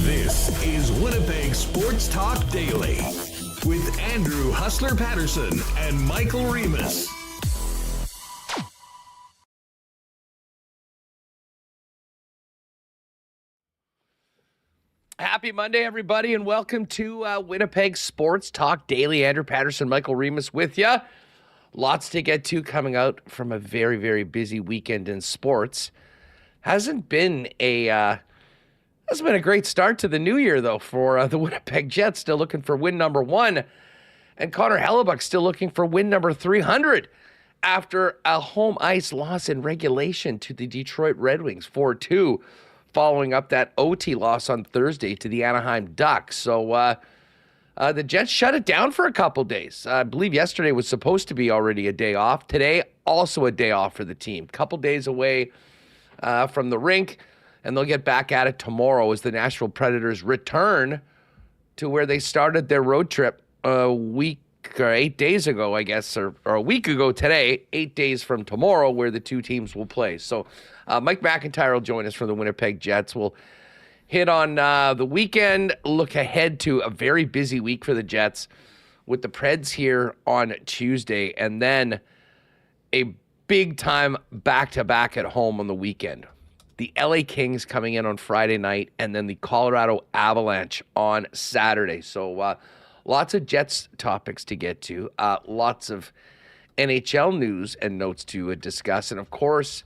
This is Winnipeg Sports Talk Daily with Andrew Hustler Paterson and Michael Remis. Happy Monday, everybody, and welcome to Winnipeg Sports Talk Daily. Andrew Paterson, Michael Remis with you. Lots to get to coming out from a very, very busy weekend in sports. Hasn't been a great start to the new year, though, for the Winnipeg Jets. Still looking for win number 1. And Connor Hrabchak still looking for win number 300 after a home ice loss in regulation to the Detroit Red Wings, 4-2, following up that OT loss on Thursday to the Anaheim Ducks. So the Jets shut it down for a couple days. I believe yesterday was supposed to be already a day off. Today, also a day off for the team. Couple days away from the rink. And they'll get back at it tomorrow as the Nashville Predators return to where they started their road trip a week or 8 days ago, I guess, or a week ago today, 8 days from tomorrow, where the two teams will play. So Mike McIntyre will join us from the Winnipeg Jets. We'll hit on the weekend, look ahead to a very busy week for the Jets with the Preds here on Tuesday, and then a big-time back-to-back at home on the weekend. The LA Kings coming in on Friday night, and then the Colorado Avalanche on Saturday. So lots of Jets topics to get to, lots of NHL news and notes to discuss. And, of course,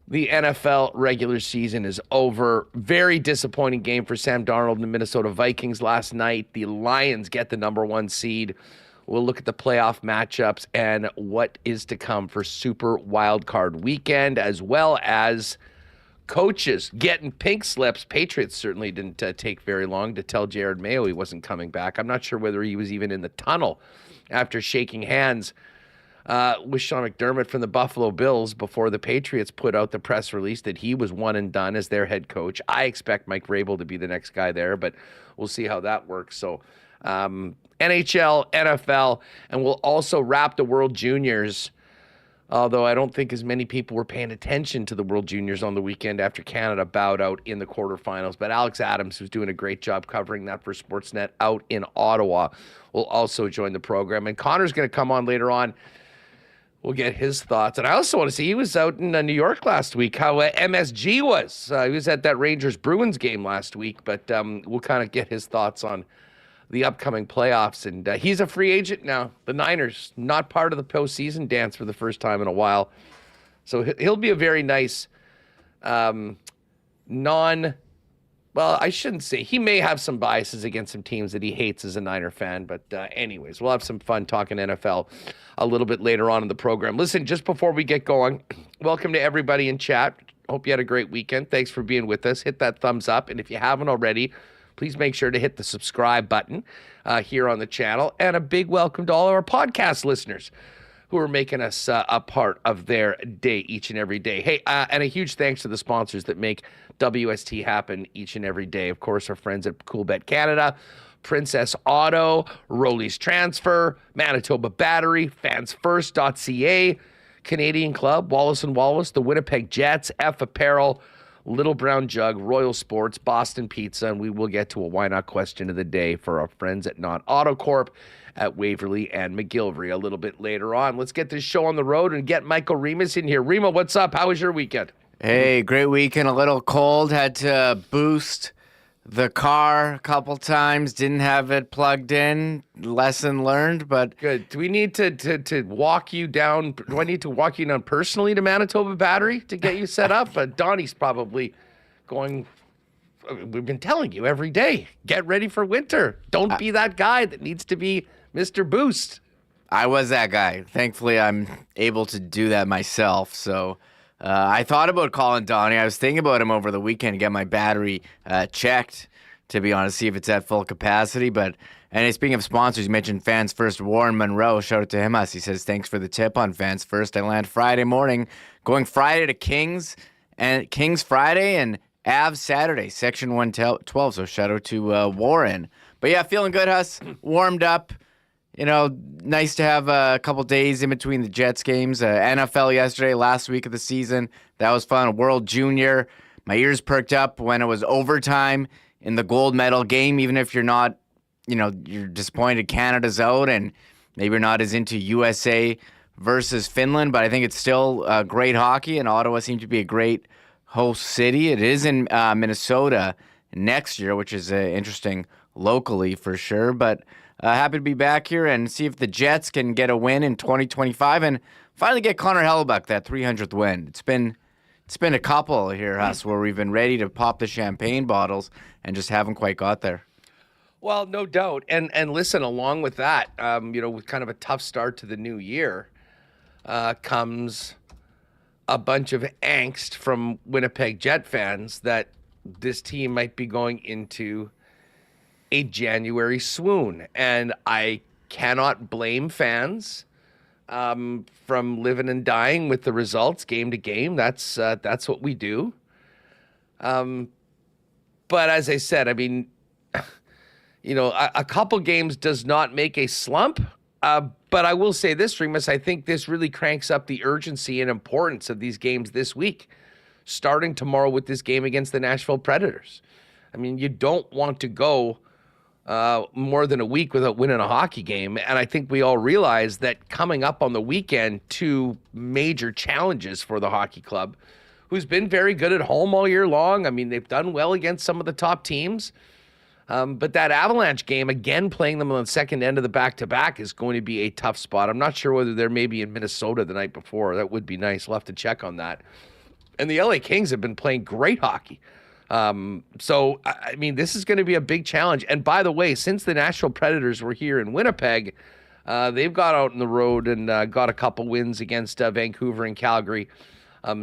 the NFL regular season is over. Very disappointing game for Sam Darnold and the Minnesota Vikings last night. The Lions get the number 1 seed. We'll look at the playoff matchups and what is to come for Super Wildcard Weekend, as well as coaches getting pink slips. Patriots certainly didn't take very long to tell Jared Mayo he wasn't coming back. I'm not sure whether he was even in the tunnel after shaking hands with Sean McDermott from the Buffalo Bills before the Patriots put out the press release that he was one and done as their head coach. I expect Mike Vrabel to be the next guy there, but we'll see how that works. So NHL, NFL, and we'll also wrap the World Juniors, although I don't think as many people were paying attention to the World Juniors on the weekend after Canada bowed out in the quarterfinals. But Alex Adams, who's doing a great job covering that for Sportsnet out in Ottawa, will also join the program. And Connor's going to come on later on. We'll get his thoughts. And I also want to see, he was out in New York last week, how MSG was. He was at that Rangers-Bruins game last week, but we'll kind of get his thoughts on the upcoming playoffs. And he's a free agent now. The Niners, not part of the postseason dance for the first time in a while. So he'll be a very nice well, I shouldn't say. He may have some biases against some teams that he hates as a Niner fan. But anyways, we'll have some fun talking NFL a little bit later on in the program. Listen, just before we get going, welcome to everybody in chat. Hope you had a great weekend. Thanks for being with us. Hit that thumbs up. And if you haven't already, please make sure to hit the subscribe button here on the channel. And a big welcome to all of our podcast listeners who are making us a part of their day each and every day. Hey, and a huge thanks to the sponsors that make WST happen each and every day. Of course, our friends at CoolBet Canada, Princess Auto, Rollies Transfer, Manitoba Battery, fansfirst.ca, Canadian Club, Wallace & Wallace, the Winnipeg Jets, F Apparel, Little Brown Jug, Royal Sports, Boston Pizza, and we will get to a why not question of the day for our friends at Not Auto Corp at Waverly and McGillivray a little bit later on. Let's get this show on the road and get Michael Remis in here. Remo, what's up? How was your weekend? Hey, great weekend. A little cold. Had to boost the car a couple times. Didn't have it plugged in. Lesson learned, but good. Do we need to walk you down? Do I need to walk you down personally to Manitoba Battery to get you set up? Donnie's probably going. We've been telling you every day, get ready for winter. Don't be that guy that needs to be Mr. Boost. I was that guy. Thankfully, I'm able to do that myself. So I thought about calling Donnie. I was thinking about him over the weekend to get my battery checked, to be honest, see if it's at full capacity. And speaking of sponsors, you mentioned Fans First. Warren Monroe, shout out to him. He says, thanks for the tip on Fans First. I land Friday morning, going Friday to Kings Friday and Avs Saturday, Section 112. So shout out to Warren. But yeah, feeling good, Huss. Warmed up. Nice to have a couple days in between the Jets games. NFL yesterday, last week of the season. That was fun. World Junior. My ears perked up when it was overtime in the gold medal game, even if you're not, you're disappointed Canada's out and maybe you're not as into USA versus Finland, but I think it's still great hockey, and Ottawa seems to be a great host city. It is in Minnesota next year, which is interesting locally for sure, but happy to be back here and see if the Jets can get a win in 2025 and finally get Connor Hrabchak that 300th win. It's been a couple here, Huss, where we've been ready to pop the champagne bottles and just haven't quite got there. Well, no doubt. And listen, along with that, with kind of a tough start to the new year, comes a bunch of angst from Winnipeg Jet fans that this team might be going into a January swoon. And I cannot blame fans from living and dying with the results game to game. That's what we do. But as I said, I mean, a couple games does not make a slump. But I will say this, Remis, I think this really cranks up the urgency and importance of these games this week, starting tomorrow with this game against the Nashville Predators. I mean, you don't want to go more than a week without winning a hockey game. And I think we all realize that coming up on the weekend, two major challenges for the hockey club, who's been very good at home all year long. I mean, they've done well against some of the top teams. But that Avalanche game, again, playing them on the second end of the back-to-back is going to be a tough spot. I'm not sure whether they're maybe in Minnesota the night before. That would be nice. We'll have to check on that. And the LA Kings have been playing great hockey. So, I mean, this is going to be a big challenge. And by the way, since the Nashville Predators were here in Winnipeg, they've got out on the road and got a couple wins against Vancouver and Calgary.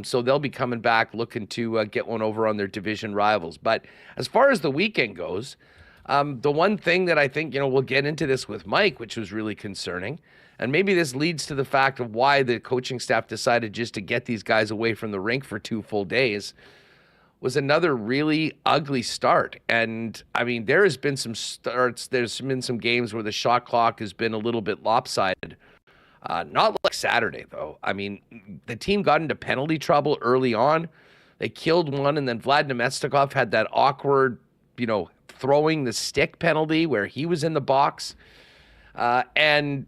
So they'll be coming back looking to get one over on their division rivals. But as far as the weekend goes, the one thing that I think, we'll get into this with Mike, which was really concerning, and maybe this leads to the fact of why the coaching staff decided just to get these guys away from the rink for 2 full days, was another really ugly start. And I mean, there has been some starts, there's been some games where the shot clock has been a little bit lopsided. Not like Saturday, though. I mean, the team got into penalty trouble early on. They killed one, and then Vlad Nemestikov had that awkward, throwing the stick penalty where he was in the box. And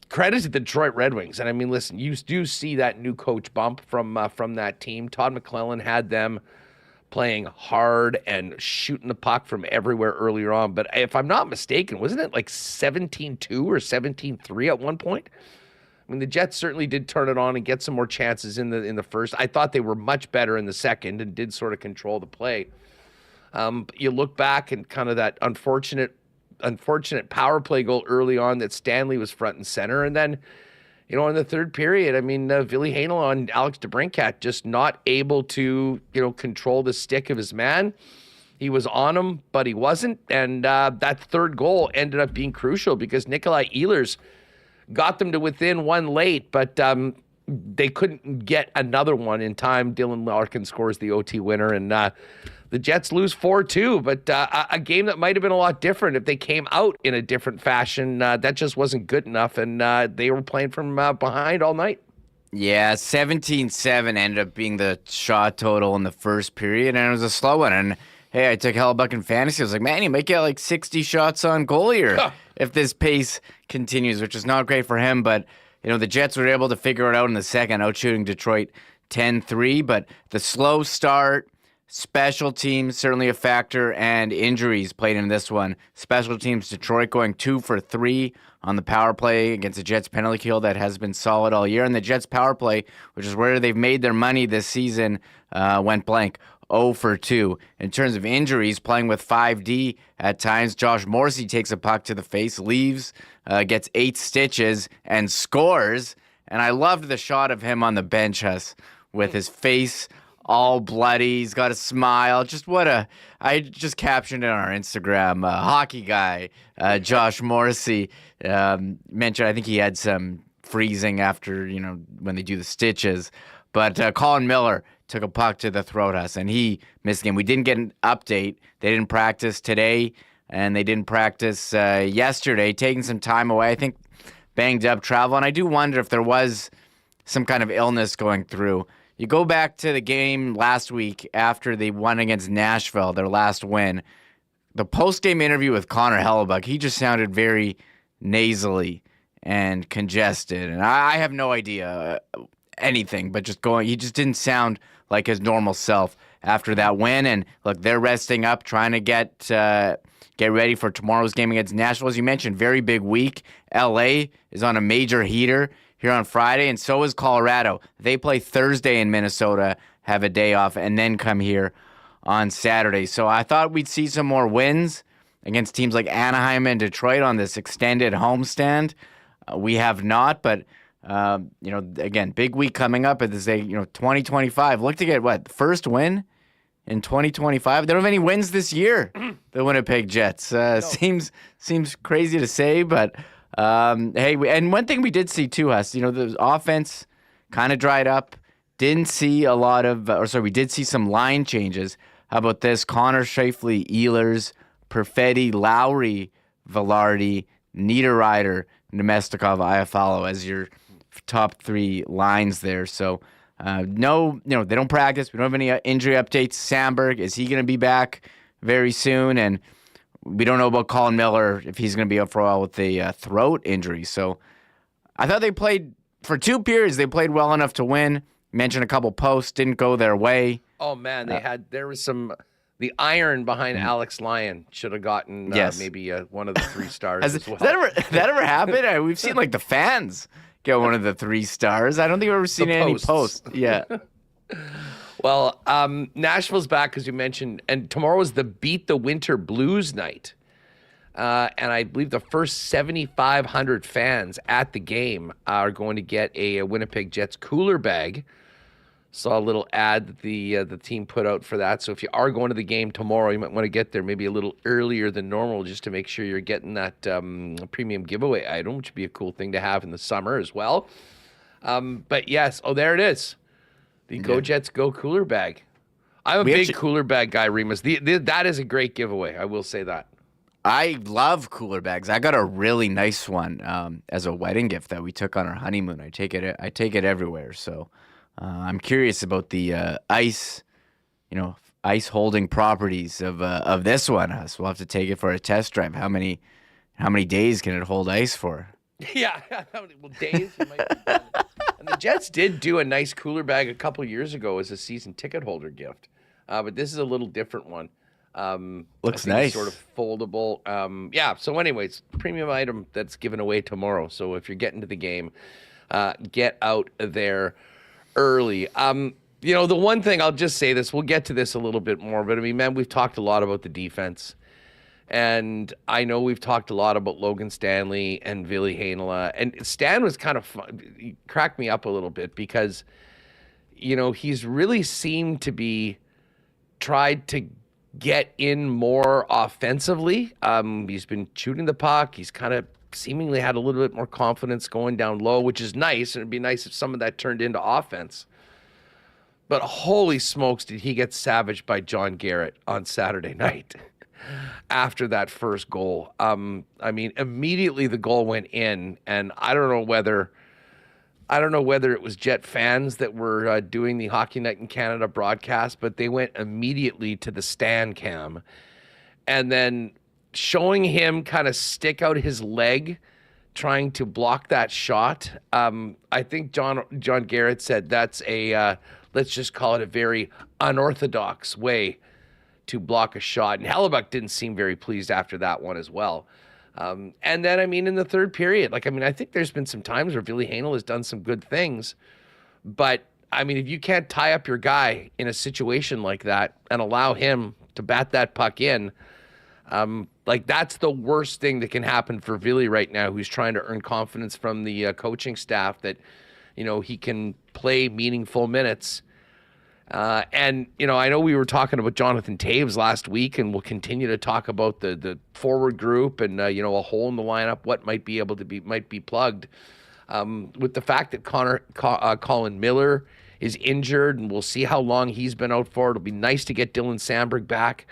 credit to the Detroit Red Wings. And I mean, listen, you do see that new coach bump from that team. Todd McClellan had them playing hard and shooting the puck from everywhere earlier on. But if I'm not mistaken, wasn't it like 17-2 or 17-3 at one point? I mean, the Jets certainly did turn it on and get some more chances in the first. I thought they were much better in the second and did sort of control the play. You look back and kind of that unfortunate power play goal early on that Stanley was front and center. And then, in the third period, I mean, Ville Heinola and Alex DeBrincat just not able to, control the stick of his man. He was on him, but he wasn't. And that third goal ended up being crucial because Nikolai Ehlers got them to within one late, but they couldn't get another one in time. Dylan Larkin scores the OT winner, and the Jets lose 4-2. But a game that might have been a lot different if they came out in a different fashion. That just wasn't good enough, and they were playing from behind all night. Yeah, 17-7 ended up being the shot total in the first period, and it was a slow one. And hey, I took Hrabchak in fantasy. I was like, man, you might get like 60 shots on goal here if this pace continues, which is not great for him. But, the Jets were able to figure it out in the second, outshooting Detroit 10-3. But the slow start, Special teams, certainly a factor, and injuries played in this one. Special teams, Detroit going 2 for 3 on the power play against the Jets penalty kill that has been solid all year. And the Jets power play, which is where they've made their money this season, went blank. 0 for 2. In terms of injuries, playing with 5D at times, Josh Morrissey takes a puck to the face, leaves, gets 8 stitches, and scores. And I loved the shot of him on the bench, Huss, with his face all bloody. He's got a smile. I just captioned it on our Instagram. Hockey guy, Josh Morrissey, mentioned I think he had some freezing after, when they do the stitches. But Colin Miller took a puck to the throat, Huss, and he missed the game. We didn't get an update. They didn't practice today, and they didn't practice yesterday, taking some time away. I think banged up travel, and I do wonder if there was some kind of illness going through. You go back to the game last week after they won against Nashville, their last win. The post-game interview with Connor Hrabchak, he just sounded very nasally and congested. And I have no idea anything, but he just didn't sound like his normal self after that win. And look, they're resting up, trying to get ready for tomorrow's game against Nashville. As you mentioned, very big week. LA is on a major heater here on Friday, and so is Colorado. They play Thursday in Minnesota, have a day off, and then come here on Saturday. So I thought we'd see some more wins against teams like Anaheim and Detroit on this extended homestand. We have not, but again, big week coming up at this day. 2025. Look to get first win in 2025. They don't have any wins this year. The Winnipeg Jets. No. Seems crazy to say, but. And one thing we did see too, Huss, the offense kind of dried up. Didn't see a lot of, we did see some line changes. How about this? Connor Scheifele, Ehlers, Perfetti, Lowry, Velarde, Niederreiter, Nemestikov, Iafallo as your top 3 lines there. So, they don't practice. We don't have any injury updates. Sandberg, is he going to be back very soon? And we don't know about Colin Miller, if he's going to be up for a while with the throat injury. So I thought they played, for 2 periods, they played well enough to win. Mentioned a couple posts, didn't go their way. Oh, man, there was the iron behind Alex Lyon should have gotten maybe one of the 3 stars as well. Has that ever happened? We've seen the fans get one of the 3 stars. I don't think I've ever seen any posts. Yeah. Well, Nashville's back, as you mentioned, and tomorrow is the Beat the Winter Blues night. And I believe the first 7,500 fans at the game are going to get a Winnipeg Jets cooler bag. Saw a little ad that the team put out for that. So if you are going to the game tomorrow, you might want to get there maybe a little earlier than normal just to make sure you're getting that premium giveaway item, which would be a cool thing to have in the summer as well. But yes, there it is. The Go Jets Go cooler bag. I'm a big cooler bag guy, Remis. That is a great giveaway. I will say that. I love cooler bags. I got a really nice one as a wedding gift that we took on our honeymoon. I take it everywhere. So I'm curious about the ice holding properties of this one. So we'll have to take it for a test drive. How many days can it hold ice for? Yeah, days. You might be done. And the Jets did do a nice cooler bag a couple years ago as a season ticket holder gift, but this is a little different one. Looks nice. Sort of foldable. So anyways, premium item that's given away tomorrow. So if you're getting to the game, get out there early. The one thing I'll just say this, we'll get to this a little bit more, but man, we've talked a lot about the defense. And I know we've talked a lot about Logan Stanley and Ville Heinola. And Stan was kind of fun. He cracked me up a little bit because, he's really seemed to be tried to get in more offensively. He's been shooting the puck. He's kind of seemingly had a little bit more confidence going down low, which is nice. And it'd be nice if some of that turned into offense. But holy smokes, did he get savaged by John Garrett on Saturday night. After that first goal. Immediately the goal went in, and I don't know whether it was Jet fans that were doing the Hockey Night in Canada broadcast, but they went immediately to the Stan cam, and then showing him kind of stick out his leg, trying to block that shot. I think John Garrett said that's a let's just call it a very unorthodox way to block a shot. And Hrabchak didn't seem very pleased after that one as well. And then, I mean, in the third period, I think there's been some times where Ville Heinola has done some good things. But, I mean, if you can't tie up your guy in a situation like that and allow him to bat that puck in, that's the worst thing that can happen for Ville right now, who's trying to earn confidence from the coaching staff that, he can play meaningful minutes. And I know we were talking about Jonathan Toews last week, and we'll continue to talk about the forward group and, a hole in the lineup, what might be plugged. With the fact that Colin Miller is injured, and we'll see how long he's been out for. It'll be nice to get Dylan Samberg back.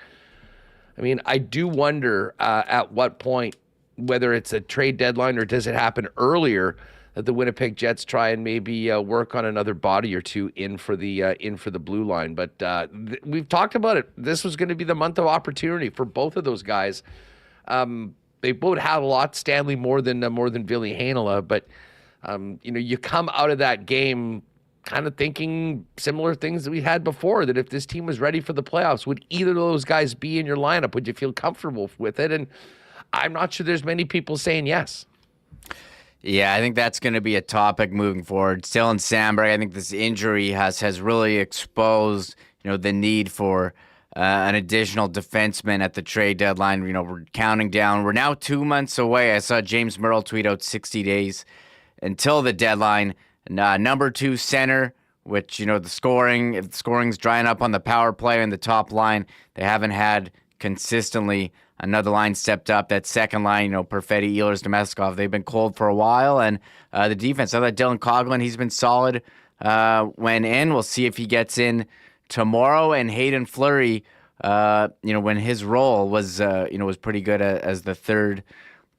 I mean, I do wonder at what point, whether it's a trade deadline or does it happen earlier, that the Winnipeg Jets try and maybe work on another body or two in for the blue line. But we've talked about it. This was going to be the month of opportunity for both of those guys. They both had a lot. Stanley more than Ville Heinola, but you come out of that game kind of thinking similar things that we had before, that if this team was ready for the playoffs, would either of those guys be in your lineup? Would you feel comfortable with it? And I'm not sure there's many people saying yes. Yeah, I think that's going to be a topic moving forward. Dylan Samberg, I think this injury has really exposed, the need for an additional defenseman at the trade deadline. We're counting down. We're now 2 months away. I saw James Merle tweet out 60 days until the deadline. Number 2 center, which, the scoring's drying up on the power play and the top line. They haven't had consistently another line stepped up. That second line, Perfetti, Ehlers, Domeskov, they've been cold for a while. And the defense, I thought Dylan Coghlan, he's been solid when in. We'll see if he gets in tomorrow. And Hayden Fleury, when his role was pretty good as the third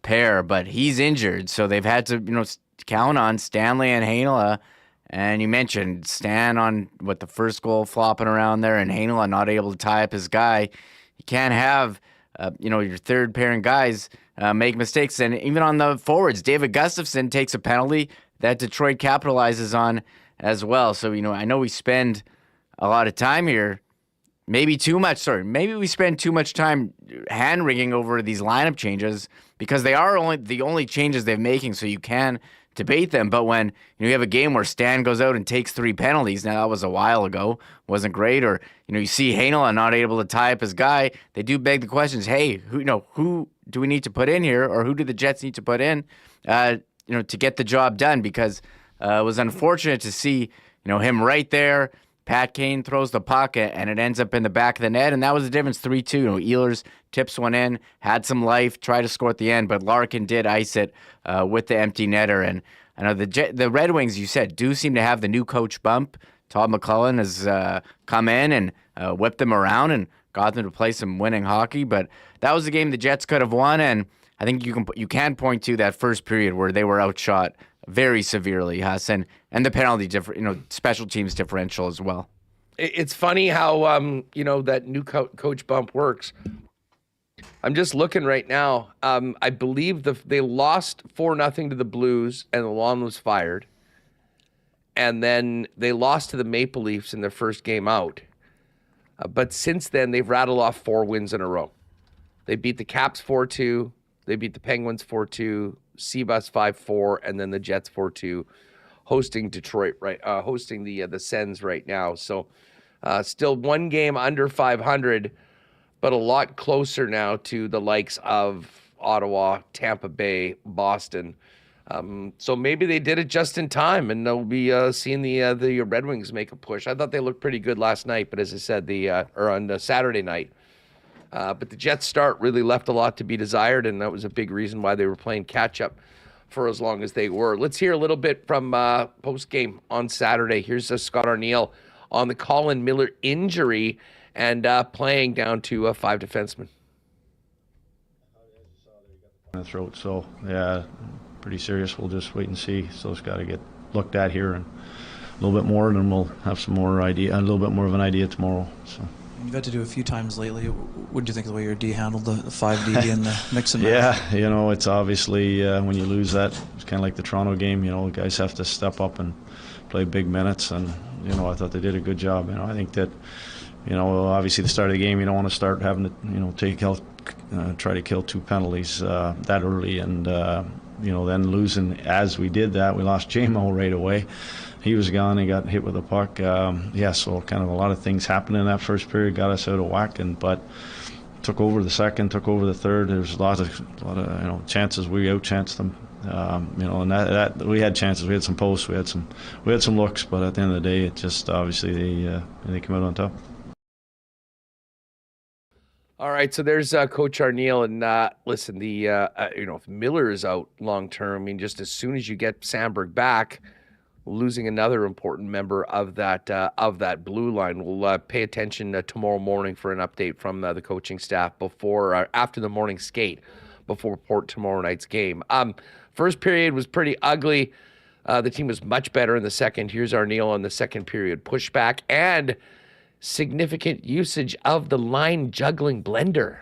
pair, but he's injured. So they've had to, count on Stanley and Heinola. And you mentioned Stan on the first goal flopping around there, and Heinola not able to tie up his guy. You can't have your third pairing guys make mistakes. And even on the forwards, David Gustafsson takes a penalty that Detroit capitalizes on as well. So, I know we spend a lot of time here, maybe we spend too much time hand-wringing over these lineup changes because they are the only changes they're making, so you can debate them. But when you have a game where Stan goes out and takes 3 penalties, now that was a while ago, wasn't great, or you see Heinola not able to tie up his guy, they do beg the questions, hey, who do we need to put in here, or who do the Jets need to put in to get the job done? Because it was unfortunate to see him right there. Pat Kane throws the puck and it ends up in the back of the net, and that was the difference. 3-2. Ehlers tips one in, had some life, tried to score at the end, but Larkin did ice it with the empty netter. And I know the Red Wings, you said, do seem to have the new coach bump. Todd McClellan has come in and whipped them around and got them to play some winning hockey. But that was a game the Jets could have won, and I think you can point to that first period where they were outshot very severely, Huss, and the penalty special teams differential as well. It's funny how that new coach bump works. I'm just looking right now. I believe they lost 4-0 to the Blues, and Lalonde was fired. And then they lost to the Maple Leafs in their first game out. But since then, they've rattled off 4 wins in a row. They beat the Caps 4-2. They beat the Penguins 4-2. Seabus 5-4, and then the Jets 4-2, hosting Detroit, hosting the Sens right now. So still 1 game under 500, but a lot closer now to the likes of Ottawa, Tampa Bay, Boston. So maybe they did it just in time, and they'll be seeing the Red Wings make a push. I thought they looked pretty good last night, but as I said, on Saturday night. But the Jets' start really left a lot to be desired, and that was a big reason why they were playing catch-up for as long as they were. Let's hear a little bit from post-game on Saturday. Here's Scott Arniel on the Colin Miller injury and playing down to 5 defensemen. Throat, so yeah, pretty serious. We'll just wait and see. So it's got to get looked at here and a little bit more, and then we'll have a little bit more of an idea tomorrow. So. You've had to do a few times lately. What do you think of the way your D handled the 5D and the mix and match? Yeah, it's obviously when you lose that, it's kind of like the Toronto game. The guys have to step up and play big minutes, and I thought they did a good job. I think that, obviously the start of the game, you don't want to start having to, try to kill 2 penalties that early, and then losing as we did that. We lost J-Mo right away. He was gone. He got hit with a puck. So kind of a lot of things happened in that first period, got us out of whack, but took over the second, took over the third. There was a lot of chances. We outchanced them. And that we had chances. We had some posts. We had some looks. But at the end of the day, it just obviously they came out on top. All right, so there's Coach Arneal, and listen, if Miller is out long term, just as soon as you get Sandberg back, losing another important member of that blue line. We'll pay attention tomorrow morning for an update from the coaching staff after the morning skate, before tomorrow night's game. First period was pretty ugly. The team was much better in the second. Here's Arneal on the second period pushback and significant usage of the line juggling blender.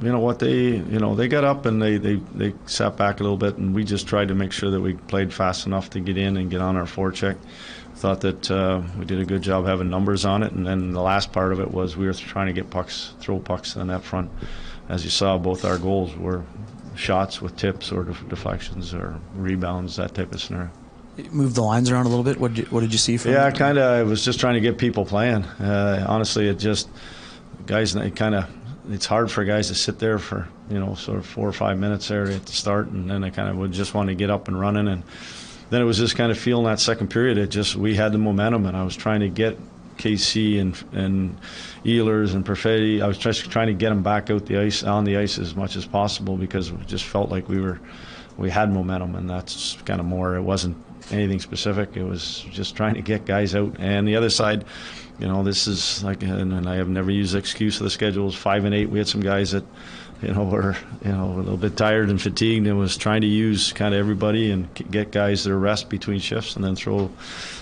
You know what, they got up and they sat back a little bit, and we just tried to make sure that we played fast enough to get in and get on our forecheck. Thought that we did a good job having numbers on it, and then the last part of it was we were trying to get throw pucks in that front. As you saw, both our goals were shots with tips or deflections or rebounds, that type of scenario. Move the lines around a little bit. What did you see from? Yeah, kind of. I was just trying to get people playing. Honestly, it's hard for guys to sit there for sort of 4 or 5 minutes there at the start, and then I kind of would just want to get up and running, and then it was just kind of feeling that second period. We had the momentum, and I was trying to get KC and Ehlers and Perfetti. I was just trying to get them back on the ice as much as possible, because it just felt like we had momentum, and that's kind of more. It wasn't anything specific. It was just trying to get guys out. And the other side, this is like, and I have never used the excuse of the schedules, 5 and 8. We had some guys that, were, a little bit tired and fatigued, and was trying to use kind of everybody and get guys their rest between shifts, and then throw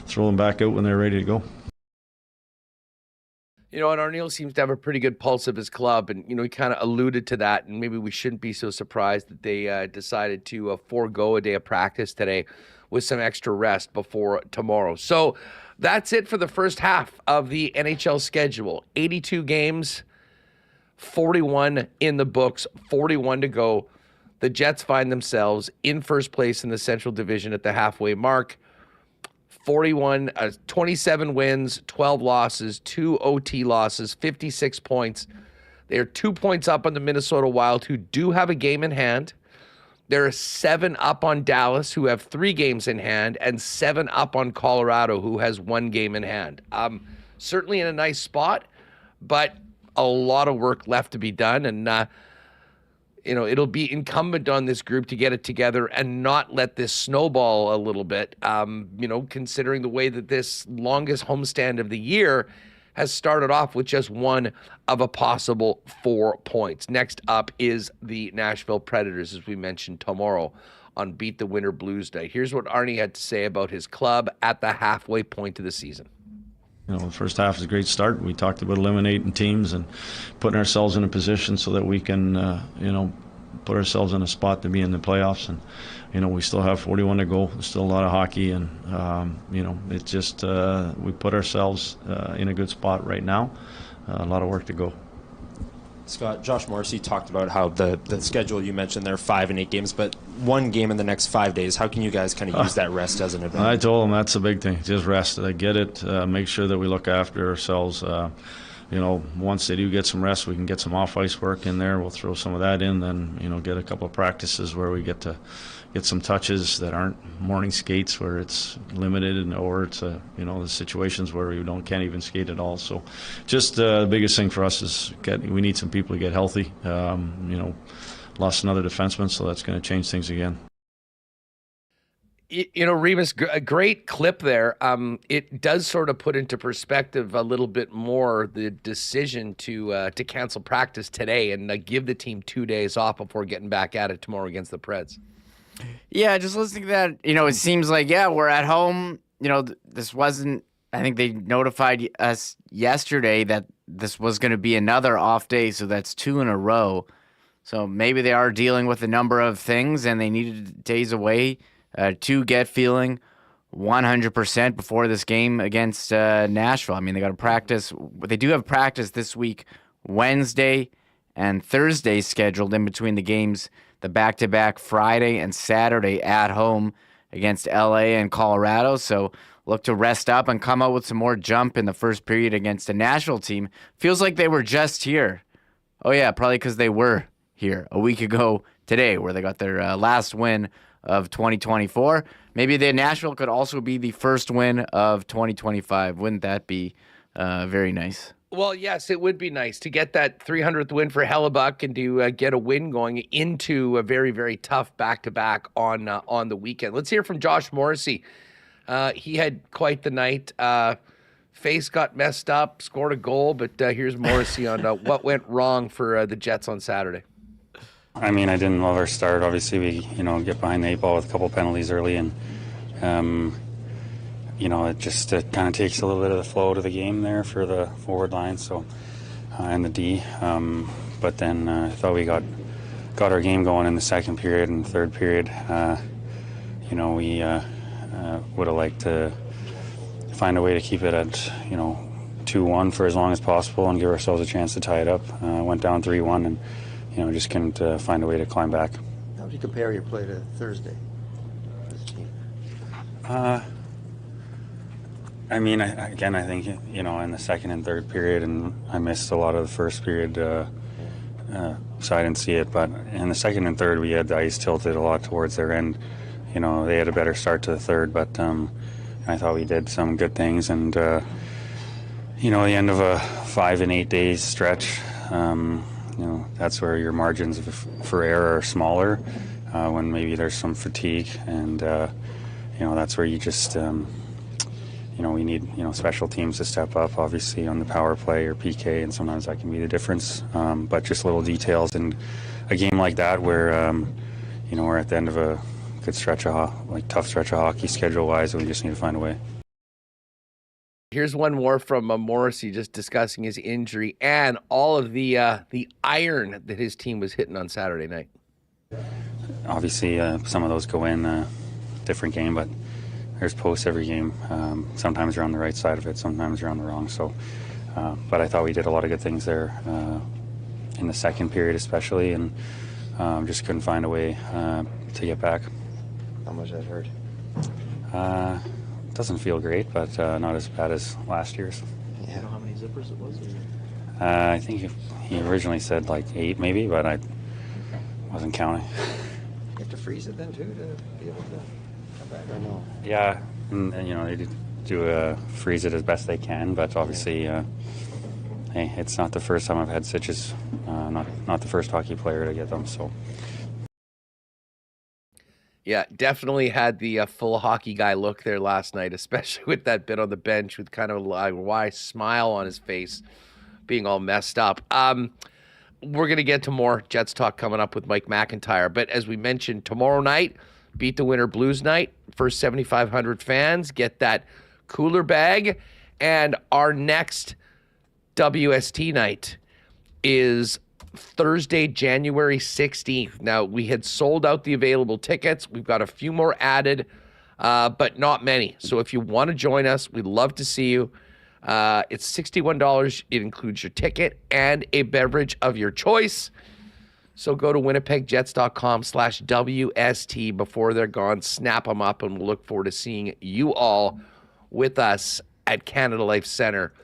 them back out when they're ready to go. And Arneal seems to have a pretty good pulse of his club, and he kind of alluded to that, and maybe we shouldn't be so surprised that they decided to forego a day of practice today with some extra rest before tomorrow. So that's it for the first half of the NHL schedule. 82 games, 41 in the books, 41 to go. The Jets find themselves in first place in the Central Division at the halfway mark. 27 wins, 12 losses, 2 OT losses, 56 points. They're 2 points up on the Minnesota Wild, who do have a game in hand. They're 7 up on Dallas, who have 3 games in hand, and 7 up on Colorado, who has 1 game in hand. Certainly in a nice spot, but a lot of work left to be done. And, it'll be incumbent on this group to get it together and not let this snowball a little bit, considering the way that this longest homestand of the year has started off with just 1 of a possible 4 points. Next up is the Nashville Predators, as we mentioned, tomorrow on Beat the Winter Blues Day. Here's what Arnie had to say about his club at the halfway point of the season. The first half is a great start. We talked about eliminating teams and putting ourselves in a position so that we can, put ourselves in a spot to be in the playoffs. And, we still have 41 to go. There's still a lot of hockey, and, it's just we put ourselves in a good spot right now. A lot of work to go. Scott, Josh Morrissey talked about how the schedule you mentioned there, 5 and 8 games, but 1 game in the next 5 days. How can you guys kind of use that rest as an advantage? I told him that's the big thing. Just rest. I get it. Make sure that we look after ourselves. Once they do get some rest, we can get some off-ice work in there. We'll throw some of that in, then, get a couple of practices where we get to get some touches that aren't morning skates where it's limited, or it's, the situations where we can't even skate at all. So just the biggest thing for us is we need some people to get healthy. Lost another defenseman, so that's going to change things again. Remis, a great clip there. It does sort of put into perspective a little bit more the decision to cancel practice today and give the team 2 days off before getting back at it tomorrow against the Preds. Yeah, just listening to that, it seems like, we're at home. This wasn't, I think they notified us yesterday that this was going to be another off day, so that's 2 in a row. So maybe they are dealing with a number of things and they needed days away to get feeling 100% before this game against Nashville. I mean, they got to practice. They do have practice this week, Wednesday and Thursday scheduled in between the games, the back-to-back Friday and Saturday at home against LA and Colorado. So look to rest up and come out with some more jump in the first period against a Nashville team. Feels like they were just here. Oh, yeah, probably because they were here a week ago today, where they got their last win of 2024. Maybe the Nashville could also be the first win of 2025. Wouldn't that be very nice? Well, yes, it would be nice to get that 300th win for Hellebuck and to get a win going into a very, very tough back-to-back on the weekend. Let's hear from Josh Morrissey. He had quite the night. Face got messed up, scored a goal, but here's Morrissey on what went wrong for the Jets on Saturday. I mean, I didn't love our start. Obviously, we get behind the 8 ball with a couple penalties early, and it kind of takes a little bit of the flow to the game there for the forward line, so and the D. But then I thought we got our game going in the second period and third period. We would have liked to find a way to keep it at 2-1 for as long as possible and give ourselves a chance to tie it up. Went down 3-1 and just couldn't find a way to climb back. How would you compare your play to Thursday? This team? I mean, I think, in the second and third period, and I missed a lot of the first period, so I didn't see it. But in the second and third, we had the ice tilted a lot towards their end. They had a better start to the third, but I thought we did some good things. And, the end of a 5 and 8 days stretch, that's where your margins for error are smaller, when maybe there's some fatigue. And, that's where you just... we need, special teams to step up, obviously, on the power play or PK, and sometimes that can be the difference. But just little details in a game like that where, we're at the end of a good stretch of, tough stretch of hockey schedule-wise, and we just need to find a way. Here's one more from Morrissey, just discussing his injury and all of the iron that his team was hitting on Saturday night. Obviously, some of those go in different game, but there's posts every game. Sometimes you're on the right side of it, sometimes you're on the wrong. So, but I thought we did a lot of good things there in the second period especially, and just couldn't find a way to get back. How much that hurt? Doesn't feel great, but not as bad as last year's. Yeah. Do you know how many zippers it was? I think he originally said 8 maybe, but I wasn't counting. You have to freeze it then too to be able to come back or no? Yeah, and they do freeze it as best they can, but obviously, hey, it's not the first time I've had stitches. Not the first hockey player to get them. So. Yeah, definitely had the full hockey guy look there last night, especially with that bit on the bench with kind of a wry smile on his face, being all messed up. We're going to get to more Jets talk coming up with Mike McIntyre. But as we mentioned, tomorrow night, Beat the Winter Blues night. First 7,500 fans get that cooler bag. And our next WST night is Thursday, January 16th. Now, we had sold out the available tickets. We've got a few more added, but not many. So if you want to join us, we'd love to see you. It's $61. It includes your ticket and a beverage of your choice. So go to winnipegjets.com/WST before they're gone. Snap them up, and we'll look forward to seeing you all with us at Canada Life Center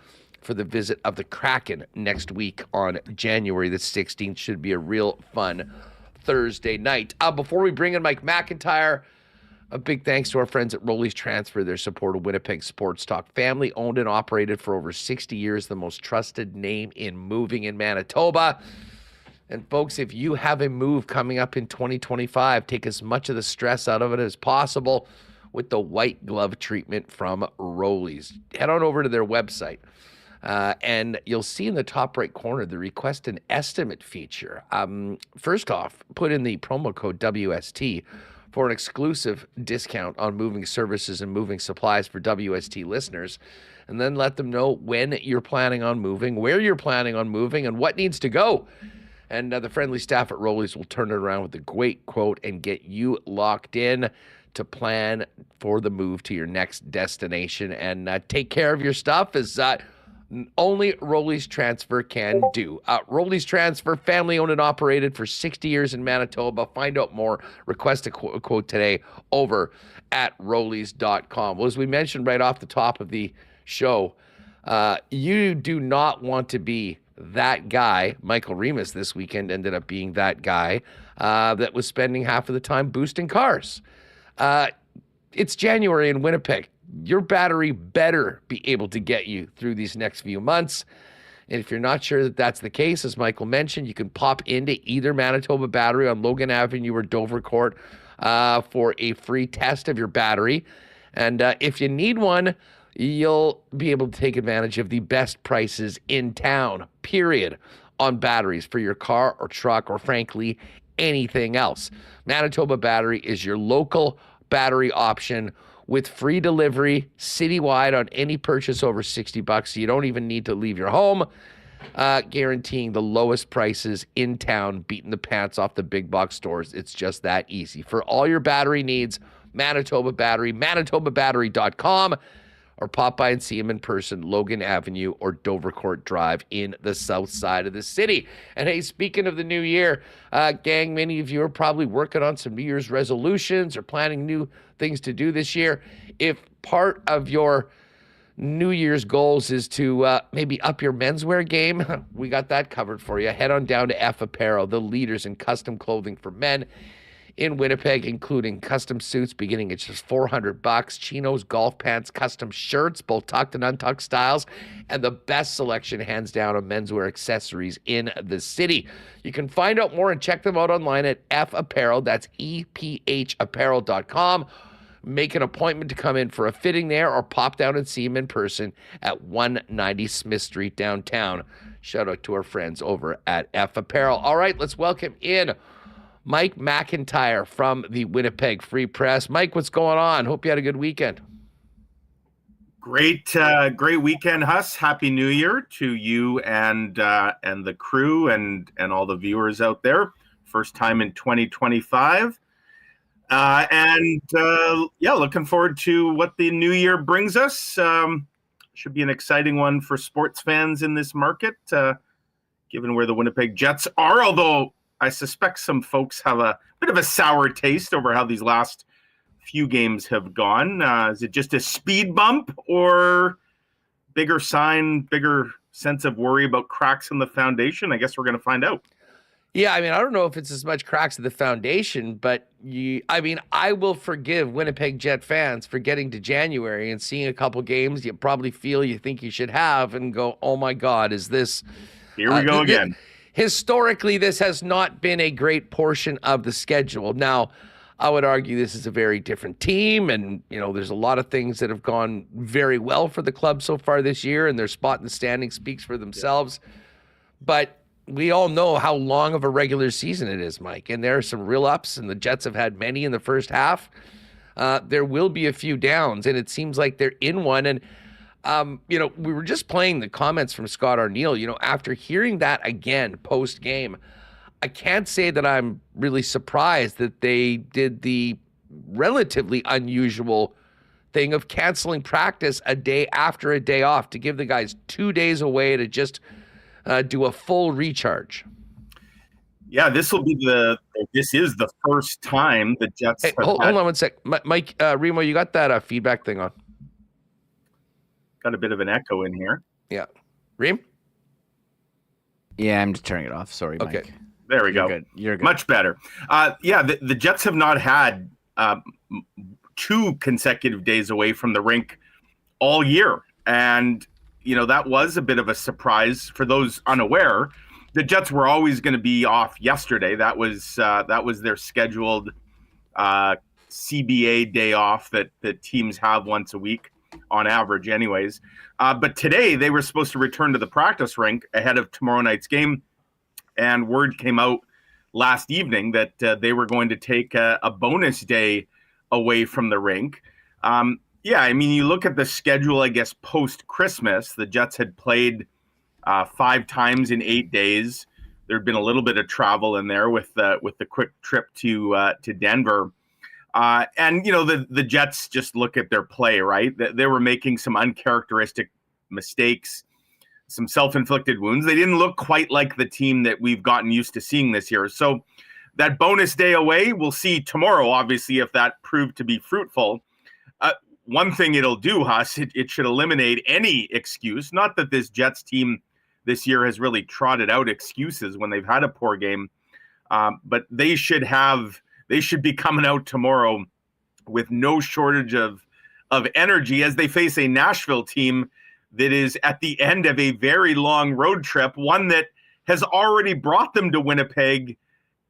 for the visit of the Kraken next week on January the 16th. Should be a real fun Thursday night. Before we bring in Mike McIntyre, a big thanks to our friends at Rolly's Transfer, their support of Winnipeg Sports Talk. Family owned and operated for over 60 years, the most trusted name in moving in Manitoba. And folks, if you have a move coming up in 2025, take as much of the stress out of it as possible with the white glove treatment from Rolly's. Head on over to their website. And you'll see in the top right corner the request an estimate feature. First off, put in the promo code WST for an exclusive discount on moving services and moving supplies for WST listeners. And then let them know when you're planning on moving, where you're planning on moving, and what needs to go. And the friendly staff at Rolly's will turn it around with a great quote and get you locked in. to plan for the move to your next destination and take care of your stuff as only Rolly's Transfer can do. Rolly's Transfer, family owned and operated for 60 years in Manitoba. Find out more. Request a quote today over at Rollies.com. Well, as we mentioned right off the top of the show, you do not want to be that guy. Michael Remis this weekend ended up being that guy that was spending half of the time boosting cars. It's January in Winnipeg. Your battery better be able to get you through these next few months. And if you're not sure that that's the case, as Michael mentioned, you can pop into either Manitoba Battery on Logan Avenue or Dover Court for a free test of your battery. And if you need one, you'll be able to take advantage of the best prices in town, period, on batteries for your car or truck or, frankly, anything else. Manitoba Battery is your local battery option with free delivery citywide on any purchase over $60. So you don't even need to leave your home, guaranteeing the lowest prices in town, beating the pants off the big box stores. It's just that easy. For all your battery needs, Manitoba Battery, manitobabattery.com, or pop by and see him in person, Logan Avenue or Dover Court Drive in the south side of the city. And hey, speaking of the new year, gang, many of you are probably working on some New Year's resolutions or planning new things to do this year. If part of your New Year's goals is to maybe up your menswear game, we got that covered for you. Head on down to F Apparel, the leaders in custom clothing for men in Winnipeg, including custom suits beginning at just $400, chinos, golf pants, custom shirts, both tucked and untucked styles, and the best selection, hands down, of menswear accessories in the city. You can find out more and check them out online at F Apparel. That's EPHapparel.com. Make an appointment to come in for a fitting there or pop down and see him in person at 190 Smith Street downtown. Shout out to our friends over at F Apparel. All right, let's welcome in Mike McIntyre from the Winnipeg Free Press. Mike, what's going on? Hope you had a good weekend. Great weekend, Huss. Happy New Year to you and the crew and all the viewers out there. First time in 2025. Looking forward to what the new year brings us. Should be an exciting one for sports fans in this market, given where the Winnipeg Jets are, although I suspect some folks have a bit of a sour taste over how these last few games have gone. Is it just a speed bump or bigger sense of worry about cracks in the foundation? I guess we're going to find out. Yeah, I mean, I don't know if it's as much cracks in the foundation, but I will forgive Winnipeg Jet fans for getting to January and seeing a couple games you probably feel you think you should have and go, oh my God, is this... Here we go again. Historically, this has not been a great portion of the schedule. Now, I would argue this is a very different team, and there's a lot of things that have gone very well for the club so far this year, and their spot in the standing speaks for themselves. But we all know how long of a regular season it is, Mike, and there are some real ups, and the Jets have had many in the first half. There will be a few downs, and it seems like they're in one. And we were just playing the comments from Scott Arniel. After hearing that again post-game, I can't say that I'm really surprised that they did the relatively unusual thing of canceling practice a day after a day off to give the guys 2 days away to just do a full recharge. Yeah, this is the first time the Jets. Hey, hold on one sec. Mike, Remo, you got that feedback thing on? Got a bit of an echo in here. Yeah. Reem? Yeah, I'm just turning it off. Sorry, Mike. Okay. There we go. You're good. Much better. The Jets have not had 2 consecutive days away from the rink all year. And, that was a bit of a surprise for those unaware. The Jets were always going to be off yesterday. That was their scheduled CBA day off that teams have once a week on average anyways. But today they were supposed to return to the practice rink ahead of tomorrow night's game. And word came out last evening that they were going to take a bonus day away from the rink. You look at the schedule, I guess, post-Christmas, the Jets had played 5 times in 8 days. There'd been a little bit of travel in there with the quick trip to Denver. And, the Jets just look at their play, right? They were making some uncharacteristic mistakes, some self-inflicted wounds. They didn't look quite like the team that we've gotten used to seeing this year. So that bonus day away, we'll see tomorrow, obviously, if that proved to be fruitful. One thing it'll do, Huss, it should eliminate any excuse. Not that this Jets team this year has really trotted out excuses when they've had a poor game, but they should be coming out tomorrow with no shortage of energy as they face a Nashville team that is at the end of a very long road trip, one that has already brought them to Winnipeg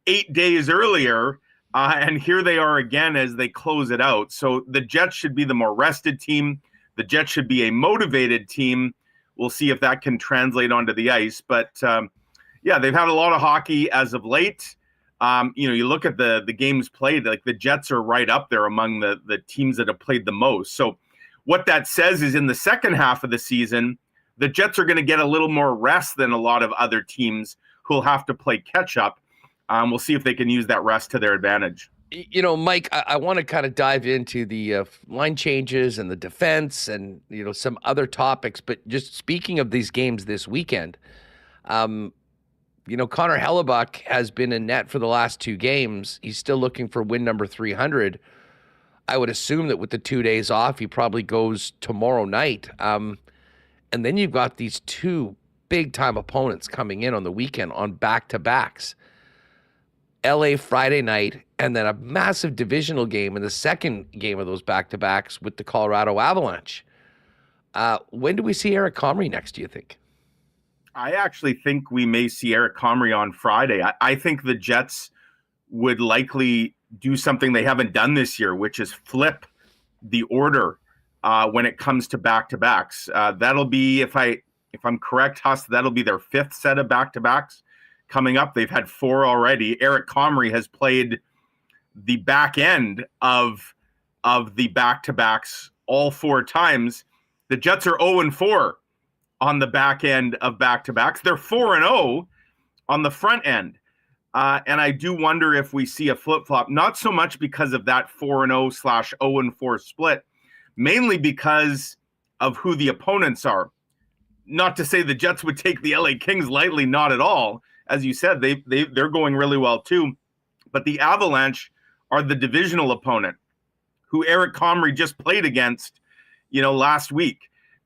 8 days earlier, and here they are again as they close it out. So the Jets should be the more rested team. The Jets should be a motivated team. We'll see if that can translate onto the ice. But, they've had a lot of hockey as of late. You look at the games played, like the Jets are right up there among the teams that have played the most. So what that says is in the second half of the season, the Jets are going to get a little more rest than a lot of other teams who'll have to play catch up. We'll see if they can use that rest to their advantage. Mike, I want to kind of dive into the line changes and the defense and, some other topics. But just speaking of these games this weekend, Connor Hrabchak has been in net for the last 2 games. He's still looking for win number 300. I would assume that with the 2 days off, he probably goes tomorrow night. And then you've got these 2 big-time opponents coming in on the weekend on back-to-backs. LA Friday night, and then a massive divisional game in the second game of those back-to-backs with the Colorado Avalanche. When do we see Eric Comrie next, do you think? I actually think we may see Eric Comrie on Friday. I think the Jets would likely do something they haven't done this year, which is flip the order when it comes to back-to-backs. That'll be, if I'm correct, Huss, that'll be their 5th set of back-to-backs coming up. They've had 4 already. Eric Comrie has played the back end of the back-to-backs all 4 times. The Jets are 0-4 on the back end of back-to-backs. They're 4-0 on the front end. And I do wonder if we see a flip-flop, not so much because of that 4-0/0-4 split, mainly because of who the opponents are. Not to say the Jets would take the LA Kings lightly, not at all. As you said, they're going really well too. But the Avalanche are the divisional opponent who Eric Comrie just played against, last week.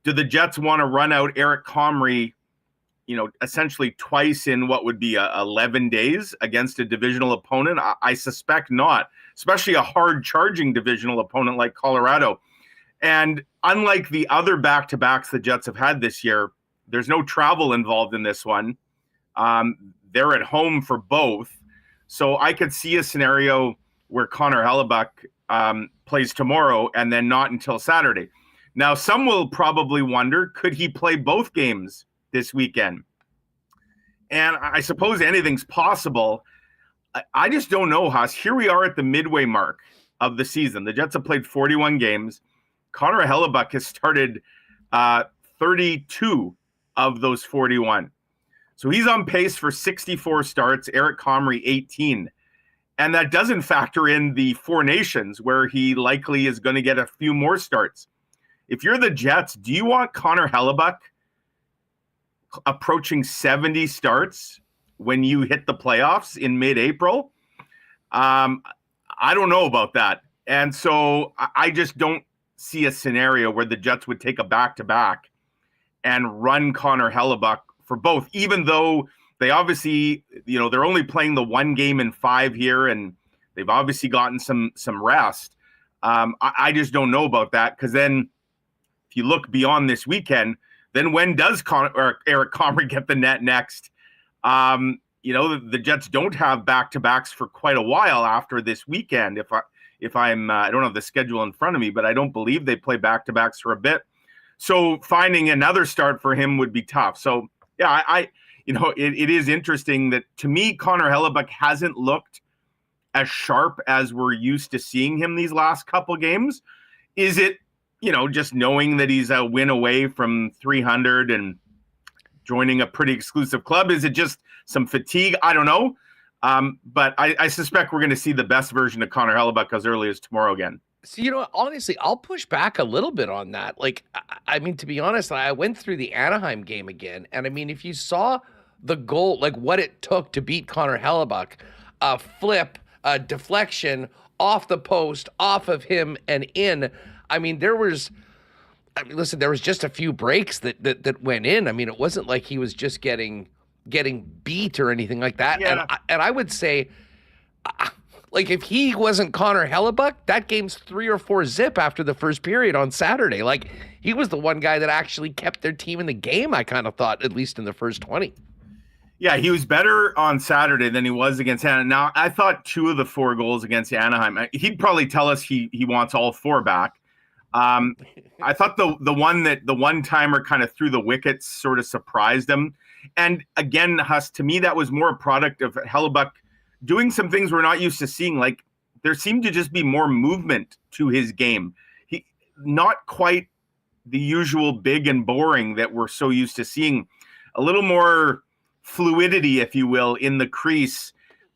Do the Jets want to run out Eric Comrie, essentially twice in what would be 11 days against a divisional opponent? I suspect not, especially a hard-charging divisional opponent like Colorado. And unlike the other back-to-backs the Jets have had this year, there's no travel involved in this one. They're at home for both. So I could see a scenario where Connor Hrabchak plays tomorrow and then not until Saturday. Now, some will probably wonder, could he play both games this weekend? And I suppose anything's possible. I just don't know, Huss. Here we are at the midway mark of the season. The Jets have played 41 games. Connor Hrabchak has started 32 of those 41. So he's on pace for 64 starts, Eric Comrie 18. And that doesn't factor in the 4 Nations, where he likely is going to get a few more starts. If you're the Jets, do you want Connor Hrabchak approaching 70 starts when you hit the playoffs in mid-April? I don't know about that. And so I just don't see a scenario where the Jets would take a back-to-back and run Connor Hrabchak for both, even though they obviously, they're only playing the 1 game in 5 here, and they've obviously gotten some rest. I just don't know about that, because then if you look beyond this weekend, then when does Eric Comrie get the net next? The Jets don't have back-to-backs for quite a while after this weekend. I don't have the schedule in front of me, but I don't believe they play back-to-backs for a bit. So finding another start for him would be tough. So yeah, it is interesting that, to me, Connor Hrabchak hasn't looked as sharp as we're used to seeing him these last couple games. Is it, just knowing that he's a win away from 300 and joining a pretty exclusive club? Is it just some fatigue? I don't know. But I suspect we're going to see the best version of Connor Hrabchak as early as tomorrow again. So, honestly, I'll push back a little bit on that. Like, I mean, to be honest, I went through the Anaheim game again. And I mean, if you saw the goal, like what it took to beat Connor Hrabchak, a flip, a deflection, off the post, off of him and in. I mean, there was just a few breaks that went in. I mean, it wasn't like he was just getting beat or anything like that. Yeah. And I would say, like, if he wasn't Connor Hrabchak, that game's 3 or 4 zip after the first period on Saturday. Like, he was the one guy that actually kept their team in the game, I kind of thought, at least in the first 20. Yeah, he was better on Saturday than he was against Anaheim. Now, I thought 2 of the 4 goals against Anaheim, he'd probably tell us he wants all 4 back. I thought the one-timer kind of through the wickets sort of surprised him. And again, Huss, to me, that was more a product of Hrabchak doing some things we're not used to seeing. Like, there seemed to just be more movement to his game. He not quite the usual big and boring that we're so used to seeing. A little more fluidity, if you will, in the crease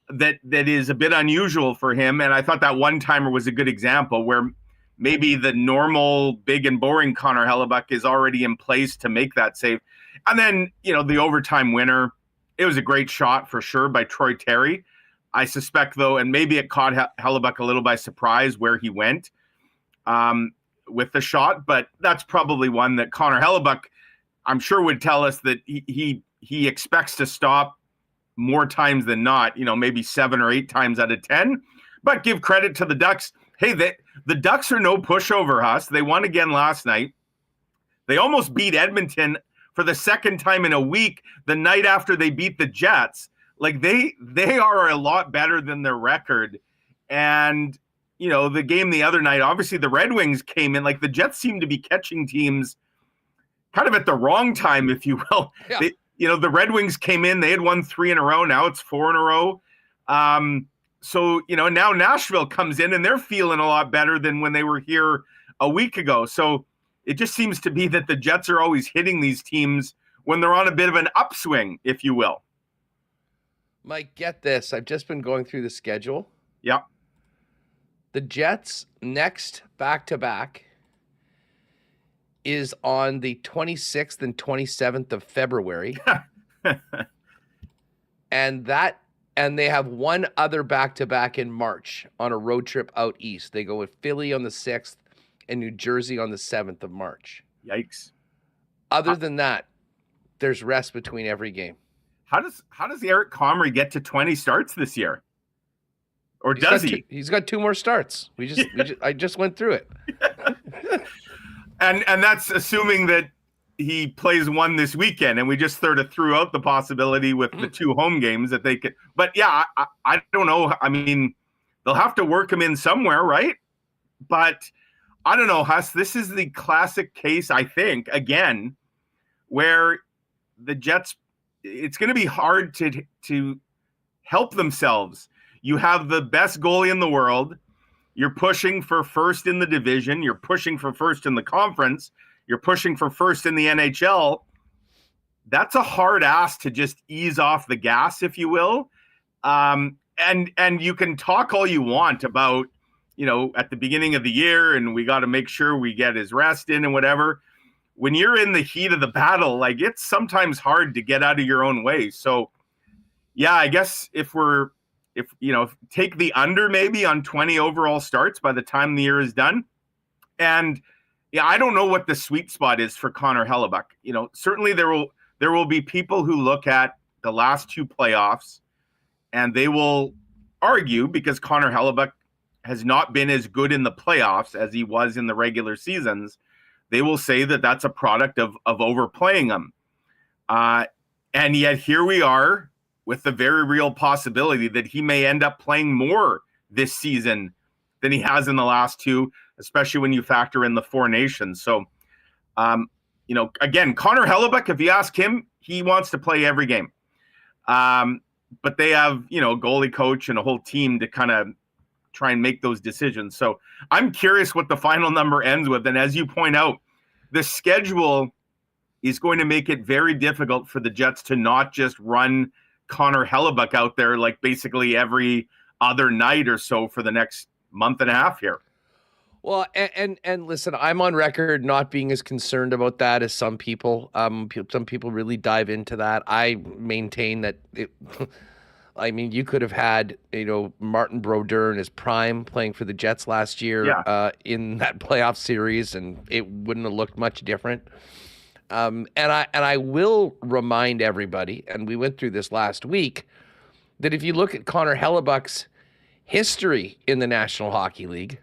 that is a bit unusual for him. And I thought that one-timer was a good example where maybe the normal big and boring Connor Hrabchak is already in place to make that save. And then, the overtime winner, it was a great shot for sure by Troy Terry. I suspect, though, and maybe it caught Hrabchak a little by surprise where he went with the shot, but that's probably one that Connor Hrabchak, I'm sure, would tell us that he expects to stop more times than not, maybe 7 or 8 times out of 10. But give credit to the Ducks. Hey, the Ducks are no pushover, Huss. They won again last night. They almost beat Edmonton for the second time in a week, the night after they beat the Jets. Like, they are a lot better than their record. And, the game the other night, obviously the Red Wings came in. Like, the Jets seem to be catching teams kind of at the wrong time, if you will. Yeah. The Red Wings came in. They had won 3 in a row. Now it's 4 in a row. So, now Nashville comes in and they're feeling a lot better than when they were here a week ago. So it just seems to be that the Jets are always hitting these teams when they're on a bit of an upswing, if you will. Mike, get this. I've just been going through the schedule. Yep. The Jets' next back-to-back is on the 26th and 27th of February. And they have one other back-to-back in March on a road trip out east. They go with Philly on the 6th and New Jersey on the 7th of March. Yikes. Other than that, there's rest between every game. How does Eric Comrie get to 20 starts this year? Or does he? He's got 2 more starts. I just went through it. And that's assuming that he plays one this weekend, and we just sort of threw out the possibility with the 2 home games that they could. But yeah, I don't know. I mean, they'll have to work him in somewhere, right? But I don't know, Huss. This is the classic case, I think, again, where the Jets, it's going to be hard to help themselves. You have the best goalie in the world. You're pushing for first in the division. You're pushing for first in the conference. You're pushing for first in the NHL. That's a hard ask to just ease off the gas, if you will. And you can talk all you want about, at the beginning of the year, and we got to make sure we get his rest in and whatever. When you're in the heat of the battle, like, it's sometimes hard to get out of your own way. So, yeah, I guess if take the under maybe on 20 overall starts by the time the year is done. And yeah, I don't know what the sweet spot is for Connor Hrabchak. Certainly there will be people who look at the last 2 playoffs and they will argue, because Connor Hrabchak has not been as good in the playoffs as he was in the regular seasons, they will say that that's a product of overplaying him. And yet here we are with the very real possibility that he may end up playing more this season than he has in the last 2, especially when you factor in the 4 nations. So, again, Connor Hrabchak, if you ask him, he wants to play every game. But they have, a goalie coach and a whole team to kind of try and make those decisions. So I'm curious what the final number ends with. And as you point out, the schedule is going to make it very difficult for the Jets to not just run Connor Hrabchak out there like basically every other night or so for the next month and a half here. Well, and listen, I'm on record not being as concerned about that as some people. Some people really dive into that. I maintain that I mean, you could have had, Martin Brodeur in his prime playing for the Jets last year in that playoff series, and it wouldn't have looked much different. And I will remind everybody, and we went through this last week, that if you look at Connor Hrabchak's history in the National Hockey League,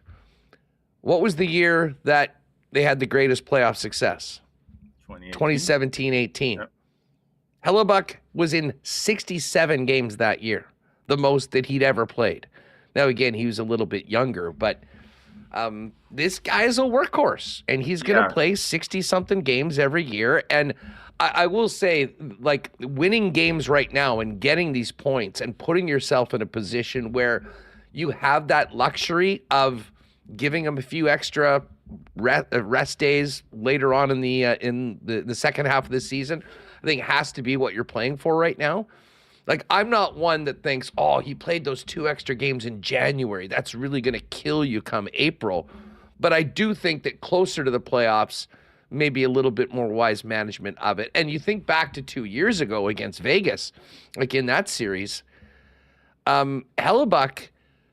what was the year that they had the greatest playoff success? 2017-18. Yep. Hrabchak was in 67 games that year, the most that he'd ever played. Now, again, he was a little bit younger, but this guy is a workhorse, and he's going to play 60-something games every year. And I will say, like, winning games right now and getting these points and putting yourself in a position where you have that luxury of giving him a few extra rest days later on in the second half of the season, I think has to be what you're playing for right now. Like, I'm not one that thinks, oh, he played those 2 extra games in January. That's really going to kill you come April. But I do think that closer to the playoffs, maybe a little bit more wise management of it. And you think back to 2 years ago against Vegas, like in that series, Hrabchak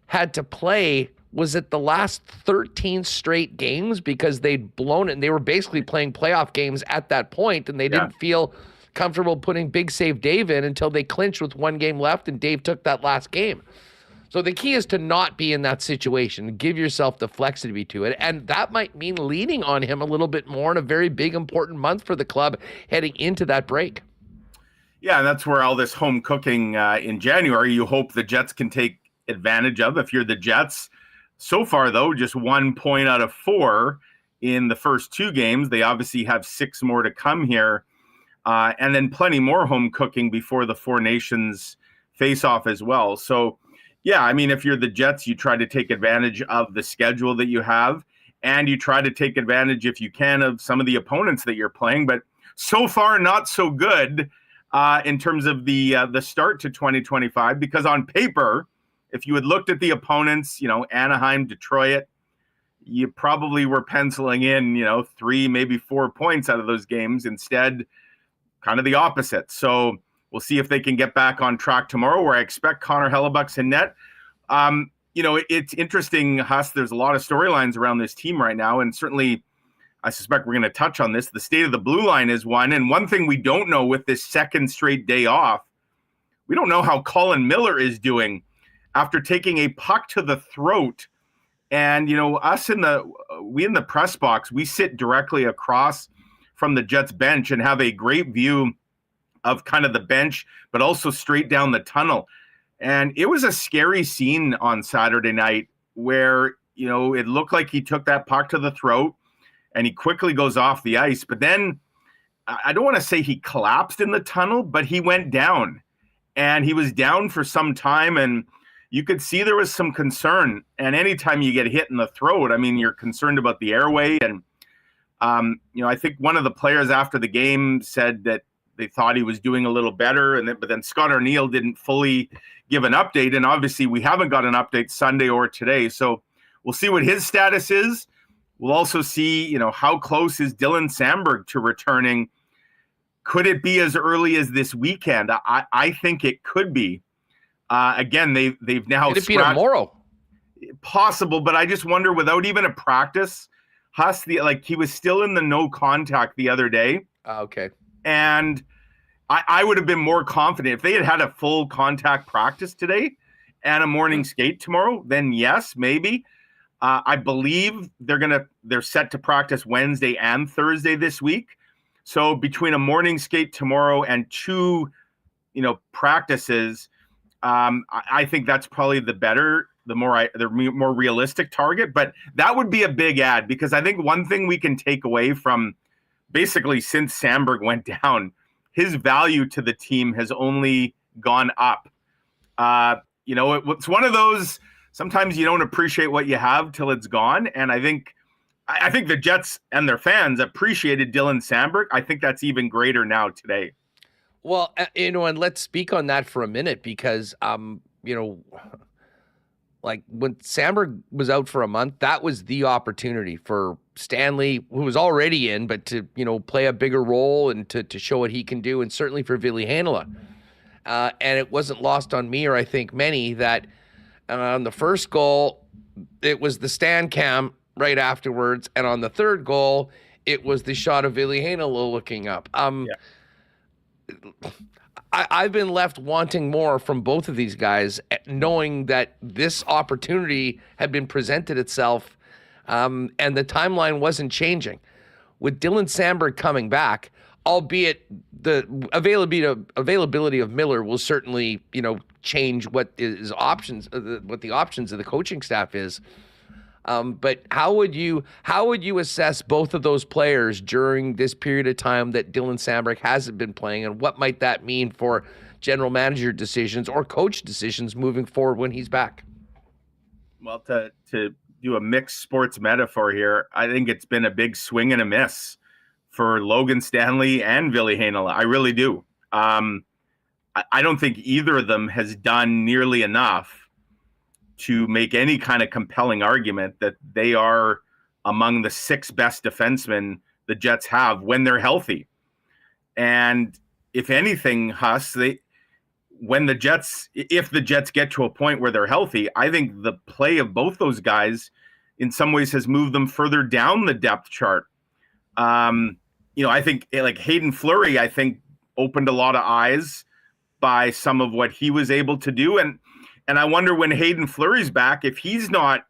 had to play, was it the last 13 straight games, because they'd blown it and they were basically playing playoff games at that point, and they didn't feel comfortable putting Big Save Dave in until they clinched with 1 game left and Dave took that last game. So the key is to not be in that situation, give yourself the flexibility to it, and that might mean leaning on him a little bit more in a very big, important month for the club heading into that break. Yeah, and that's where all this home cooking in January, you hope the Jets can take advantage of if you're the Jets. So far, though, just 1 point out of 4 in the first 2 games. They obviously have 6 more to come here. And then plenty more home cooking before the Four Nations face-off as well. So, yeah, I mean, if you're the Jets, you try to take advantage of the schedule that you have, and you try to take advantage, if you can, of some of the opponents that you're playing. But so far, not so good in terms of the start to 2025, because on paper, if you had looked at the opponents, Anaheim, Detroit, you probably were penciling in, 3, maybe 4 points out of those games. Instead, kind of the opposite. So we'll see if they can get back on track tomorrow, where I expect Connor Hrabchak's in net. It's interesting, Huss. There's a lot of storylines around this team right now, and certainly I suspect we're going to touch on this. The state of the blue line is one, and one thing we don't know with this second straight day off, we don't know how Colin Miller is doing after taking a puck to the throat. And, us in the press box, we sit directly across from the Jets bench and have a great view of kind of the bench, but also straight down the tunnel. And it was a scary scene on Saturday night where, it looked like he took that puck to the throat and he quickly goes off the ice. But then I don't want to say he collapsed in the tunnel, but he went down, and he was down for some time, and you could see there was some concern. And anytime you get hit in the throat, I mean, you're concerned about the airway. And, I think one of the players after the game said that they thought he was doing a little better. But then Scott Arniel didn't fully give an update. And obviously we haven't got an update Sunday or today. So we'll see what his status is. We'll also see, how close is Dylan Samberg to returning. Could it be as early as this weekend? I think it could be. Again, they've now could it be tomorrow? Possible, but I just wonder, without even a practice, Huss, he was still in the no contact the other day. Okay. And I would have been more confident if they had a full contact practice today and a morning skate tomorrow. Then yes, maybe. I believe they're set to practice Wednesday and Thursday this week. So between a morning skate tomorrow and 2, practices, I think that's probably the more realistic target. But that would be a big add, because I think one thing we can take away from basically since Samberg went down, his value to the team has only gone up. It's one of those, sometimes you don't appreciate what you have till it's gone. And I think the Jets and their fans appreciated Dylan Samberg. I think that's even greater now today. Well, and let's speak on that for a minute because, like when Samberg was out for a month, that was the opportunity for Stanley, who was already in, but to, play a bigger role and to show what he can do, and certainly for Ville Heinola. And it wasn't lost on me, or I think many, that on the first goal, it was the stand cam right afterwards, and on the third goal, it was the shot of Ville Heinola looking up. I've been left wanting more from both of these guys, knowing that this opportunity had been presented itself, and the timeline wasn't changing. With Dylan Samberg coming back, albeit the availability of Miller will certainly, change what the options of the coaching staff is. But how would you assess both of those players during this period of time that Dylan Samberg hasn't been playing, and what might that mean for general manager decisions or coach decisions moving forward when he's back? Well, to do a mixed sports metaphor here, I think it's been a big swing and a miss for Logan Stanley and Ville Heinola. I really do. I don't think either of them has done nearly enough to make any kind of compelling argument that they are among the 6 best defensemen the Jets have when they're healthy. And if anything, Huss, if the Jets get to a point where they're healthy, I think the play of both those guys in some ways has moved them further down the depth chart. I think like Hayden Fleury, I think opened a lot of eyes by some of what he was able to do. And I wonder when Hayden Fleury's back, if he's not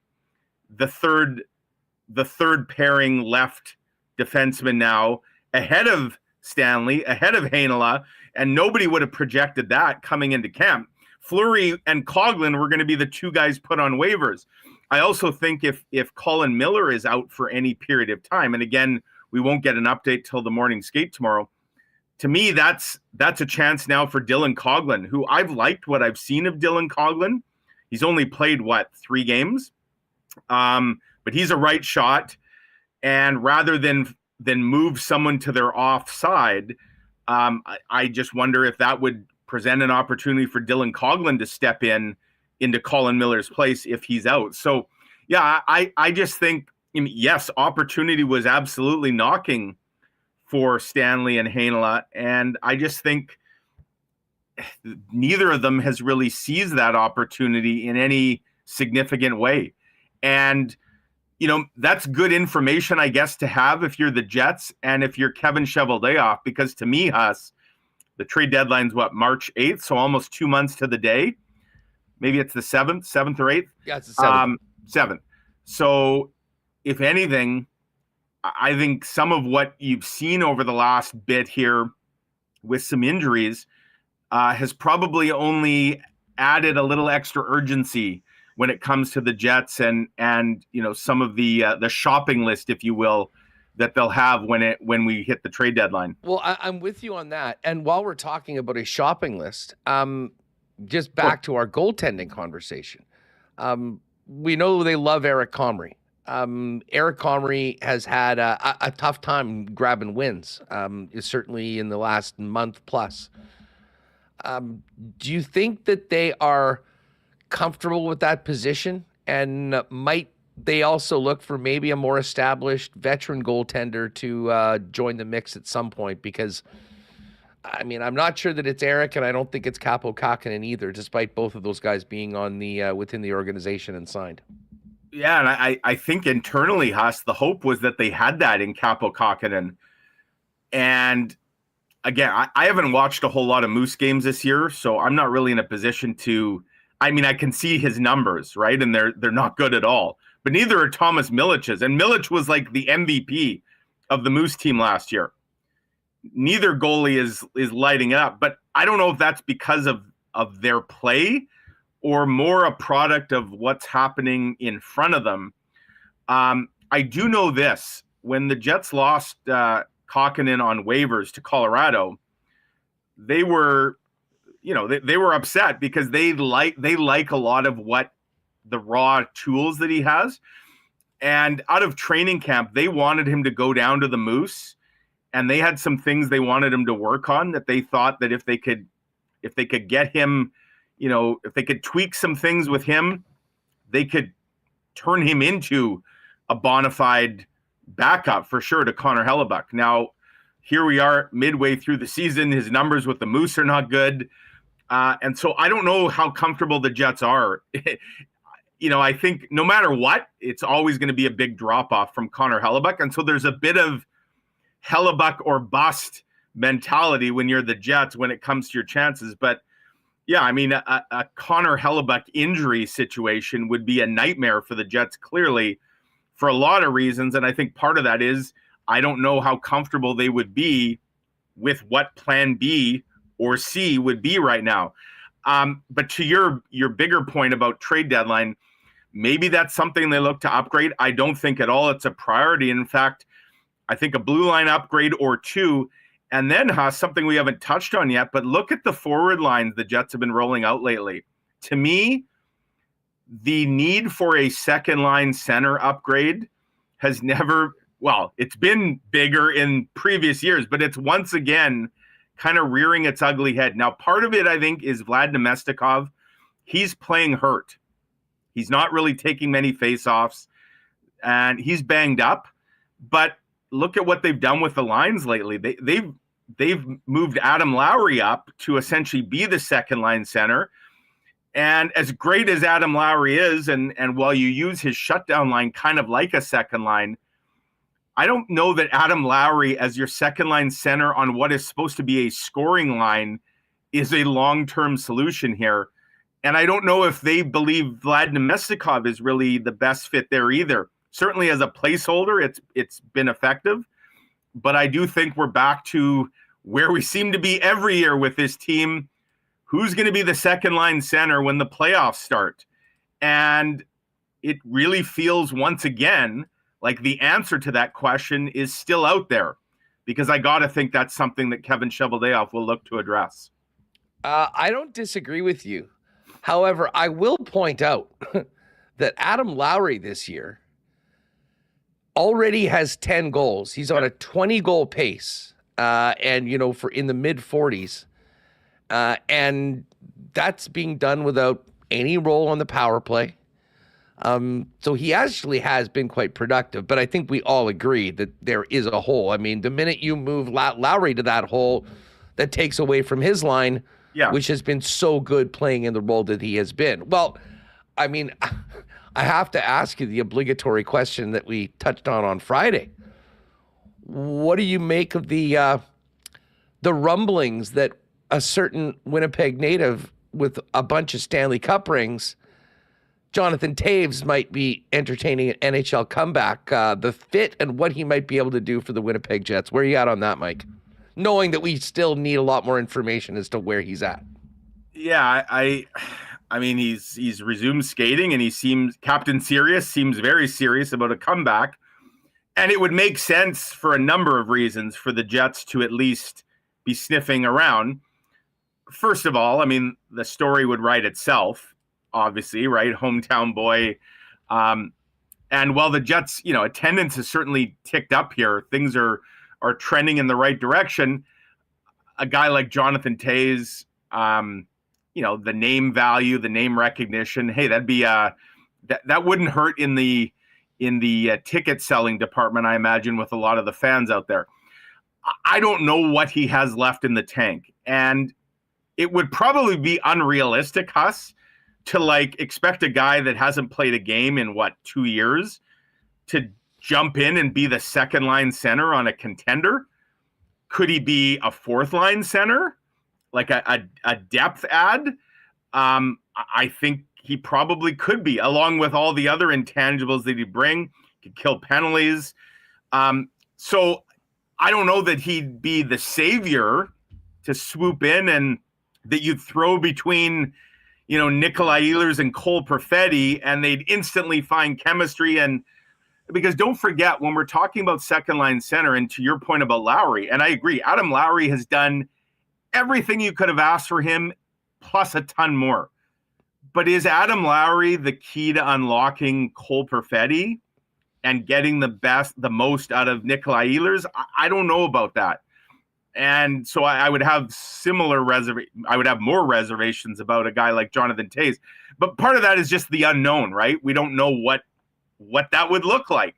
the third pairing left defenseman now, ahead of Stanley, ahead of Heinola, and nobody would have projected that coming into camp. Fleury and Coghlan were going to be the 2 guys put on waivers. I also think if Colin Miller is out for any period of time, and again, we won't get an update till the morning skate tomorrow, to me, that's a chance now for Dylan Coghlan, who I've liked what I've seen of Dylan Coghlan. He's only played, 3 games? But he's a right shot. And rather than move someone to their offside, I just wonder if that would present an opportunity for Dylan Coghlan to step into Colin Miller's place if he's out. So, yeah, I just think, yes, opportunity was absolutely knocking for Stanley and Heinola, and I just think neither of them has really seized that opportunity in any significant way. And, that's good information, I guess, to have if you're the Jets and if you're Kevin Cheveldayoff, because to me, Huss, the trade deadline's March 8th, so almost 2 months to the day. Maybe it's the 7th or 8th? Yeah, it's the 7th. 7th. So, if anything, I think some of what you've seen over the last bit here with some injuries has probably only added a little extra urgency when it comes to the Jets and some of the shopping list, if you will, that they'll have when we hit the trade deadline. Well, I'm with you on that. And while we're talking about a shopping list, just back to our goaltending conversation. We know they love Eric Comrie. Eric Comrie has had a tough time grabbing wins, certainly in the last month plus. Do you think that they are comfortable with that position, and might they also look for maybe a more established veteran goaltender to join the mix at some point? Because, I'm not sure that it's Eric, and I don't think it's Kaapo Kähkönen either, despite both of those guys being on the within the organization and signed. Yeah, and I think internally, Huss, the hope was that they had that in Kaapo Kähkönen. And again, I haven't watched a whole lot of Moose games this year, so I'm not really in a position to. I can see his numbers, right, and they're not good at all. But neither are Thomas Milich's, and Milich was like the MVP of the Moose team last year. Neither goalie is lighting it up, but I don't know if that's because of their play, or more a product of what's happening in front of them. I do know this. When the Jets lost Kähkönen on waivers to Colorado, they were upset because they like a lot of what the raw tools that he has. And out of training camp, they wanted him to go down to the Moose and they had some things they wanted him to work on that they thought that if they could get him, if they could tweak some things with him, they could turn him into a bona fide backup for sure to Connor Hrabchak. Now, here we are midway through the season. His numbers with the Moose are not good. And so I don't know how comfortable the Jets are. I think no matter what, it's always going to be a big drop-off from Connor Hrabchak. And so there's a bit of Hrabchak or bust mentality when you're the Jets when it comes to your chances. But yeah, I mean, a Connor Hrabchak injury situation would be a nightmare for the Jets, clearly, for a lot of reasons. And I think part of that is I don't know how comfortable they would be with what plan B or C would be right now. But to your bigger point about trade deadline, maybe that's something they look to upgrade. I don't think at all it's a priority. In fact, I think a blue line upgrade or two. And then, something we haven't touched on yet, but look at the forward lines the Jets have been rolling out lately. To me, the need for a second line center upgrade has never, it's been bigger in previous years, but it's once again kind of rearing its ugly head. Now, part of it, I think, is Vlad Nemestikov. He's playing hurt. He's not really taking many faceoffs, and he's banged up. But look at what they've done with the lines lately. They've moved Adam Lowry up to essentially be the second line center. And as great as Adam Lowry is, and while you use his shutdown line kind of like a second line, I don't know that Adam Lowry as your second line center on what is supposed to be a scoring line is a long-term solution here. And I don't know if they believe Vlad Nemestikov is really the best fit there either. Certainly as a placeholder, it's been effective. But I do think we're back to where we seem to be every year with this team. Who's going to be the second line center when the playoffs start? And it really feels once again like the answer to that question is still out there, because I got to think that's something that Kevin Cheveldayoff will look to address. I don't disagree with you. However, I will point out that Adam Lowry this year already has 10 goals. He's on a 20-goal pace, and, for in the mid-40s. And that's being done without any role on the power play. So he actually has been quite productive, but I think we all agree that there is a hole. I mean, the minute you move Lowry to that hole, that takes away from his line, which has been so good playing in the role that he has been. Well, I mean, I have to ask you the obligatory question that we touched on Friday. What do you make of the rumblings that a certain Winnipeg native with a bunch of Stanley Cup rings, Jonathan Toews, might be entertaining an NHL comeback, the fit and what he might be able to do for the Winnipeg Jets? Where are you at on that, Mike? Knowing that we still need a lot more information as to where he's at. Yeah, I mean, he's resumed skating, and he seems Captain Serious seems very serious about a comeback. And it would make sense for a number of reasons for the Jets to at least be sniffing around. First of all, I mean, the story would write itself, obviously, right? Hometown boy. And while the Jets, attendance has certainly ticked up here, things are trending in the right direction. A guy like Jonathan Toews, the name value, the name recognition, hey, that'd be that wouldn't hurt in the ticket selling department, I imagine, with a lot of the fans out there. I don't know what he has left in the tank, and it would probably be unrealistic, to expect a guy that hasn't played a game in 2 years to jump in and be the second line center on a contender. Could he be a fourth line center, like a depth add? I think he probably could be, along with all the other intangibles that he bring. Could kill penalties. So I don't know that he'd be the savior to swoop in and that you'd throw between, Nikolai Ehlers and Cole Perfetti, and they'd instantly find chemistry. And because don't forget, when we're talking about second line center, and to your point about Lowry, and I agree, Adam Lowry has done everything you could have asked for him, plus a ton more. But is Adam Lowry the key to unlocking Cole Perfetti and getting the most out of Nikolai Ehlers, I don't know about that. And so I would have I would have more reservations about a guy like Jonathan Toews. But part of that is just the unknown, right? We don't know what that would look like.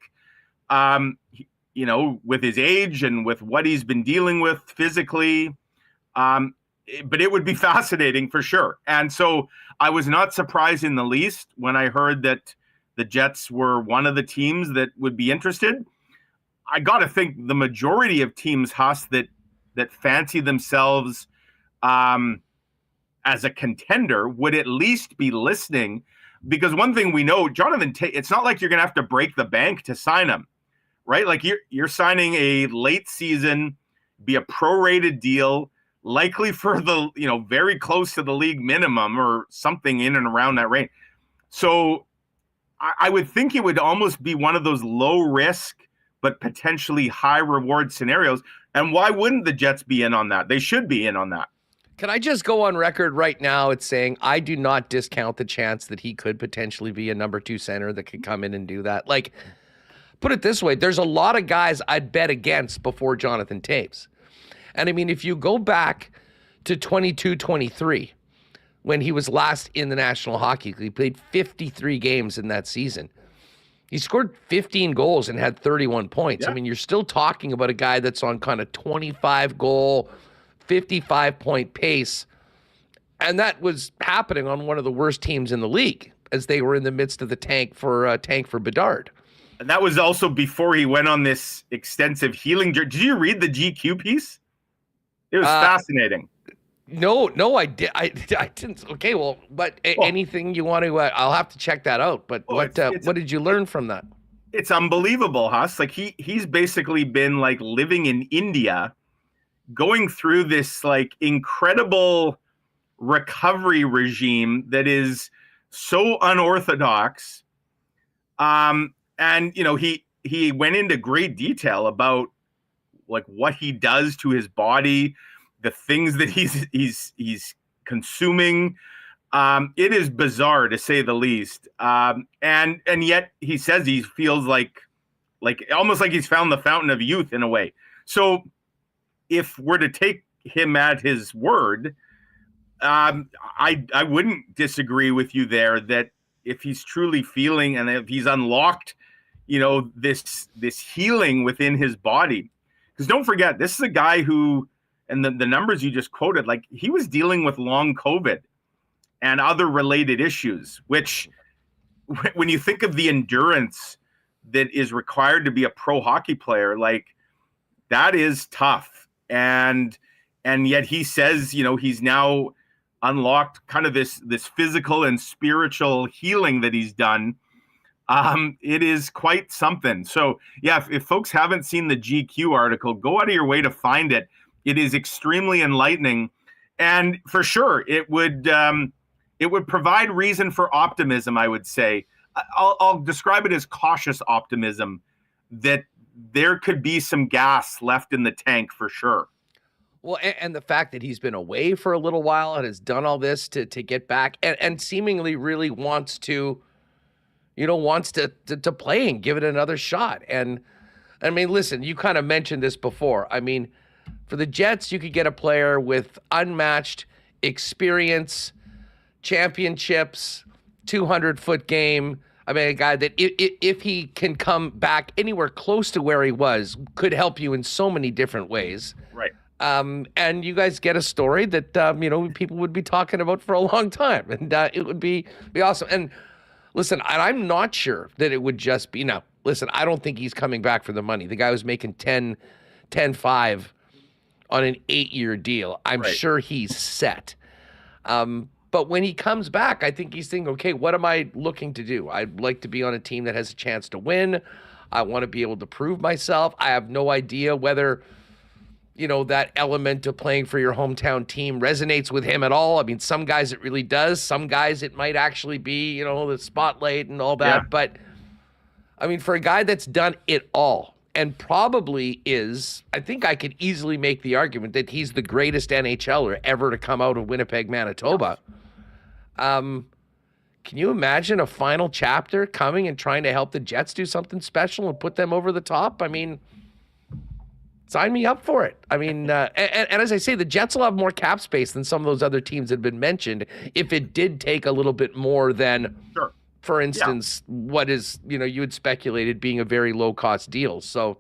With his age and with what he's been dealing with physically. But it would be fascinating for sure. And so I was not surprised in the least when I heard that the Jets were one of the teams that would be interested. I got to think the majority of teams, Huss, that fancy themselves as a contender would at least be listening, because one thing we know, Jonathan Toews, it's not like you're going to have to break the bank to sign him, right? Like you're signing a late season, be a prorated deal, likely for the, very close to the league minimum or something in and around that range. So I would think it would almost be one of those low risk but potentially high reward scenarios. And why wouldn't the Jets be in on that? They should be in on that. Can I just go on record right now? It's saying I do not discount the chance that he could potentially be a number 2 center that could come in and do that. Like, put it this way, there's a lot of guys I'd bet against before Jonathan Toews. And I mean, if you go back to 22-23, when he was last in the National Hockey League, he played 53 games in that season. He scored 15 goals and had 31 points. Yeah. I mean, you're still talking about a guy that's on kind of 25-goal, 55-point pace. And that was happening on one of the worst teams in the league as they were in the midst of the tank for Bedard. And that was also before he went on this extensive healing journey. Did you read the GQ piece? It was fascinating. No, I didn't. Okay, well, but anything you want to, I'll have to check that out. But what did you learn from that? It's unbelievable, Huss. Like he's basically been like living in India, going through this like incredible recovery regime that is so unorthodox. And he went into great detail about like what he does to his body, the things that he's consuming. It is bizarre to say the least. And yet he says he feels like almost like he's found the fountain of youth in a way. So if we're to take him at his word, I wouldn't disagree with you there that if he's truly feeling and if he's unlocked, this healing within his body. Because don't forget, this is a guy who, and the numbers you just quoted, like he was dealing with long COVID and other related issues, which when you think of the endurance that is required to be a pro hockey player, like that is tough. And yet he says, he's now unlocked kind of this physical and spiritual healing that he's done. It is quite something. So yeah, if folks haven't seen the GQ article, go out of your way to find it. It is extremely enlightening, and for sure it would provide reason for optimism. I would say I'll describe it as cautious optimism that there could be some gas left in the tank for sure. Well, and the fact that he's been away for a little while and has done all this to get back and seemingly really wants to play and give it another shot. And I mean, listen, you kind of mentioned this before. I mean, for the Jets, you could get a player with unmatched experience, championships, 200-foot game. I mean, a guy that if he can come back anywhere close to where he was, could help you in so many different ways. Right. And you guys get a story that, people would be talking about for a long time. And it would be awesome. And listen, I'm not sure that it would just be, now, listen, I don't think he's coming back for the money. The guy was making 10-5 on an 8-year deal. I'm sure he's set. But when he comes back, I think he's thinking, okay, what am I looking to do? I'd like to be on a team that has a chance to win. I want to be able to prove myself. I have no idea whether, that element of playing for your hometown team resonates with him at all. I mean, some guys it really does. Some guys it might actually be, the spotlight and all that. Yeah. But, I mean, for a guy that's done it all, and probably is, I think I could easily make the argument that he's the greatest NHLer ever to come out of Winnipeg, Manitoba. Can Can you imagine a final chapter coming and trying to help the Jets do something special and put them over the top? I mean, sign me up for it. I mean, and as I say, the Jets will have more cap space than some of those other teams that have been mentioned if it did take a little bit more than, for instance, what is, you had speculated being a very low-cost deal. So,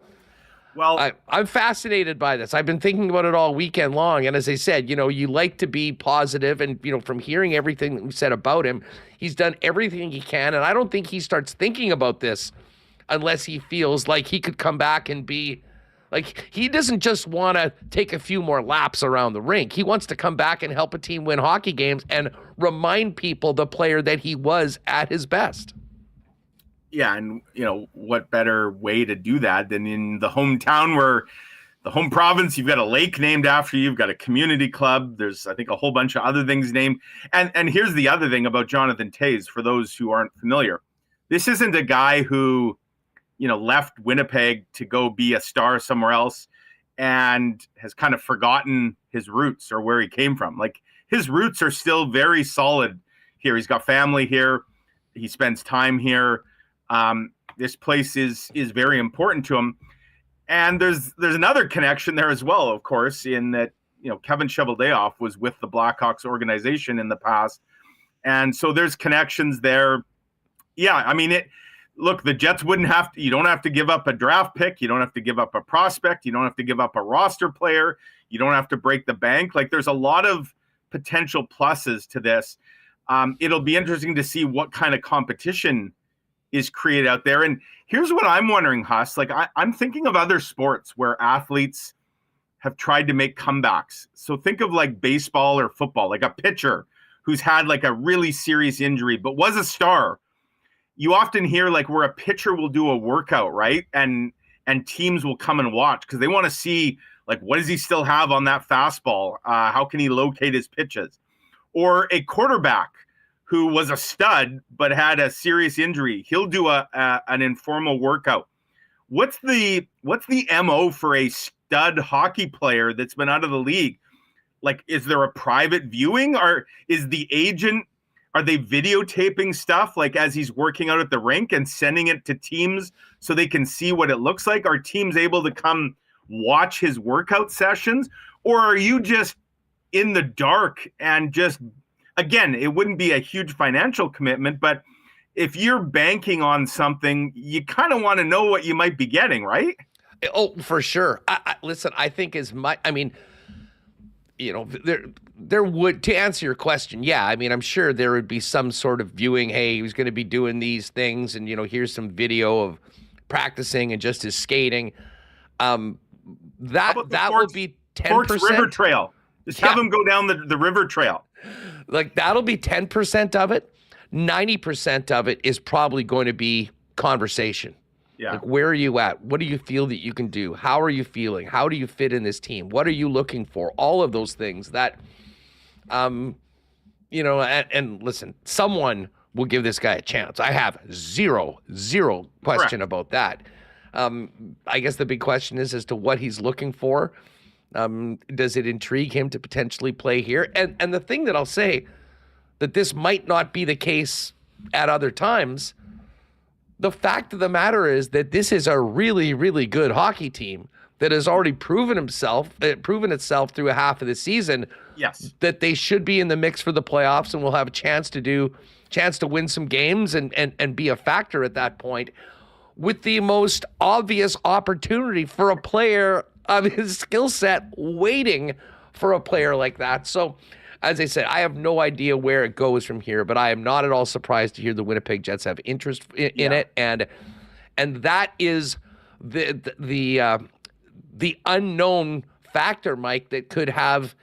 well, I'm fascinated by this. I've been thinking about it all weekend long. And as I said, you like to be positive. And, from hearing everything that we said about him, he's done everything he can. And I don't think he starts thinking about this unless he feels like he could come back and be like, he doesn't just want to take a few more laps around the rink. He wants to come back and help a team win hockey games and remind people the player that he was at his best. Yeah, and what better way to do that than in the hometown where the home province, you've got a lake named after you, you've got a community club, there's I think a whole bunch of other things named. And here's the other thing about Jonathan Toews, for those who aren't familiar. This isn't a guy who, left Winnipeg to go be a star somewhere else and has kind of forgotten his roots or where he came from. Like, his roots are still very solid here. He's got family here. He spends time here. This place is very important to him. And there's another connection there as well, of course, in that, Kevin Cheveldayoff was with the Blackhawks organization in the past. And so there's connections there. Yeah, I mean, look, the Jets you don't have to give up a draft pick. You don't have to give up a prospect. You don't have to give up a roster player. You don't have to break the bank. Like, there's a lot of potential pluses to this. It'll be interesting to see what kind of competition is created out there. And here's what I'm wondering, Huss. Like, I'm thinking of other sports where athletes have tried to make comebacks. So think of like baseball or football, like a pitcher who's had like a really serious injury, but was a star. You often hear like where a pitcher will do a workout, right? And teams will come and watch because they want to see, like, what does he still have on that fastball? How can he locate his pitches? Or a quarterback who was a stud but had a serious injury. He'll do an informal workout. What's the MO for a stud hockey player that's been out of the league? Like, is there a private viewing, or is the agent, are they videotaping stuff like as he's working out at the rink and sending it to teams so they can see what it looks like? Are teams able to come watch his workout sessions? Or are you just in the dark and just, again, it wouldn't be a huge financial commitment, but if you're banking on something, you kind of want to know what you might be getting, right? Oh, for sure. Listen, I think there would, to answer your question, yeah, I mean, I'm sure there would be some sort of viewing, hey, he was going to be doing these things, and, here's some video of practicing and just his skating. That would be 10%. Forks River Trail. Just have him go down the river trail. Like, that'll be 10% of it. 90% of it is probably going to be conversation. Yeah. Like, where are you at? What do you feel that you can do? How are you feeling? How do you fit in this team? What are you looking for? All of those things that, and listen, someone will give this guy a chance. I have zero question about that. I guess the big question is as to what he's looking for. Does it intrigue him to potentially play here? And the thing that I'll say, that this might not be the case at other times, the fact of the matter is that this is a really, really good hockey team that has already proven itself through a half of the season. Yes, that they should be in the mix for the playoffs and will have a chance to win some games and be a factor at that point, with the most obvious opportunity for a player of his skill set waiting for a player like that. So, as I said, I have no idea where it goes from here, but I am not at all surprised to hear the Winnipeg Jets have interest in it, and that is the unknown factor, Mike, that could have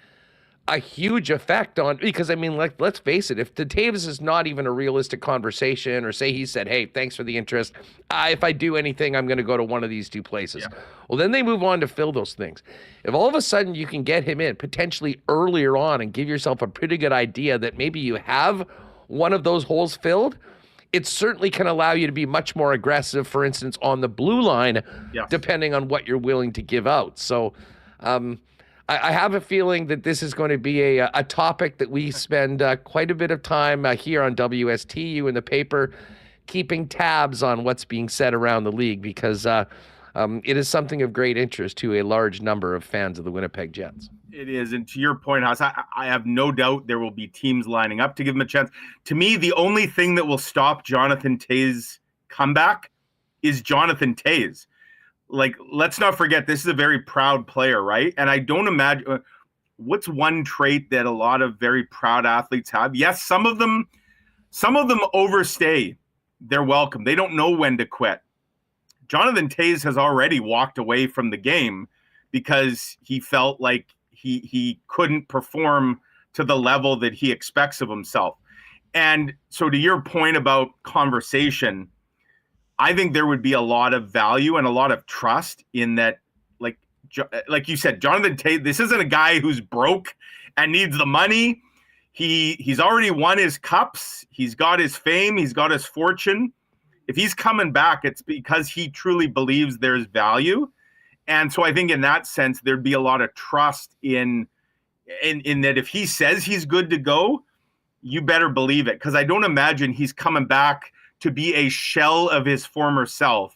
a huge effect on, because I mean, like, let's face it, if the Toews is not even a realistic conversation, or say he said, hey, thanks for the interest, if I do anything, I'm going to go to one of these two places. Yeah. Well, then they move on to fill those things. If all of a sudden you can get him in potentially earlier on and give yourself a pretty good idea that maybe you have one of those holes filled, it certainly can allow you to be much more aggressive, for instance, on the blue line, depending on what you're willing to give out. So, I have a feeling that this is going to be a topic that we spend quite a bit of time here on WSTU in the paper, keeping tabs on what's being said around the league, because it is something of great interest to a large number of fans of the Winnipeg Jets. It is. And to your point, Haas, I have no doubt there will be teams lining up to give him a chance. To me, the only thing that will stop Jonathan Toews's comeback is Jonathan Toews. Like, let's not forget, this is a very proud player, right? And I don't imagine what's one trait that a lot of very proud athletes have. Yes, some of them overstay their welcome. They don't know when to quit. Jonathan Toews has already walked away from the game because he felt like he couldn't perform to the level that he expects of himself. And so to your point about conversation, I think there would be a lot of value and a lot of trust in that. Like you said, Jonathan Toews, this isn't a guy who's broke and needs the money. He's already won his cups. He's got his fame. He's got his fortune. If he's coming back, it's because he truly believes there's value. And so I think in that sense, there'd be a lot of trust in that if he says he's good to go, you better believe it. Because I don't imagine he's coming back to be a shell of his former self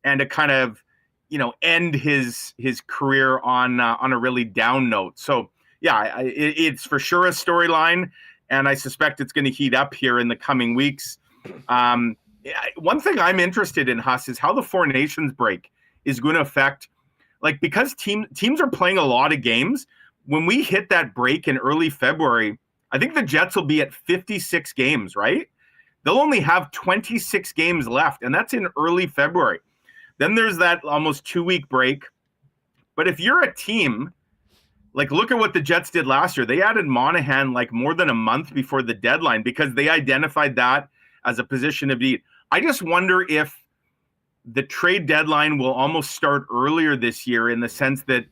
and to kind of, end his career on a really down note. So yeah, it's for sure a storyline, and I suspect it's going to heat up here in the coming weeks. One thing I'm interested in, Huss, is how the Four Nations break is going to affect, because teams are playing a lot of games. When we hit that break in early February, I think the Jets will be at 56 games, right? They'll only have 26 games left, and that's in early February. Then there's that almost 2-week break. But if you're a team, look at what the Jets did last year. They added Monahan more than a month before the deadline because they identified that as a position of need. I just wonder if the trade deadline will almost start earlier this year, in the sense that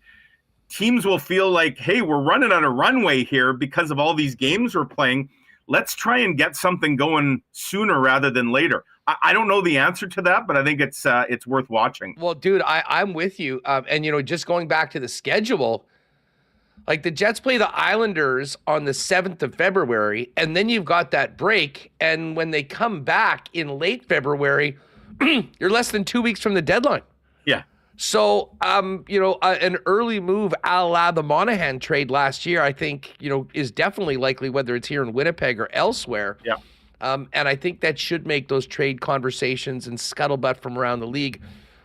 teams will feel like, hey, we're running on a runway here because of all these games we're playing. Let's try and get something going sooner rather than later. I don't know the answer to that, but I think it's worth watching. Well, dude, I'm with you. And, just going back to the schedule, the Jets play the Islanders on the 7th of February, and then you've got that break. And when they come back in late February, you're less than 2 weeks from the deadline. Yeah. So, an early move a la the Monahan trade last year, I think, is definitely likely, whether it's here in Winnipeg or elsewhere. Yeah. And I think that should make those trade conversations and scuttlebutt from around the league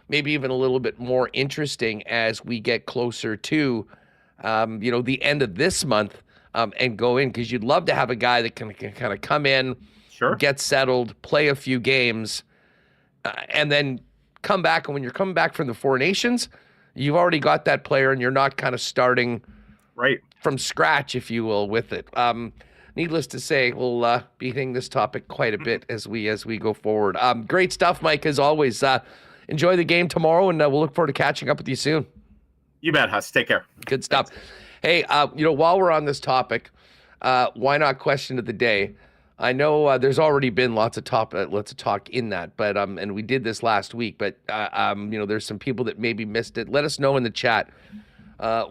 maybe even a little bit more interesting as we get closer to, the end of this month and go in, because you'd love to have a guy that can kind of come in, sure, get settled, play a few games, and then come back. And when you're coming back from the Four Nations, you've already got that player and you're not kind of starting right from scratch, if you will, with it. Needless to say, we'll be hitting this topic quite a bit as we go forward. Great stuff, Mike, as always. Enjoy the game tomorrow, and we'll look forward to catching up with you soon. You bet, Huss. Take care. Good stuff. Hey, while we're on this topic, why not question of the day? I know there's already been lots of talk in that, but and we did this last week, but there's some people that maybe missed it. Let us know in the chat.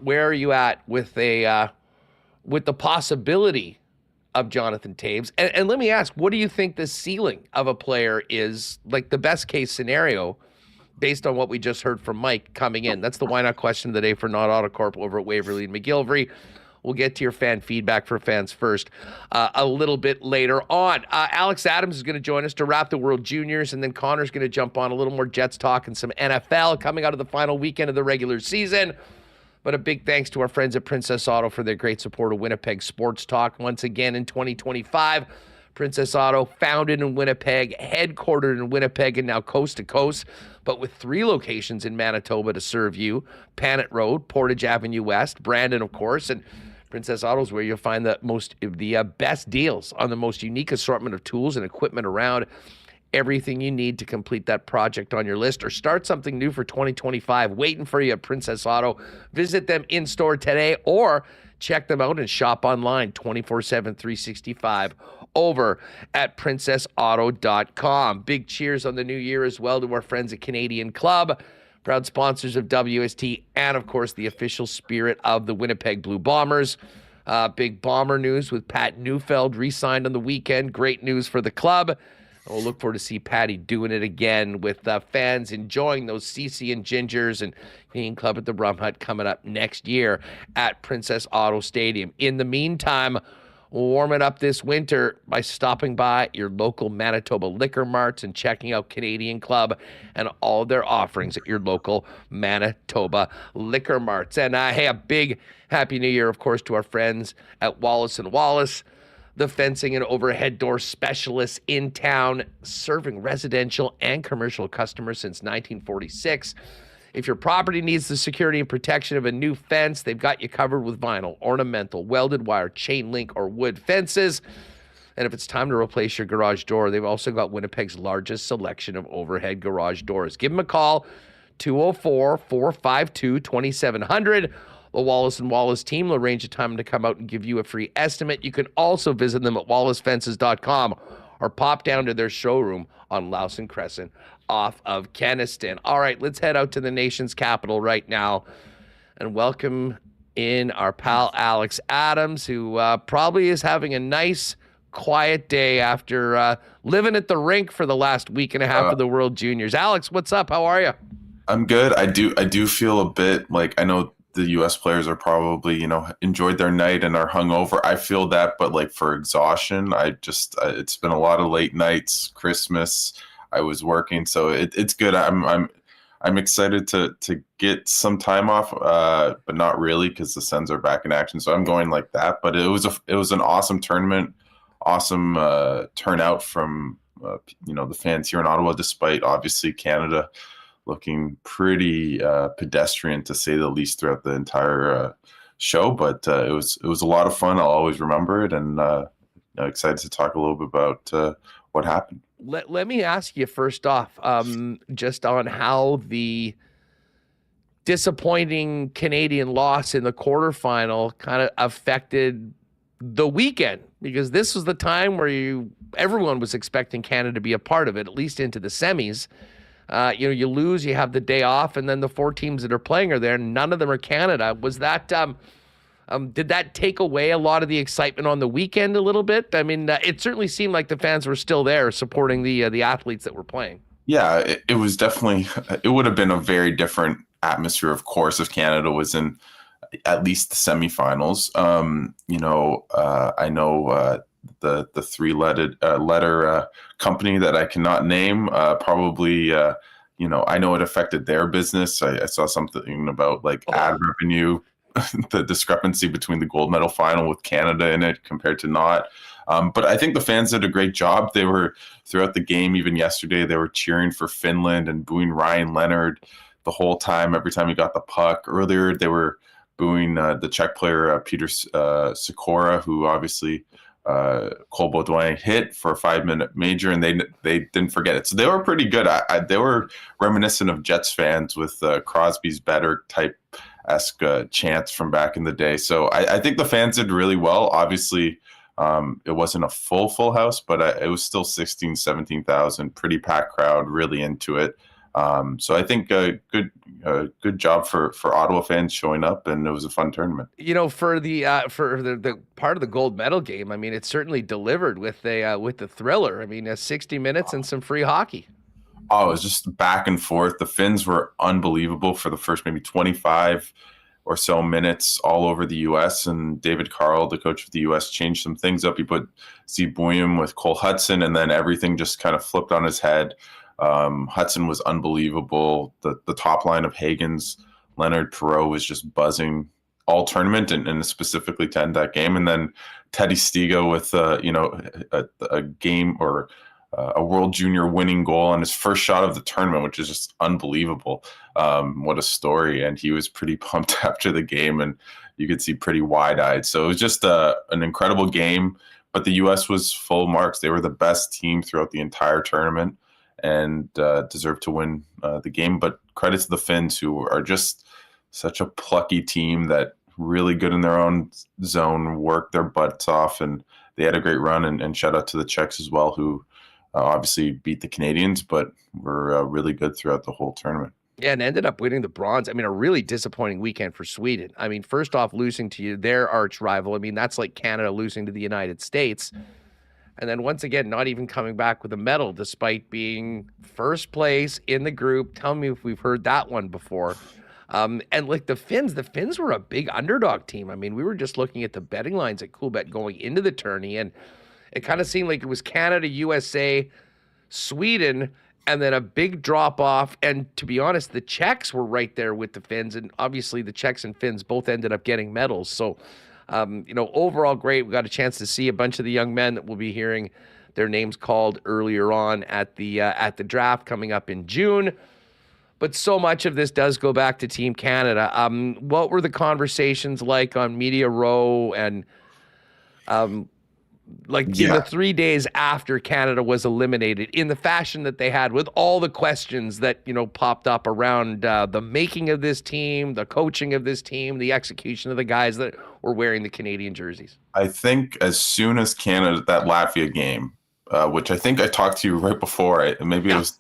Where are you at with the possibility of Jonathan Toews? And let me ask, what do you think the ceiling of a player is, the best case scenario, based on what we just heard from Mike coming in? That's the why not question of the day for Not Autocorp over at Waverly and McGillivray. We'll get to your fan feedback for fans first a little bit later on. Alex Adams is going to join us to wrap the World Juniors, and then Connor's going to jump on a little more Jets talk and some NFL coming out of the final weekend of the regular season. But a big thanks to our friends at Princess Auto for their great support of Winnipeg Sports Talk. Once again in 2025, Princess Auto, founded in Winnipeg, headquartered in Winnipeg, and now coast to coast, but with 3 locations in Manitoba to serve you. Panet Road, Portage Avenue West, Brandon, of course, and Princess Auto is where you'll find the best deals on the most unique assortment of tools and equipment around. Everything you need to complete that project on your list or start something new for 2025, waiting for you at Princess Auto. Visit them in store today or check them out and shop online 24/7, 365 over at princessauto.com. Big cheers on the new year as well to our friends at Canadian Club. proud sponsors of WST, and of course the official spirit of the Winnipeg Blue Bombers. Big Bomber news with Pat Neufeld re-signed on the weekend. Great news for the club. We'll look forward to see Patty doing it again with fans enjoying those CC and Gingers and Canadian Club at the Rum Hut coming up next year at Princess Auto Stadium. In the meantime, warm it up this winter by stopping by your local Manitoba liquor marts and checking out Canadian Club and all their offerings at your local Manitoba liquor marts. And hey, a big Happy New Year, of course, to our friends at Wallace & Wallace, the fencing and overhead door specialists in town, serving residential and commercial customers since 1946. If your property needs the security and protection of a new fence, they've got you covered with vinyl, ornamental, welded wire, chain link, or wood fences. And if it's time to replace your garage door, they've also got Winnipeg's largest selection of overhead garage doors. Give them a call, 204-452-2700. The Wallace & Wallace team will arrange a time to come out and give you a free estimate. You can also visit them at wallacefences.com or pop down to their showroom on Lawson Crescent off of Kenniston. All right, let's head out to the nation's capital right now and welcome in our pal Alex Adams, who probably is having a nice, quiet day after living at the rink for the last week and a half of the World Juniors. Alex, what's up? How are you? I'm good. I do feel a bit like, I know the U.S. players are probably, enjoyed their night and are hungover. I feel that, but like for exhaustion, it's been a lot of late nights, Christmas. I was working, so it's good. I'm excited to get some time off, but not really because the Sens are back in action. So I'm going like that. But it was an awesome tournament, awesome turnout from the fans here in Ottawa, despite obviously Canada looking pretty pedestrian to say the least throughout the entire show. But it was a lot of fun. I'll always remember it, and excited to talk a little bit about what happened. Let me ask you first off, just on how the disappointing Canadian loss in the quarterfinal kind of affected the weekend, because this was the time where everyone was expecting Canada to be a part of it, at least into the semis. You lose, you have the day off, and then the four teams that are playing are there. None of them are Canada. Was that did that take away a lot of the excitement on the weekend a little bit? I mean, it certainly seemed like the fans were still there supporting the athletes that were playing. Yeah, it was definitely. It would have been a very different atmosphere, of course, if Canada was in at least the semifinals. I know the three-letter company that I cannot name probably. I know it affected their business. I saw something about ad revenue. The discrepancy between the gold medal final with Canada in it compared to not. But I think the fans did a great job. They were, throughout the game, even yesterday, they were cheering for Finland and booing Ryan Leonard the whole time, every time he got the puck. Earlier, they were booing the Czech player, Peter Sikora, who obviously Cole Baudouin hit for a 5-minute major, and they didn't forget it. So they were pretty good. They were reminiscent of Jets fans with Crosby's better type esque chants from back in the day. So I think the fans did really well. Obviously, it wasn't a full house, but it was still 16,000, 17,000, pretty packed crowd, really into it. So I think good job for Ottawa fans showing up, and it was a fun tournament. For the part of the gold medal game, I mean, it certainly delivered with the thriller. I mean, 60 minutes and some free hockey. Oh, it was just back and forth. The Finns were unbelievable for the first maybe 25 or so minutes all over the U.S. And David Carl, the coach of the U.S., changed some things up. He put Steve Boyum with Cole Hudson, and then everything just kind of flipped on his head. Hudson was unbelievable. The top line of Hagens, Leonard, Perreault was just buzzing all tournament and specifically to end that game. And then Teddy Stiga with a game or a World Junior winning goal on his first shot of the tournament, which is just unbelievable. What a story. And he was pretty pumped after the game, and you could see pretty wide-eyed. So it was just an incredible game, but the U.S. was full marks. They were the best team throughout the entire tournament and deserved to win the game. But credit to the Finns, who are just such a plucky team that really good in their own zone, worked their butts off, and they had a great run. And shout out to the Czechs as well, who obviously beat the Canadians, but were really good throughout the whole tournament. Yeah, and ended up winning the bronze. I mean, a really disappointing weekend for Sweden. I mean, first off, losing to their arch rival. I mean, that's like Canada losing to the United States. And then once again, not even coming back with a medal despite being first place in the group. Tell me if we've heard that one before. And like the Finns were a big underdog team. I mean, we were just looking at the betting lines at Coolbet going into the tourney, and it kind of seemed like it was Canada, USA, Sweden, and then a big drop off. And to be honest, the Czechs were right there with the Finns, and obviously the Czechs and Finns both ended up getting medals. So, overall great. We got a chance to see a bunch of the young men that we'll be hearing their names called earlier on at the draft coming up in June. But so much of this does go back to Team Canada. What were the conversations like on Media Row and in the 3 days after Canada was eliminated, in the fashion that they had, with all the questions that, popped up around the making of this team, the coaching of this team, the execution of the guys that were wearing the Canadian jerseys? I think as soon as Canada, that Latvia game, which I think I talked to you right before, maybe it was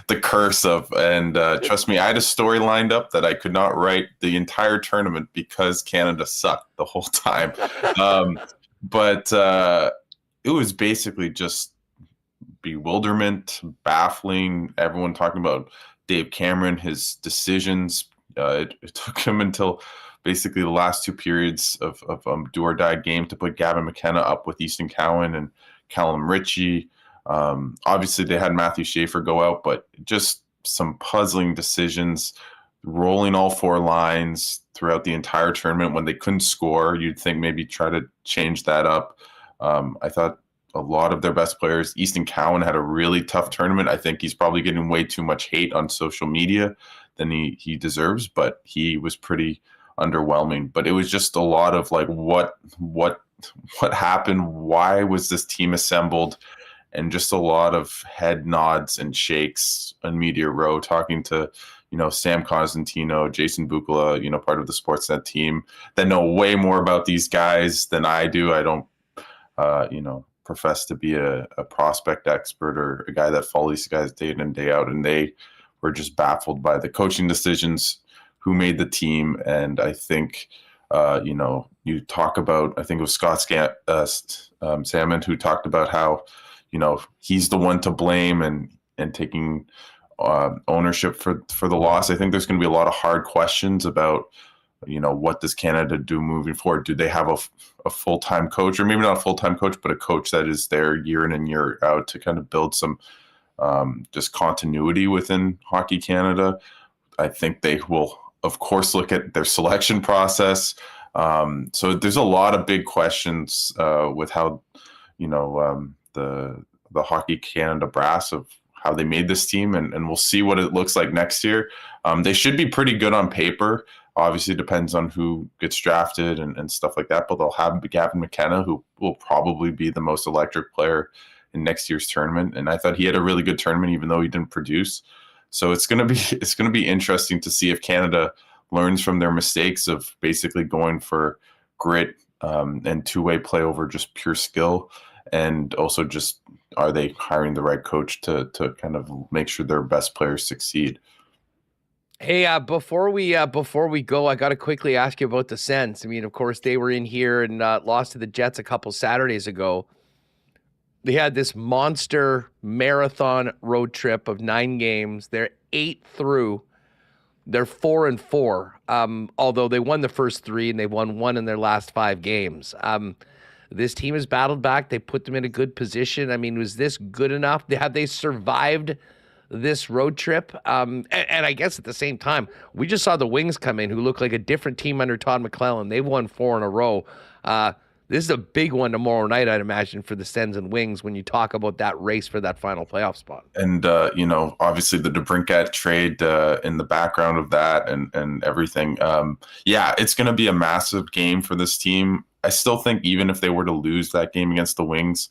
the curse of, and trust me, I had a story lined up that I could not write the entire tournament because Canada sucked the whole time. But it was basically just bewilderment, baffling. Everyone talking about Dave Cameron, his decisions. It took him until basically the last two periods of do or die game to put Gavin McKenna up with Easton Cowan and Callum Ritchie. Obviously, they had Matthew Schaefer go out, but just some puzzling decisions, rolling all four lines throughout the entire tournament when they couldn't score. You'd think maybe try to change that up. I thought a lot of their best players, Easton Cowan had a really tough tournament. I think he's probably getting way too much hate on social media than he deserves, but he was pretty underwhelming. But it was just a lot of like, what happened? Why was this team assembled? And just a lot of head nods and shakes on Media Row, talking to, Sam Cosentino, Jason Bukala, part of the Sportsnet team that know way more about these guys than I do. I don't, profess to be a prospect expert or a guy that follows these guys day in and day out. And they were just baffled by the coaching decisions, who made the team. And I think, you talk about, I think it was Scott Salmon who talked about how, he's the one to blame and taking ownership for the loss. I think there's going to be a lot of hard questions about, what does Canada do moving forward? Do they have a full-time coach, or maybe not a full-time coach, but a coach that is there year in and year out to kind of build some just continuity within Hockey Canada? I think they will, of course, look at their selection process. So there's a lot of big questions with how, the Hockey Canada brass of how they made this team, and we'll see what it looks like next year. They should be pretty good on paper. Obviously, it depends on who gets drafted and stuff like that, but they'll have Gavin McKenna, who will probably be the most electric player in next year's tournament. And I thought he had a really good tournament, even though he didn't produce. So it's going to be interesting to see if Canada learns from their mistakes of basically going for grit and two-way play over just pure skill. And also just, are they hiring the right coach to kind of make sure their best players succeed? Hey, before we go, I got to quickly ask you about the Sens. I mean, of course, they were in here and lost to the Jets a couple Saturdays ago. They had this monster marathon road trip of 9 games. They're 8 through. They're 4-4. Although they won the first 3 and they've won 1 in their last 5 games. This team has battled back. They put them in a good position. I mean, was this good enough? Have they survived this road trip? And I guess at the same time, we just saw the Wings come in, who look like a different team under Todd McClellan. They've won 4 in a row. This is a big one tomorrow night, I'd imagine, for the Sens and Wings when you talk about that race for that final playoff spot. And, obviously the DeBrincat trade in the background of that and everything. It's going to be a massive game for this team. I still think even if they were to lose that game against the Wings,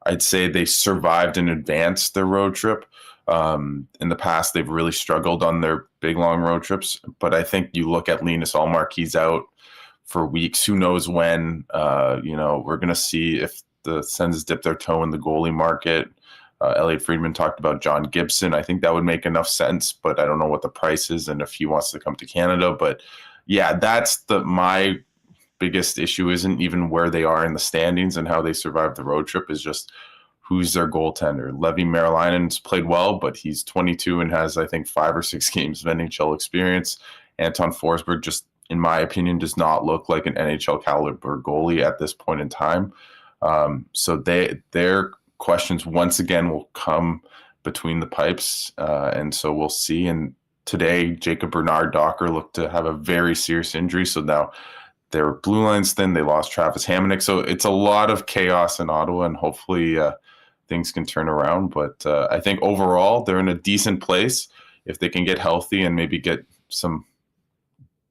I'd say they survived and advanced their road trip. In the past, they've really struggled on their big, long road trips. But I think you look at Linus Ullmark, he's out for weeks. Who knows when? We're going to see if the Sens dip their toe in the goalie market. Elliot Friedman talked about John Gibson. I think that would make enough sense, but I don't know what the price is and if he wants to come to Canada. But yeah, that's my biggest issue isn't even where they are in the standings and how they survived the road trip, is just who's their goaltender. Levi Merilainen's played well, but he's 22 and has, I think, 5 or 6 games of NHL experience. Anton Forsberg just, in my opinion, does not look like an NHL caliber goalie at this point in time. So their questions once again will come between the pipes, and so we'll see. And today, Jacob Bernard-Docker looked to have a very serious injury, so now their blue line's thin. They lost Travis Hamonic, so it's a lot of chaos in Ottawa, and hopefully things can turn around. But I think overall they're in a decent place if they can get healthy and maybe get some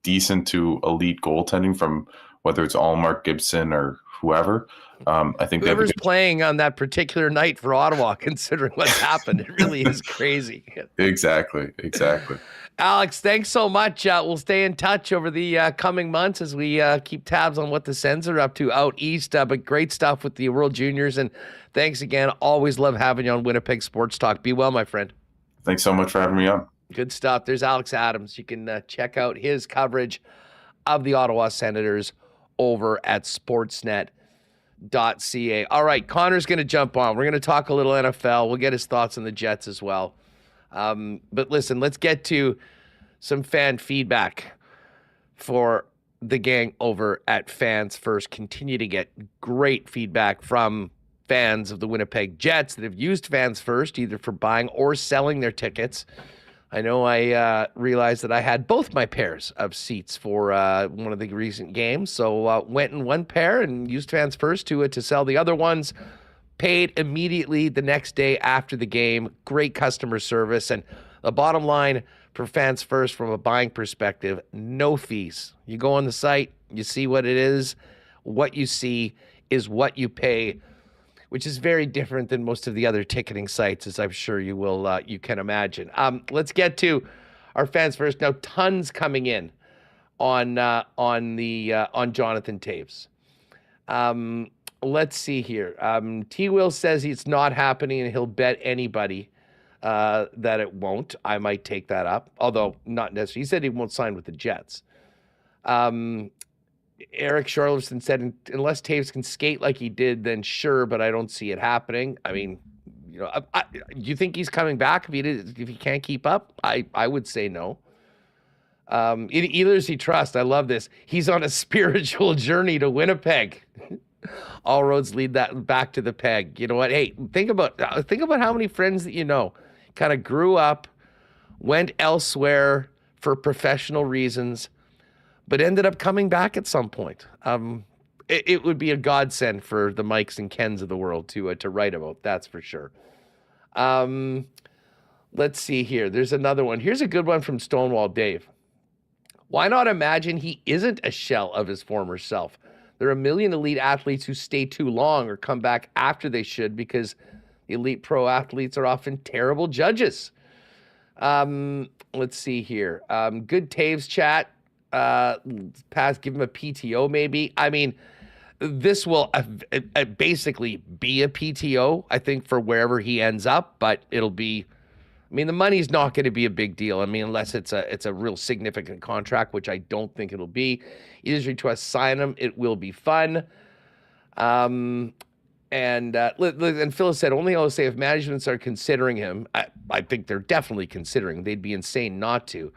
decent to elite goaltending from whether it's Allmark, Gibson, or whoever. I think whoever's playing on that particular night for Ottawa, considering what's happened, it really is crazy. Exactly. Alex, thanks so much. We'll stay in touch over the coming months as we keep tabs on what the Sens are up to out east. But great stuff with the World Juniors, and thanks again. Always love having you on Winnipeg Sports Talk. Be well, my friend. Thanks so much for having me on. Good stuff. There's Alex Adams. You can check out his coverage of the Ottawa Senators over at Sportsnet.ca. All right, Connor's going to jump on. We're going to talk a little NFL. We'll get his thoughts on the Jets as well. But listen, let's get to some fan feedback for the gang over at Fans First. Continue to get great feedback from fans of the Winnipeg Jets that have used Fans First either for buying or selling their tickets. I know I realized that I had both my pairs of seats for one of the recent games, so went in one pair and used Fans First to sell the other ones. Paid immediately the next day after the game. Great customer service. And the bottom line for Fans First from a buying perspective, no fees. You go on the site, you see what it is. What you see is what you pay, which is very different than most of the other ticketing sites, as I'm sure you will, you can imagine. Let's get to our Fans First. Now, tons coming in on Jonathan Toews. Let's see here. T-Will says it's not happening and he'll bet anybody that it won't. I might take that up, although not necessarily. He said he won't sign with the Jets. Eric Charleston said, unless Toews can skate like he did, then sure, but I don't see it happening. I mean, do you think he's coming back if he can't keep up? I would say no. Either does he trust. I love this. He's on a spiritual journey to Winnipeg. All roads lead that back to the peg. You know what? Hey, think about how many friends that you know kind of grew up, went elsewhere for professional reasons, but ended up coming back at some point. It would be a godsend for the Mikes and Kens of the world to write about. That's for sure. Let's see here. There's another one. Here's a good one from Stonewall Dave. Why not imagine he isn't a shell of his former self? There are a million elite athletes who stay too long or come back after they should because elite pro athletes are often terrible judges. Let's see here. Good Taves chat. Give him a PTO maybe. I mean, this will basically be a PTO, I think, for wherever he ends up, but it'll be, I mean, the money's not going to be a big deal. I mean, unless it's a real significant contract, which I don't think it'll be. Either to us sign him, it will be fun. And Phyllis said, only I'll say if managements are considering him, I think they're definitely considering. They'd be insane not to.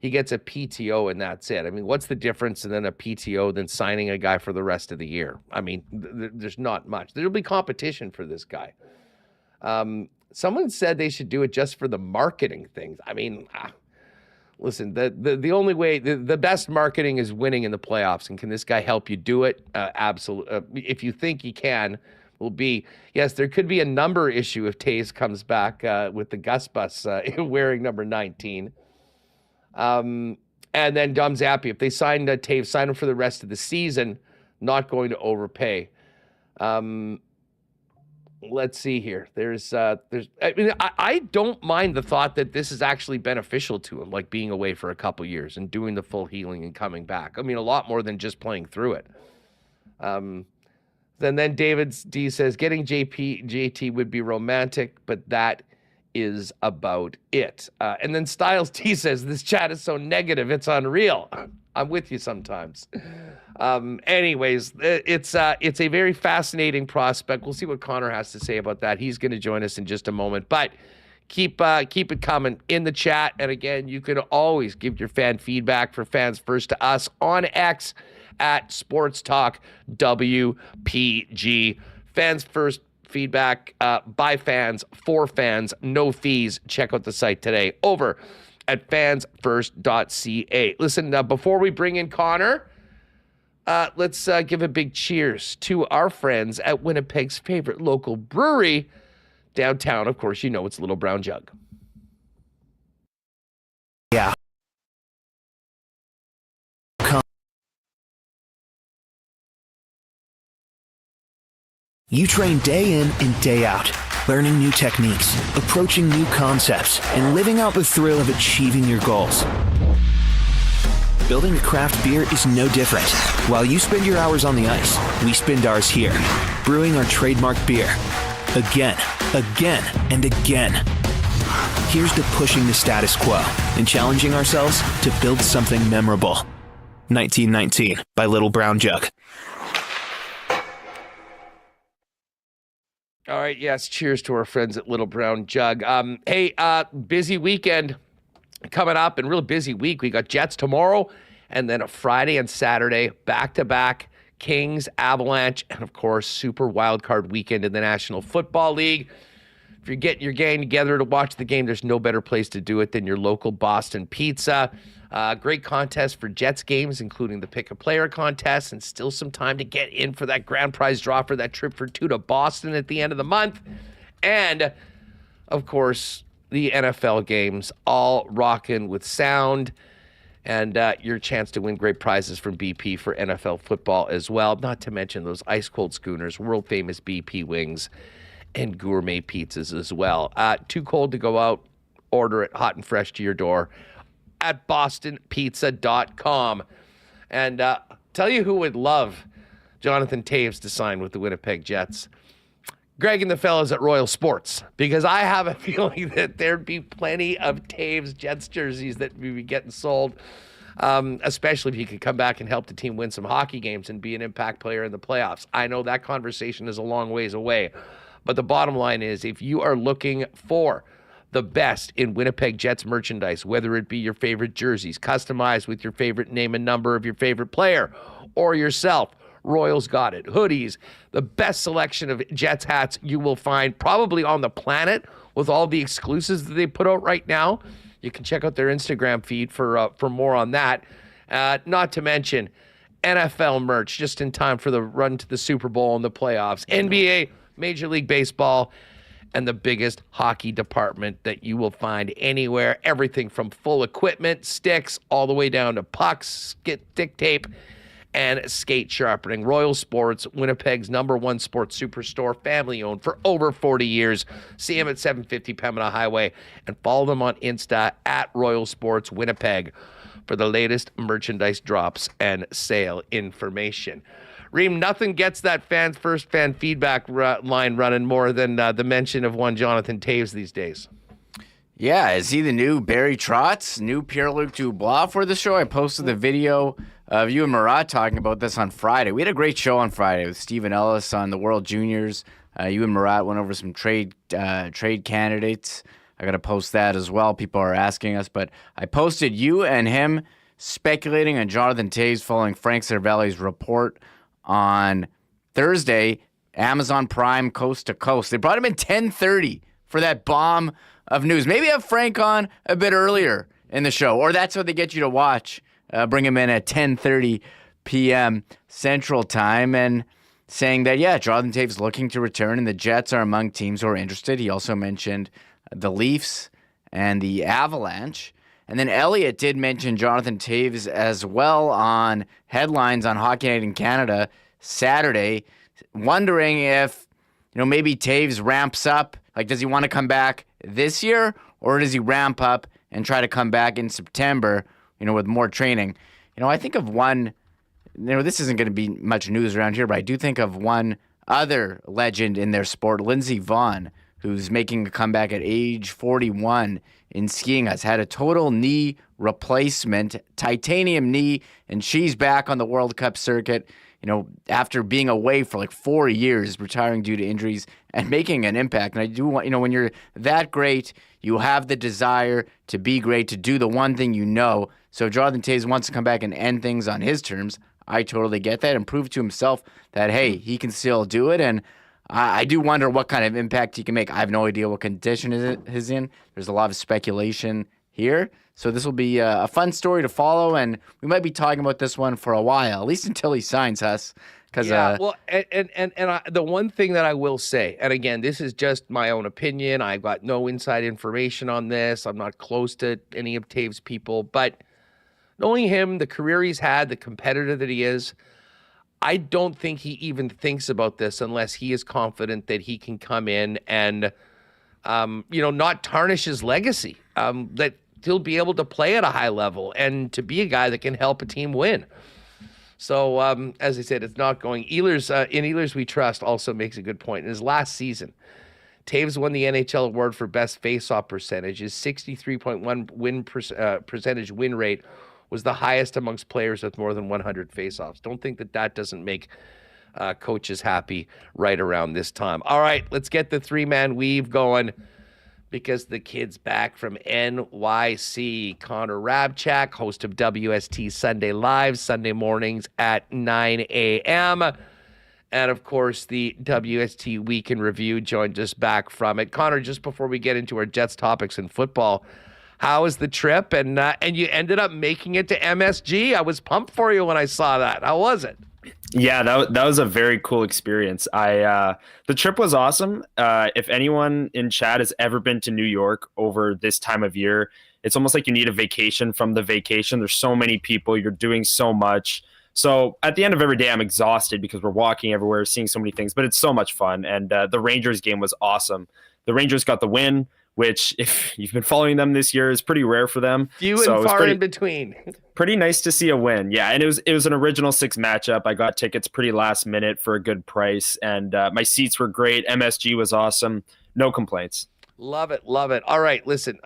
He gets a PTO and that's it. I mean, what's the difference in then a PTO than signing a guy for the rest of the year? I mean, there's not much. There'll be competition for this guy. Someone said they should do it just for the marketing things. I mean, listen, the only way, the best marketing is winning in the playoffs. And can this guy help you do it? Absolutely. If you think he can, will be, yes, there could be a number issue if Toews comes back with the Gus Bus wearing number 19. And then Dom Zappi, if they sign Toews, sign him for the rest of the season, not going to overpay. Let's see here. I don't mind the thought that this is actually beneficial to him, like being away for a couple years and doing the full healing and coming back. I mean, a lot more than just playing through it. And then David D says, getting JT would be romantic, but that is about it. And then Styles T says, this chat is so negative, it's unreal. I'm with you sometimes. Anyways, it's a very fascinating prospect. We'll see what Connor has to say about that. He's going to join us in just a moment. But keep it coming in the chat. And again, you can always give your fan feedback for Fans First to us on X at Sports Talk WPG. Fans First feedback by fans, for fans, no fees. Check out the site today over at fansfirst.ca. Listen, before we bring in Connor, let's give a big cheers to our friends at Winnipeg's favorite local brewery downtown. Of course, you know it's Little Brown Jug. Yeah. You train day in and day out, learning new techniques, approaching new concepts, and living out the thrill of achieving your goals. Building a craft beer is no different. While you spend your hours on the ice, we spend ours here, brewing our trademark beer. Again, and again. Here's to pushing the status quo and challenging ourselves to build something memorable. 1919 by Little Brown Jug. All right, yes, cheers to our friends at Little Brown Jug. Hey, busy weekend coming up and real busy week. We got Jets tomorrow and then a Friday and Saturday, back-to-back Kings, Avalanche, and of course, super wild card weekend in the National Football League. If you're getting your gang together to watch the game, there's no better place to do it than your local Boston Pizza. Great contest for Jets games, including the Pick a Player contest, and still some time to get in for that grand prize draw for that trip for two to Boston at the end of the month. And, of course, the NFL games, all rocking with sound. And your chance to win great prizes from BP for NFL football as well. Not to mention those ice-cold schooners, world-famous BP wings, and gourmet pizzas as well. Too cold to go out? Order it hot and fresh to your door at bostonpizza.com. And tell you who would love Jonathan Toews to sign with the Winnipeg Jets. Greg and the fellas at Royal Sports, because I have a feeling that there'd be plenty of Toews Jets jerseys that would be getting sold, especially if he could come back and help the team win some hockey games and be an impact player in the playoffs. I know that conversation is a long ways away, but the bottom line is if you are looking for the best in Winnipeg Jets merchandise, whether it be your favorite jerseys, customized with your favorite name and number of your favorite player, or yourself, Royals got it. Hoodies, the best selection of Jets hats you will find probably on the planet with all the exclusives that they put out right now. You can check out their Instagram feed for more on that. Not to mention NFL merch just in time for the run to the Super Bowl and the playoffs. NBA, Major League Baseball, and the biggest hockey department that you will find anywhere. Everything from full equipment, sticks, all the way down to pucks, stick tape, and skate sharpening. Royal Sports, Winnipeg's #1 sports superstore, family-owned for over 40 years. See them at 750 Pembina Highway and follow them on Insta at Royal Sports Winnipeg for the latest merchandise drops and sale information. Reem, nothing gets that Fans First fan feedback line running more than the mention of one Jonathan Toews these days. Yeah, is he the new Barry Trotz, new Pierre-Luc Dubois for the show? I posted the video of you and Murat talking about this on Friday. We had a great show on Friday with Stephen Ellis on the World Juniors. You and Murat went over some trade candidates. I got to post that as well. People are asking us, but I posted you and him speculating on Jonathan Toews following Frank Cervelli's report on Thursday, Amazon Prime Coast to Coast. They brought him in 10:30 for that bomb of news. Maybe have Frank on a bit earlier in the show, or that's what they get you to watch. Bring him in at 10:30 p.m. Central Time and saying that, yeah, Jonathan Toews looking to return and the Jets are among teams who are interested. He also mentioned the Leafs and the Avalanche. And then Elliott did mention Jonathan Toews as well on headlines on Hockey Night in Canada Saturday, wondering if, maybe Toews ramps up. Like, does he want to come back this year, or does he ramp up and try to come back in September, with more training? I think of one this isn't going to be much news around here, but I do think of one other legend in their sport, Lindsey Vonn, who's making a comeback at age 41 in skiing, has had a total knee replacement, titanium knee, and she's back on the World Cup circuit, after being away for like 4 years, retiring due to injuries and making an impact. And I do want, when you're that great, you have the desire to be great, to do the one thing you know. So if Jonathan Toews wants to come back and end things on his terms, I totally get that, and prove to himself that, hey, he can still do it. And I do wonder what kind of impact he can make. I have no idea what condition he's in. There's a lot of speculation here. So this will be a fun story to follow, and we might be talking about this one for a while, at least until he signs us. The one thing that I will say, and again, this is just my own opinion. I've got no inside information on this. I'm not close to any of Toews' people, but knowing him, the career he's had, the competitor that he is, I don't think he even thinks about this unless he is confident that he can come in and, not tarnish his legacy, that he'll be able to play at a high level and to be a guy that can help a team win. So, as I said, it's not going. Ehlers We Trust also makes a good point. In his last season, Toews won the NHL award for best faceoff percentage. His 63.1 percentage win rate was the highest amongst players with more than 100 faceoffs. Don't think that doesn't make coaches happy right around this time. All right, let's get the three-man weave going, because the kid's back from NYC. Connor Hrabchak, host of WST Sunday Live, Sunday mornings at 9 a.m. And, of course, the WST Week in Review joined us back from it. Connor, just before we get into our Jets topics in football, how was the trip? And you ended up making it to MSG. I was pumped for you when I saw that. How was it? Yeah, that was a very cool experience. The trip was awesome. If anyone in chat has ever been to New York over this time of year, it's almost like you need a vacation from the vacation. There's so many people. You're doing so much. So at the end of every day, I'm exhausted because we're walking everywhere, seeing so many things, but it's so much fun. And the Rangers game was awesome. The Rangers got the win, which, if you've been following them this year, is pretty rare for them. Few and far in between. Pretty nice to see a win. Yeah, and it was an original 6 matchup. I got tickets pretty last minute for a good price, and my seats were great. MSG was awesome. No complaints. Love it. All right, listen,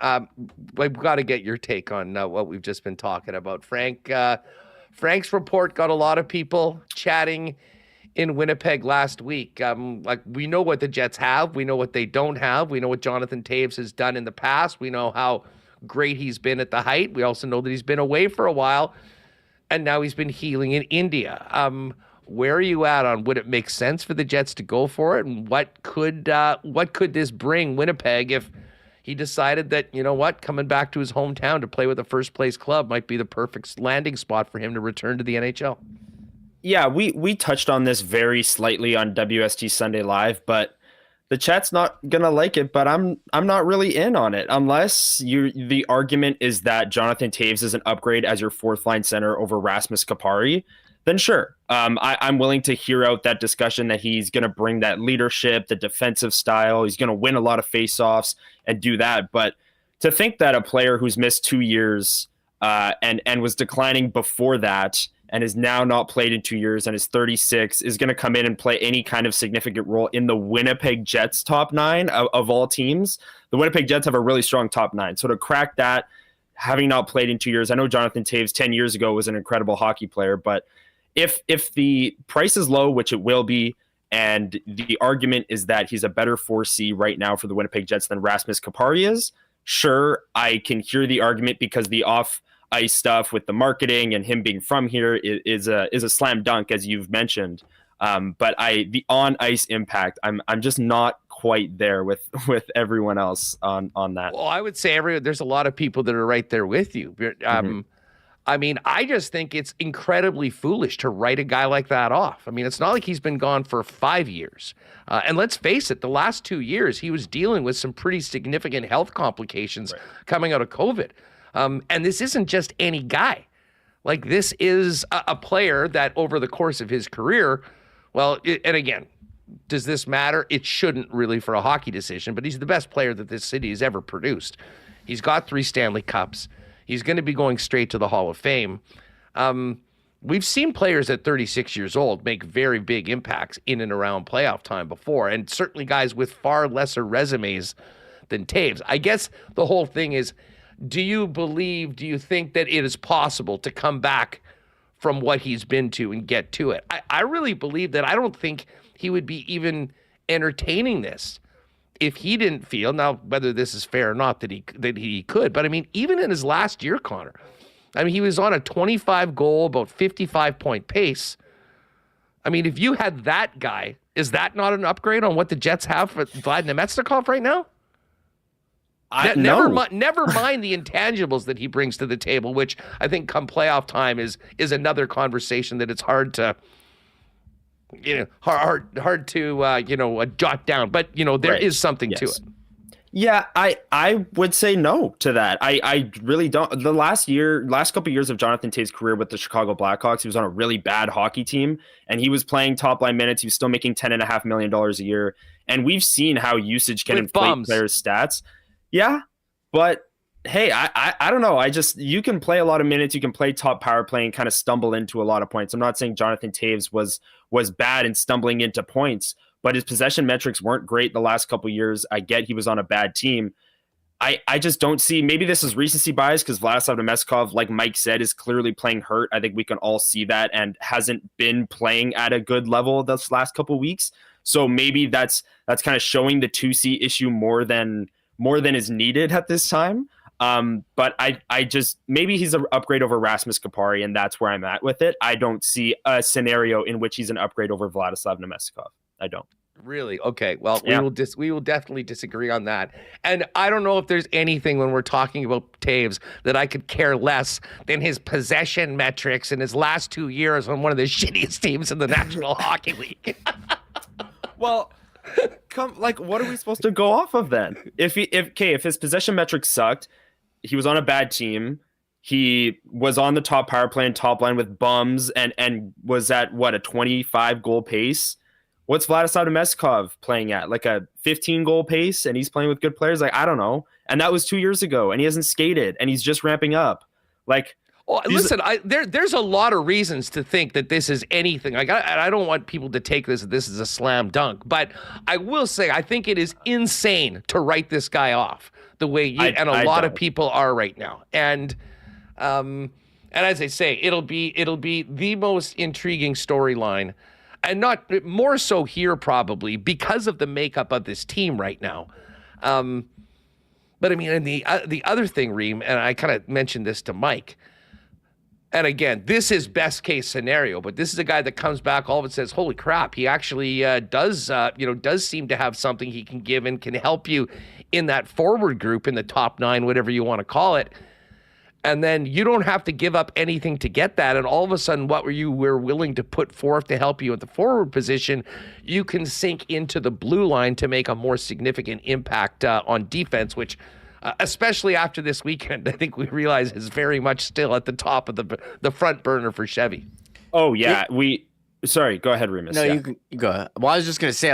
we've got to get your take on what we've just been talking about. Frank's report got a lot of people chatting in Winnipeg last week. We know what the Jets have. We know what they don't have. We know what Jonathan Toews has done in the past. We know how great he's been at the height. We also know that he's been away for a while, and now he's been healing in India. Where are you at on would it make sense for the Jets to go for it, and what could this bring Winnipeg if he decided that, coming back to his hometown to play with a first-place club might be the perfect landing spot for him to return to the NHL? Yeah, we touched on this very slightly on WST Sunday Live, but the chat's not gonna like it. But I'm not really in on it unless the argument is that Jonathan Toews is an upgrade as your fourth line center over Rasmus Kupari. Then sure, I'm willing to hear out that discussion that he's gonna bring that leadership, the defensive style. He's gonna win a lot of faceoffs and do that. But to think that a player who's missed 2 years and was declining before that, and is now not played in 2 years and is 36, is going to come in and play any kind of significant role in the Winnipeg Jets top 9 of all teams. The Winnipeg Jets have a really strong top 9. So to crack that, having not played in 2 years, I know Jonathan Toews 10 years ago was an incredible hockey player, but if the price is low, which it will be, and the argument is that he's a better 4C right now for the Winnipeg Jets than Rasmus Kupari is, sure, I can hear the argument because the off-ice stuff with the marketing and him being from here is a slam dunk, as you've mentioned. But the on-ice impact, I'm just not quite there with everyone else on that. Well, I would say there's a lot of people that are right there with you. I mean, I just think it's incredibly foolish to write a guy like that off. I mean, it's not like he's been gone for 5 years. And let's face it, the last 2 years, he was dealing with some pretty significant health complications coming out of COVID. And this isn't just any guy. Like, this is a player that over the course of his career, and again, does this matter? It shouldn't really for a hockey decision, but he's the best player that this city has ever produced. He's got 3 Stanley Cups. He's going to be going straight to the Hall of Fame. we've seen players at 36 years old make very big impacts in and around playoff time before, and certainly guys with far lesser resumes than Taves. I guess the whole thing is, do you think that it is possible to come back from what he's been to and get to it? I really believe that. I don't think he would be even entertaining this if he didn't feel, now whether this is fair or not, that he could, but I mean, even in his last year, Connor, I mean, he was on a 25 goal, about 55 point pace. I mean, if you had that guy, is that not an upgrade on what the Jets have for Vlad Nemetsnikov right now? Never mind the intangibles that he brings to the table, which I think come playoff time is another conversation that it's hard to, hard to jot down. But there is something to it. Yeah, I would say no to that. I really don't. The last couple of years of Jonathan Taves' career with the Chicago Blackhawks, he was on a really bad hockey team, and he was playing top line minutes. He was still making $10.5 million a year, and we've seen how usage can inflate players' stats. Yeah, but hey, I don't know. You can play a lot of minutes, you can play top power play and kind of stumble into a lot of points. I'm not saying Jonathan Taves was bad in stumbling into points, but his possession metrics weren't great the last couple of years. I get he was on a bad team. I just don't see, maybe this is recency bias because Vladislav Nemetsnikov, like Mike said, is clearly playing hurt. I think we can all see that, and hasn't been playing at a good level this last couple of weeks. So maybe that's kind of showing the 2C issue more than is needed at this time. But I just, maybe he's an upgrade over Rasmus Kupari, and that's where I'm at with it. I don't see a scenario in which he's an upgrade over Vladislav Nemetsnikov. I don't. Really? Okay. Well, we will definitely disagree on that. And I don't know if there's anything when we're talking about Taves that I could care less than his possession metrics in his last 2 years on one of the shittiest teams in the National Hockey League. Well, what are we supposed to go off of then? If his possession metrics sucked, he was on a bad team, he was on the top power play and top line with bums, and was at a 25 goal pace. What's Vladislav Nemetsnikov playing at? Like a 15 goal pace, and he's playing with good players? Like, I don't know. And that was 2 years ago, and he hasn't skated, and he's just ramping up. Like, listen, there's a lot of reasons to think that this is anything. Like, I don't want people to take this as a slam dunk, but I will say I think it is insane to write this guy off the way a lot of people are right now. And as I say, it'll be the most intriguing storyline. And not more so here probably because of the makeup of this team right now. But I mean, and the other thing, Reem, and I kind of mentioned this to Mike, and again, this is best case scenario, but this is a guy that comes back all of it says, holy crap, he actually does seem to have something he can give and can help you in that forward group in the top 9, whatever you want to call it. And then you don't have to give up anything to get that. And all of a sudden, what were willing to put forth to help you at the forward position, you can sink into the blue line to make a more significant impact on defense, which, especially after this weekend, I think we realize is very much still at the top of the front burner for Chevy. Oh, yeah. Sorry, go ahead, Remis. No, you go. Well, I was just going to say,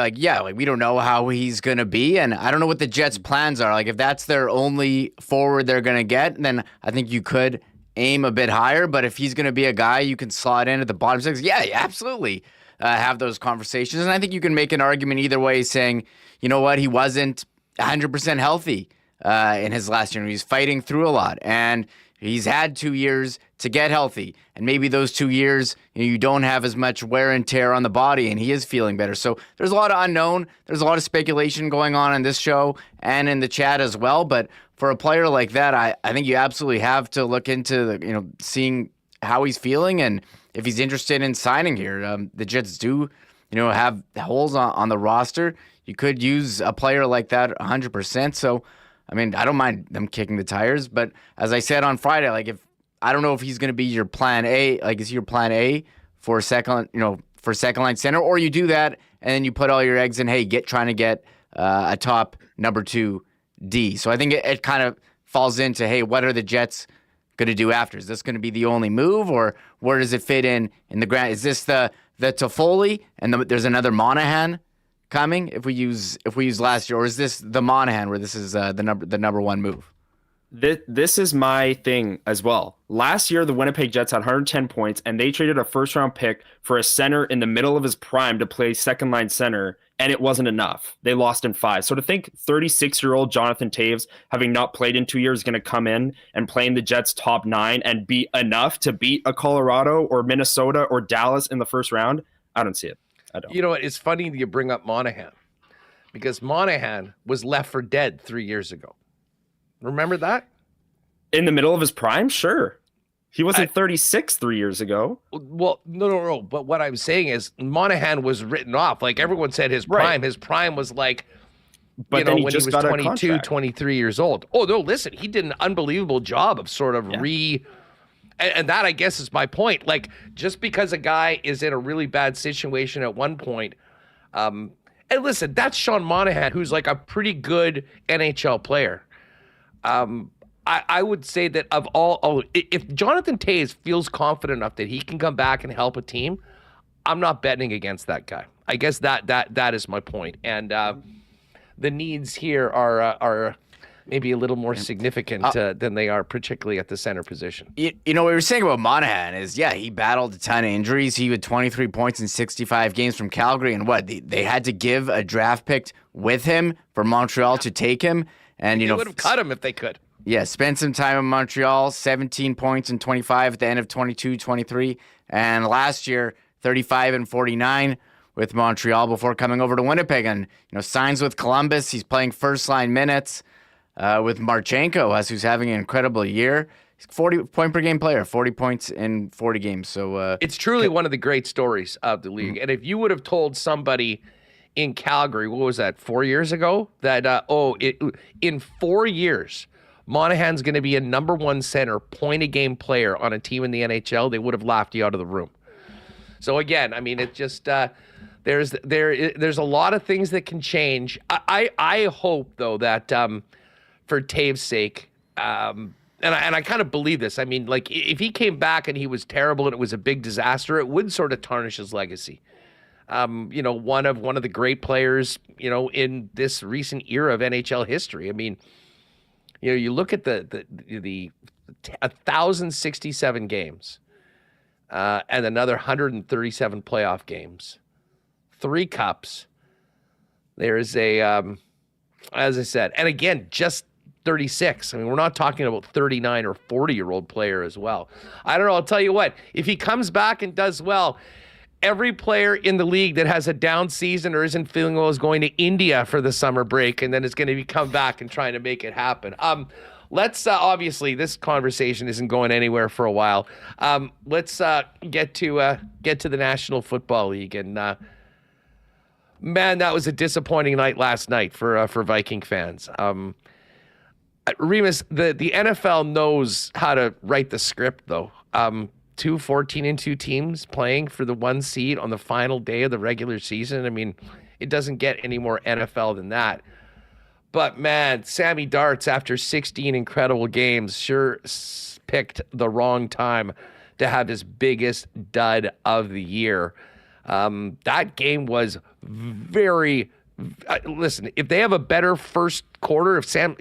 we don't know how he's going to be, and I don't know what the Jets' plans are. Like, if that's their only forward they're going to get, then I think you could aim a bit higher, but if he's going to be a guy you can slot in at the bottom 6, absolutely have those conversations, and I think you can make an argument either way saying, you know what, he wasn't 100% healthy in his last year. He's fighting through a lot, and he's had 2 years to get healthy, and maybe those 2 years you don't have as much wear and tear on the body, and he is feeling better. So there's a lot of unknown. There's a lot of speculation going on in this show and in the chat as well. But for a player like that, I think you absolutely have to look into seeing how he's feeling and if he's interested in signing here. The Jets do have holes on the roster. You could use a player like that 100%. So I mean, I don't mind them kicking the tires, but as I said on Friday, I don't know if he's going to be your plan A, is he your plan A for second line center, or you do that and then you put all your eggs in, trying to get a top number 2 D. So I think it kind of falls into, what are the Jets going to do after? Is this going to be the only move, or where does it fit in the ground? Is this the Toffoli and there's another Monahan coming if we use last year, or is this the Monahan where this is the number 1 move? This is my thing as well. Last year, the Winnipeg Jets had 110 points, and they traded a first-round pick for a center in the middle of his prime to play second-line center, and it wasn't enough. They lost in 5. So to think 36-year-old Jonathan Toews, having not played in 2 years, is going to come in and play in the Jets' top 9 and be enough to beat a Colorado or Minnesota or Dallas in the first round, I don't see it. I don't. You know what? It's funny that you bring up Monahan, because Monahan was left for dead 3 years ago. Remember that? In the middle of his prime? Sure. He wasn't 36 3 years ago. Well, no. But what I'm saying is Monahan was written off. Like everyone said his prime. Right. His prime was like, but then when he was got 22, 23 years old. Oh, no, listen, he did an unbelievable job of sort of and that, I guess, is my point. Like, just because a guy is in a really bad situation at one point, and listen, that's Sean Monahan, who's like a pretty good NHL player. I would say that of all, if Jonathan Toews feels confident enough that he can come back and help a team, I'm not betting against that guy. I guess that is my point. And the needs here are maybe a little more significant than they are, particularly at the center position. You know, what we were saying about Monahan is, he battled a ton of injuries. He had 23 points in 65 games from Calgary, and they had to give a draft pick with him for Montreal to take him. And they would have cut him if they could. Yeah, spent some time in Montreal, 17 points in 25 at the end of 22-23. And last year, 35 and 49 with Montreal before coming over to Winnipeg. And, signs with Columbus. He's playing first-line minutes with Marchenko, who's having an incredible year. He's 40-point-per-game player, 40 points in 40 games. So it's truly one of the great stories of the league. And if you would have told somebody in Calgary, what was that, 4 years ago, that, in 4 years, Monahan's going to be a number 1 center, point-a-game player on a team in the NHL, they would have laughed you out of the room. So again, I mean, it just there's a lot of things that can change. I hope though that for Toews' sake, and I kind of believe this. I mean, like if he came back and he was terrible and it was a big disaster, it would sort of tarnish his legacy. One of the great players, in this recent era of NHL history. I mean, you look at the 1,067 games, and another 137 playoff games, 3 cups. There's as I said, and again, just 36. I mean, we're not talking about 39 or 40-year-old player as well. I don't know. I'll tell you what, if he comes back and does well, every player in the league that has a down season or isn't feeling well is going to India for the summer break, and then it's going to come back and trying to make it happen. Let's obviously this conversation isn't going anywhere for a while. Let's get to the National Football League, and man, that was a disappointing night last night for Viking fans. Remis, the NFL knows how to write the script though. 2 14-2 teams playing for the 1 seed on the final day of the regular season. I mean, it doesn't get any more NFL than that. But man, Sammy Darts, after 16 incredible games, sure picked the wrong time to have his biggest dud of the year. That game was very. Listen, if they have a better first quarter, if Sam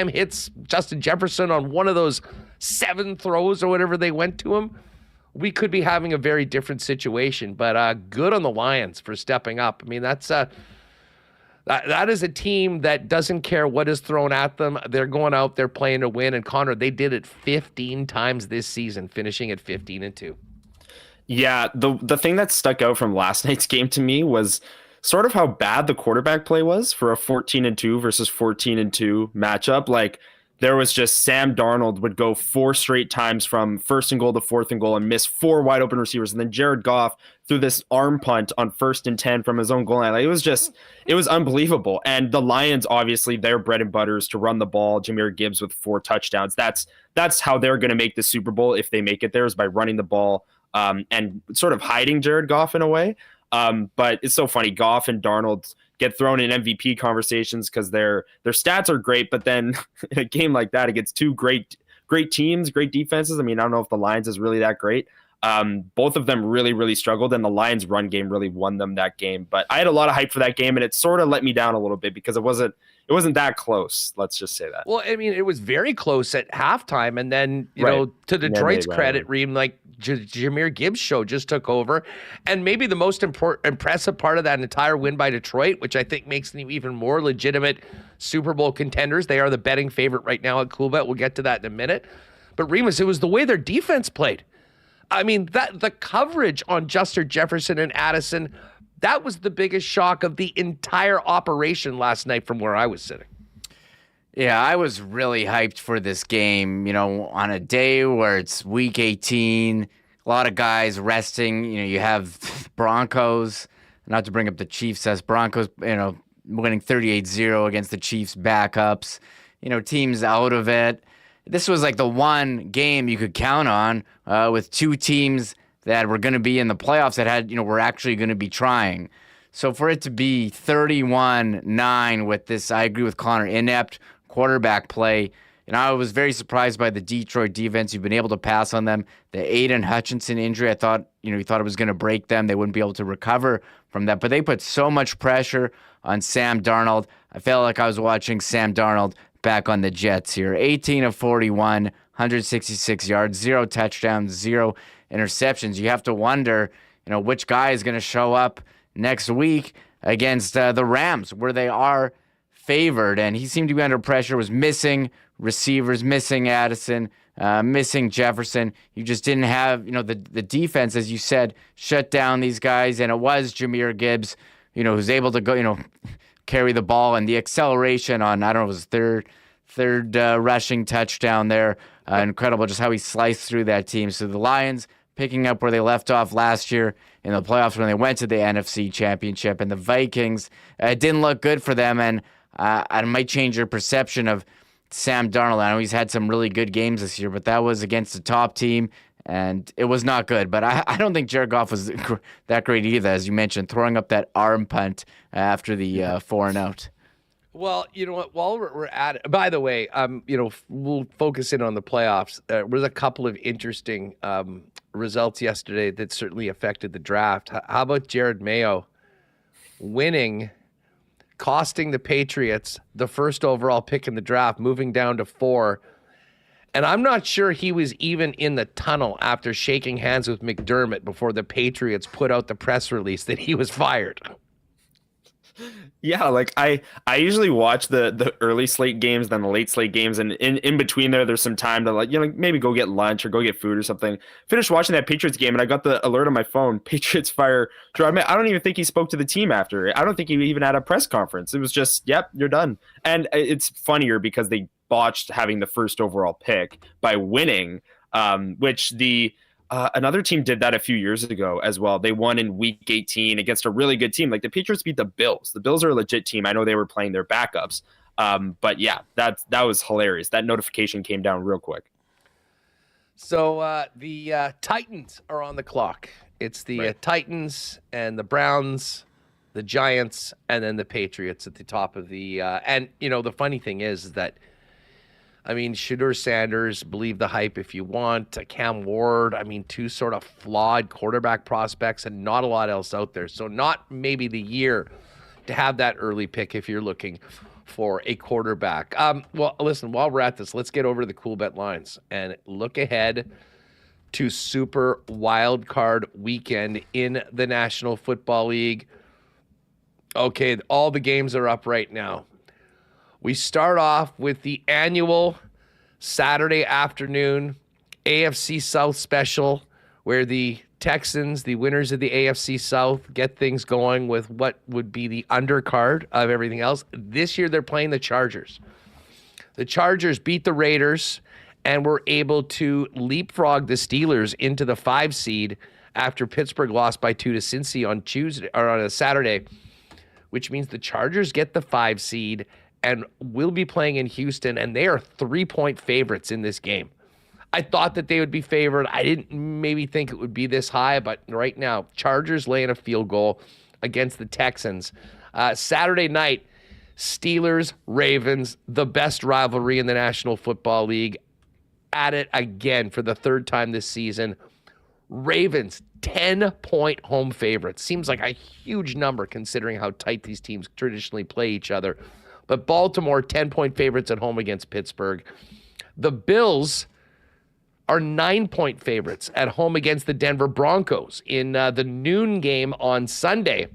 hits Justin Jefferson on one of those 7 throws or whatever they went to him, we could be having a very different situation. But good on the Lions for stepping up. I mean, that is a team that doesn't care what is thrown at them. They're going out, they're playing to win. And Connor, they did it 15 times this season, finishing at 15-2. Yeah, the thing that stuck out from last night's game to me was sort of how bad the quarterback play was for a 14-2 versus 14-2 matchup. Like, there was just Sam Darnold would go 4 straight times from 1st and goal to 4th and goal and miss 4 wide open receivers. And then Jared Goff threw this arm punt on 1st and 10 from his own goal line. Like, it was unbelievable. And the Lions, obviously, their bread and butter is to run the ball. Jahmyr Gibbs with 4 touchdowns. That's how they're going to make the Super Bowl if they make it there, is by running the ball and sort of hiding Jared Goff in a way. But it's so funny. Goff and Darnold get thrown in MVP conversations because their stats are great, but then in a game like that against 2 great teams, great defenses. I mean, I don't know if the Lions is really that great. Both of them really, really struggled, and the Lions' run game really won them that game. But I had a lot of hype for that game, and it sort of let me down a little bit because it wasn't that close. Let's just say that. Well, I mean, it was very close at halftime, and then you know, to Detroit's credit, Reem, like Jahmyr Gibbs' show just took over, and maybe the most impressive part of that entire win by Detroit, which I think makes them even more legitimate Super Bowl contenders. They are the betting favorite right now at Coolbet. We'll get to that in a minute. But Remis, it was the way their defense played. I mean, the coverage on Justin Jefferson and Addison, that was the biggest shock of the entire operation last night from where I was sitting. Yeah, I was really hyped for this game, you know, on a day where it's week 18, a lot of guys resting. You know, you have Broncos, not to bring up the Chiefs, as Broncos, you know, winning 38-0 against the Chiefs backups, you know, teams out of it. This was like the one game you could count on with two teams that were going to be in the playoffs that had, you know, were actually going to be trying. So for it to be 31-9 with this, I agree with Connor, inept quarterback play. And I was very surprised by the Detroit defense. You've been able to pass on them. The Aiden Hutchinson injury, I thought, you thought it was going to break them. They wouldn't be able to recover from that. But they put so much pressure on Sam Darnold. I felt like I was watching Sam Darnold back on the Jets here. 18 of 41, 166 yards, 0 touchdowns, 0 interceptions. You have to wonder, which guy is going to show up next week against the Rams, where they are favored. And he seemed to be under pressure, was missing receivers, missing Addison, missing Jefferson. You just didn't have, the defense, as you said, shut down these guys. And it was Jahmyr Gibbs, who's able to go, carry the ball, and the acceleration on, I don't know, it was third rushing touchdown there. Incredible just how he sliced through that team. So the Lions picking up where they left off last year in the playoffs when they went to the NFC Championship, and the Vikings, it didn't look good for them, and it might change your perception of Sam Darnold. I know he's had some really good games this year, but that was against a top team, and it was not good. But I don't think Jared Goff was that great either, as you mentioned, throwing up that arm punt after the 4-and-out. Well, you know what? While we're at it, by the way, we'll focus in on the playoffs. There was a couple of interesting results yesterday that certainly affected the draft. How about Jared Mayo winning, costing the Patriots the first overall pick in the draft, moving down to 4? And I'm not sure he was even in the tunnel after shaking hands with McDermott before the Patriots put out the press release that he was fired. Yeah, like I usually watch the early slate games, then the late slate games, and in between there's some time to maybe go get lunch or go get food or something. Finished watching that Patriots game, and I got the alert on my phone: Patriots fire Gerard Mayo. I don't even think he spoke to the team after. I don't think he even had a press conference. It was just, yep, you're done. And it's funnier because they botched having the first overall pick by winning, which another team did that a few years ago as well. They won in week 18 against a really good team. Like the Patriots beat the Bills. The Bills are a legit team. I know they were playing their backups. But yeah, that was hilarious. That notification came down real quick. So the Titans are on the clock. It's the Titans and the Browns, the Giants, and then the Patriots at the top of the and the funny thing is that, Shedeur Sanders, believe the hype if you want. Cam Ward, two sort of flawed quarterback prospects and not a lot else out there. So not maybe the year to have that early pick if you're looking for a quarterback. Well, listen, while we're at this, let's get over to the Cool Bet lines and look ahead to Super Wild Card Weekend in the National Football League. Okay, all the games are up right now. We start off with the annual Saturday afternoon AFC South special, where the Texans, the winners of the AFC South, get things going with what would be the undercard of everything else. This year, they're playing the Chargers. The Chargers beat the Raiders and were able to leapfrog the Steelers into the 5 seed after Pittsburgh lost by 2 to Cincy on a Saturday, which means the Chargers get the 5 seed and will be playing in Houston, and they are 3-point favorites in this game. I thought that they would be favored. I didn't maybe think it would be this high, but right now, Chargers laying a field goal against the Texans. Saturday night, Steelers, Ravens, the best rivalry in the National Football League, at it again for the 3rd time this season. Ravens, 10-point home favorites. Seems like a huge number considering how tight these teams traditionally play each other. But Baltimore, 10-point favorites at home against Pittsburgh. The Bills are 9-point favorites at home against the Denver Broncos in the noon game on Sunday.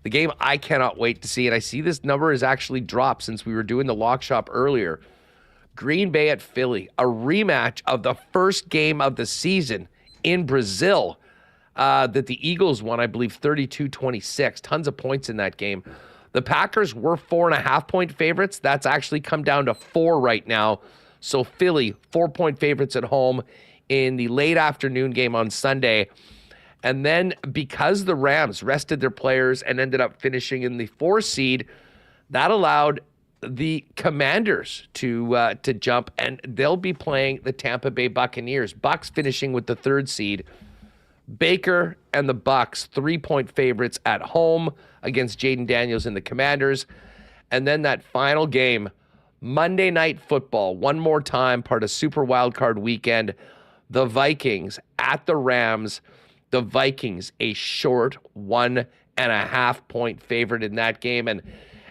The game I cannot wait to see, and I see this number has actually dropped since we were doing the lock shop earlier. Green Bay at Philly, a rematch of the first game of the season in Brazil that the Eagles won, I believe, 32-26. Tons of points in that game. The Packers were 4.5-point favorites. That's actually come down to 4 right now. So Philly, 4-point favorites at home in the late afternoon game on Sunday. And then because the Rams rested their players and ended up finishing in the 4 seed, that allowed the Commanders to jump, and they'll be playing the Tampa Bay Buccaneers. Bucs finishing with the 3rd seed. Baker and the Bucs, 3-point favorites at home against Jaden Daniels and the Commanders. And then that final game, Monday Night Football, one more time, part of Super Wildcard Weekend. The Vikings at the Rams. The Vikings, a short 1.5-point favorite in that game.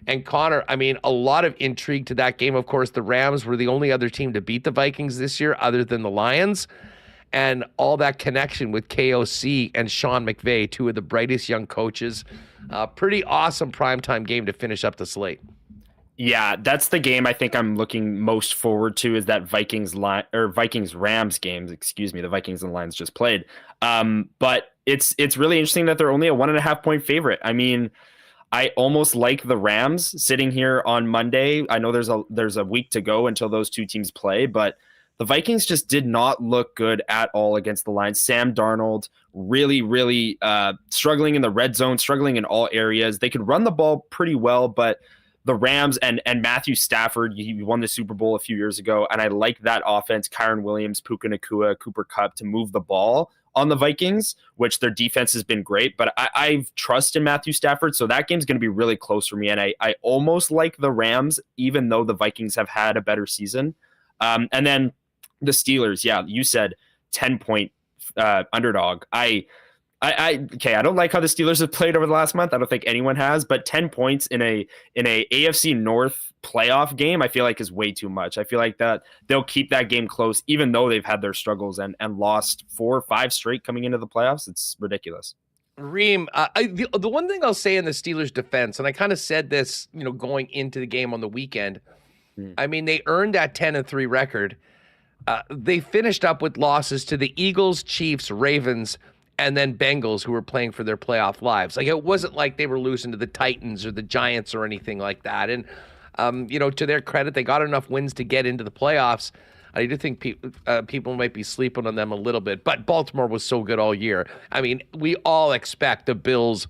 And Connor, I mean, a lot of intrigue to that game. Of course, the Rams were the only other team to beat the Vikings this year other than the Lions. And all that connection with KOC and Sean McVay, 2 of the brightest young coaches. Pretty awesome primetime game to finish up the slate. Yeah, that's the game I think I'm looking most forward to, is that Vikings Rams games. Excuse me, the Vikings and Lions just played. But it's really interesting that they're only a 1.5-point favorite. I mean, I almost like the Rams sitting here on Monday. I know there's a week to go until those 2 teams play, but the Vikings just did not look good at all against the Lions. Sam Darnold really, really struggling in the red zone, struggling in all areas. They could run the ball pretty well, but the Rams and Matthew Stafford, he won the Super Bowl a few years ago, and I like that offense, Kyron Williams, Puka Nacua, Cooper Kupp, to move the ball on the Vikings, which their defense has been great, but I trust in Matthew Stafford, so that game's going to be really close for me, and I almost like the Rams, even though the Vikings have had a better season. And then the Steelers, yeah, you said 10-point underdog. I don't like how the Steelers have played over the last month. I don't think anyone has, but 10 points in a AFC North playoff game, I feel like is way too much. I feel like that they'll keep that game close, even though they've had their struggles and lost 4 or 5 straight coming into the playoffs. It's ridiculous. Reem, the one thing I'll say in the Steelers' defense, and I kind of said this, going into the game on the weekend. I mean, they earned that 10-3 record. They finished up with losses to the Eagles, Chiefs, Ravens, and then Bengals, who were playing for their playoff lives. Like, it wasn't like they were losing to the Titans or the Giants or anything like that. And, to their credit, they got enough wins to get into the playoffs. I do think people might be sleeping on them a little bit, but Baltimore was so good all year. I mean, we all expect the Bills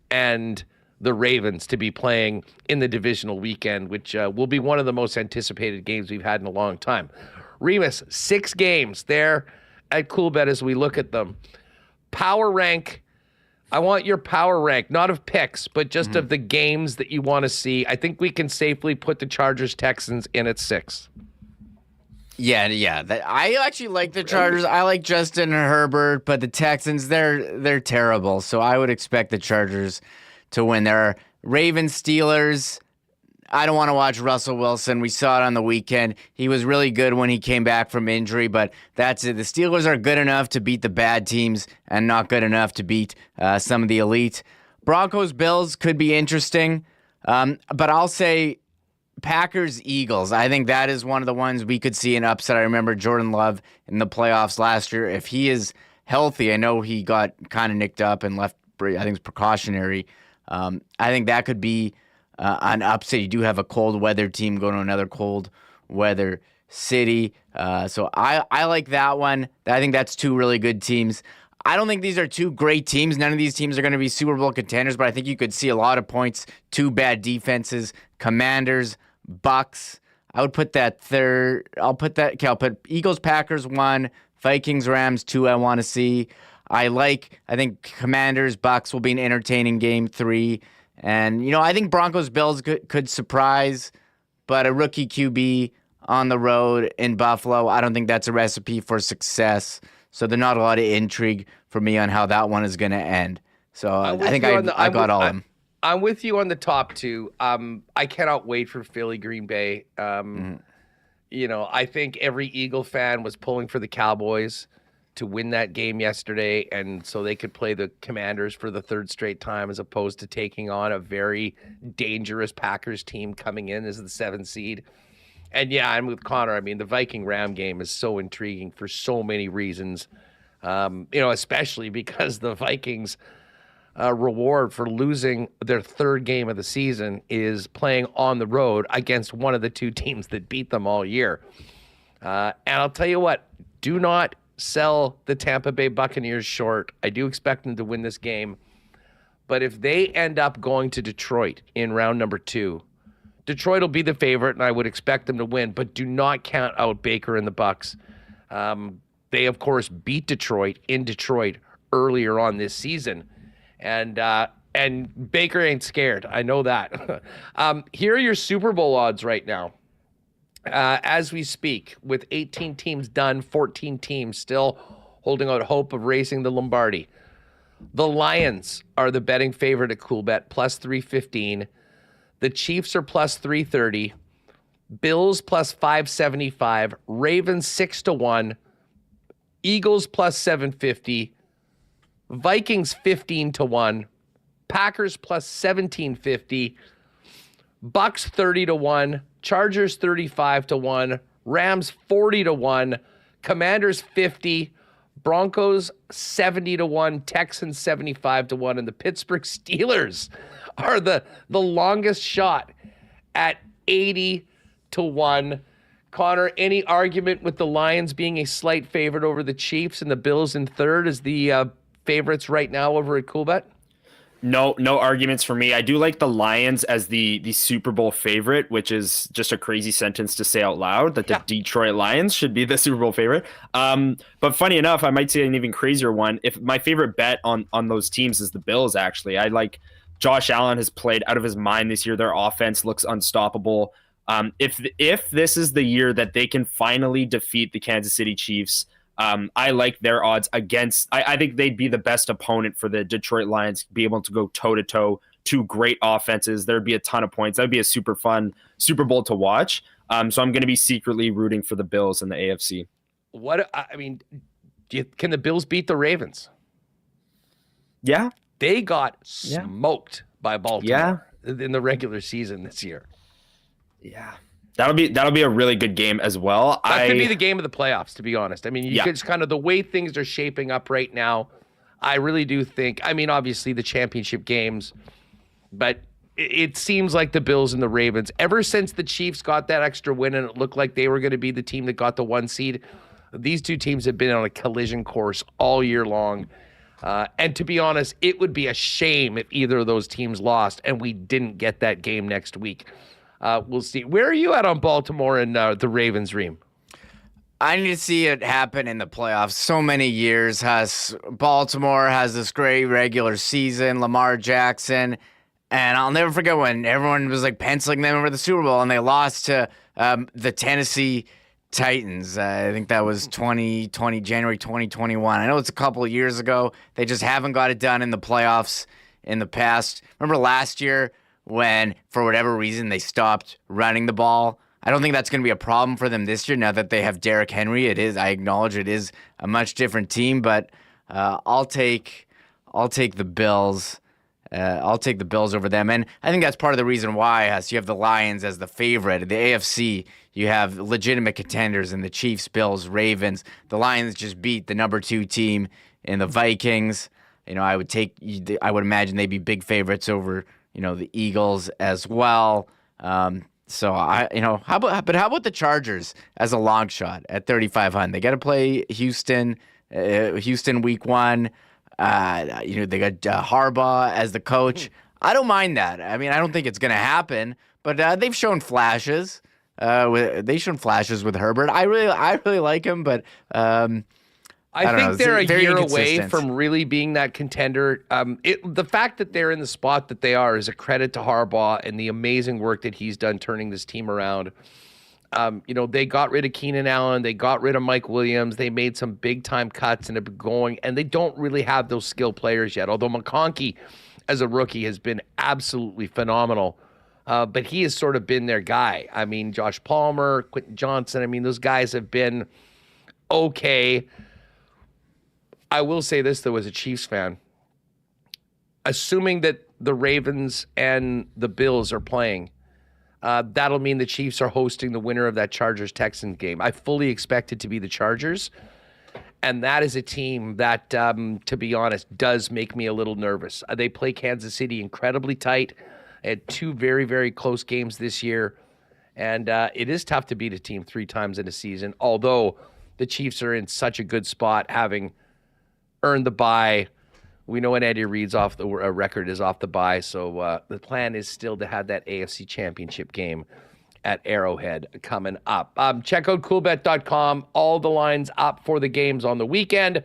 and the Ravens to be playing in the divisional weekend, which will be one of the most anticipated games we've had in a long time. Remis, 6 games there at Coolbet as we look at them. Power rank. I want your power rank, not of picks, but just of the games that you want to see. I think we can safely put the Chargers-Texans in at 6. Yeah. I actually like the Chargers. I like Justin Herbert, but the Texans, they're terrible. So I would expect the Chargers to win. There are Ravens, Steelers. I don't want to watch Russell Wilson. We saw it on the weekend. He was really good when he came back from injury, but that's it. The Steelers are good enough to beat the bad teams and not good enough to beat some of the elite. Broncos, Bills could be interesting, but I'll say Packers, Eagles. I think that is one of the ones we could see an upset. I remember Jordan Love in the playoffs last year. If he is healthy, I know he got kind of nicked up and left, I think it's precautionary. I think that could be an upset. You do have a cold weather team going to another cold weather city. So I like that one. I think that's 2 really good teams. I don't think these are 2 great teams. None of these teams are going to be Super Bowl contenders, but I think you could see a lot of points. 2 bad defenses, Commanders, Bucks. I would put that third. I'll put Eagles, Packers 1, Vikings, Rams 2 I want to see. I think Commanders, Bucks will be an entertaining game 3. And, I think Broncos, Bills could surprise, but a rookie QB on the road in Buffalo, I don't think that's a recipe for success. So there's not a lot of intrigue for me on how that one is going to end. So I think I got all of them. I'm with you on the top two. I cannot wait for Philly Green Bay. You know, I think every Eagle fan was pulling for the Cowboys to win that game yesterday, and so they could play the Commanders for the third straight time, as opposed to taking on a very dangerous Packers team coming in as the 7th seed. And yeah, I'm with Connor. I mean, the Viking-Ram game is so intriguing for so many reasons, you know, especially because the Vikings' reward for losing their 3rd game of the season is playing on the road against one of the 2 teams that beat them all year. And I'll tell you what, do not sell the Tampa Bay Buccaneers short. I do expect them to win this game. But if they end up going to Detroit in round number 2, Detroit will be the favorite, and I would expect them to win. But do not count out Baker and the Bucs. They, of course, beat Detroit in Detroit earlier on this season. And Baker ain't scared. I know that. Here are your Super Bowl odds right now. As we speak, with 18 teams done, 14 teams still holding out hope of racing the Lombardi. The Lions are the betting favorite at Coolbet, plus 315. The Chiefs are plus 330. Bills plus 575. Ravens 6-1. Eagles plus 750. Vikings 15-1. Packers plus 1750. Bucks 30-1. Chargers 35-1. Rams 40-1. Commanders 50. Broncos 70-1. Texans 75-1. And the Pittsburgh Steelers are the longest shot at 80-1. Connor, any argument with the Lions being a slight favorite over the Chiefs and the Bills in third as the favorites right now over at Coolbet? No arguments for me. I do like the Lions as the Super Bowl favorite, which is just a crazy sentence to say out loud, that the Detroit Lions should be the Super Bowl favorite. But funny enough, I might say an even crazier one. If my favorite bet on those teams is the Bills, actually. I like Josh Allen has played out of his mind this year. Their offense looks unstoppable. If this is the year that they can finally defeat the Kansas City Chiefs, I like their odds against. I think they'd be the best opponent for the Detroit Lions, be able to go toe-to-toe, 2 great offenses. There'd be a ton of points. That'd be a super fun Super Bowl to watch. So I'm going to be secretly rooting for the Bills in the AFC. Can the Bills beat the Ravens? Yeah. They got smoked by Baltimore in the regular season this year. Yeah. That'll be a really good game as well. That could be the game of the playoffs, to be honest. I mean, it's kind of the way things are shaping up right now. I really do think, I mean, obviously the championship games, but it seems like the Bills and the Ravens, ever since the Chiefs got that extra win and it looked like they were going to be the team that got the 1 seed, these 2 teams have been on a collision course all year long. And to be honest, it would be a shame if either of those teams lost and we didn't get that game next week. We'll see. Where are you at on Baltimore and the Ravens, Reem? I need to see it happen in the playoffs. So many years Baltimore has this great regular season, Lamar Jackson, and I'll never forget when everyone was like penciling them over the Super Bowl and they lost to the Tennessee Titans. I think that was January 2021. I know it's a couple of years ago. They just haven't got it done in the playoffs in the past. Remember last year when, for whatever reason, they stopped running the ball? I don't think that's going to be a problem for them this year now that they have Derrick Henry. I acknowledge it is a much different team, but I'll take the Bills. I'll take the Bills over them. And I think that's part of the reason why you have the Lions as the favorite. The AFC, you have legitimate contenders in the Chiefs, Bills, Ravens. The Lions just beat the number 2 team in the Vikings. I would imagine they'd be big favorites over the Eagles as well. So how about the Chargers as a long shot at 3,500? They got to play Houston week 1. They got Harbaugh as the coach. I don't mind that. I mean, I don't think it's going to happen, but they've shown flashes. They've shown flashes with Herbert. I really like him, but I think they're a year away from really being that contender. The fact that they're in the spot that they are is a credit to Harbaugh and the amazing work that he's done turning this team around. They got rid of Keenan Allen. They got rid of Mike Williams. They made some big-time cuts and have been going, and they don't really have those skill players yet, although McConkey, as a rookie, has been absolutely phenomenal. But he has sort of been their guy. I mean, Josh Palmer, Quentin Johnson, I mean, those guys have been okay. I will say this, though, as a Chiefs fan. Assuming that the Ravens and the Bills are playing, that'll mean the Chiefs are hosting the winner of that Chargers-Texans game. I fully expect it to be the Chargers, and that is a team that, to be honest, does make me a little nervous. They play Kansas City incredibly tight. They had 2 very, very close games this year, and it is tough to beat a team 3 times in a season, although the Chiefs are in such a good spot, having earned the bye. We know when Andy Reid's off the record is off the bye, so the plan is still to have that AFC Championship game at Arrowhead coming up. Check out coolbet.com. All the lines up for the games on the weekend,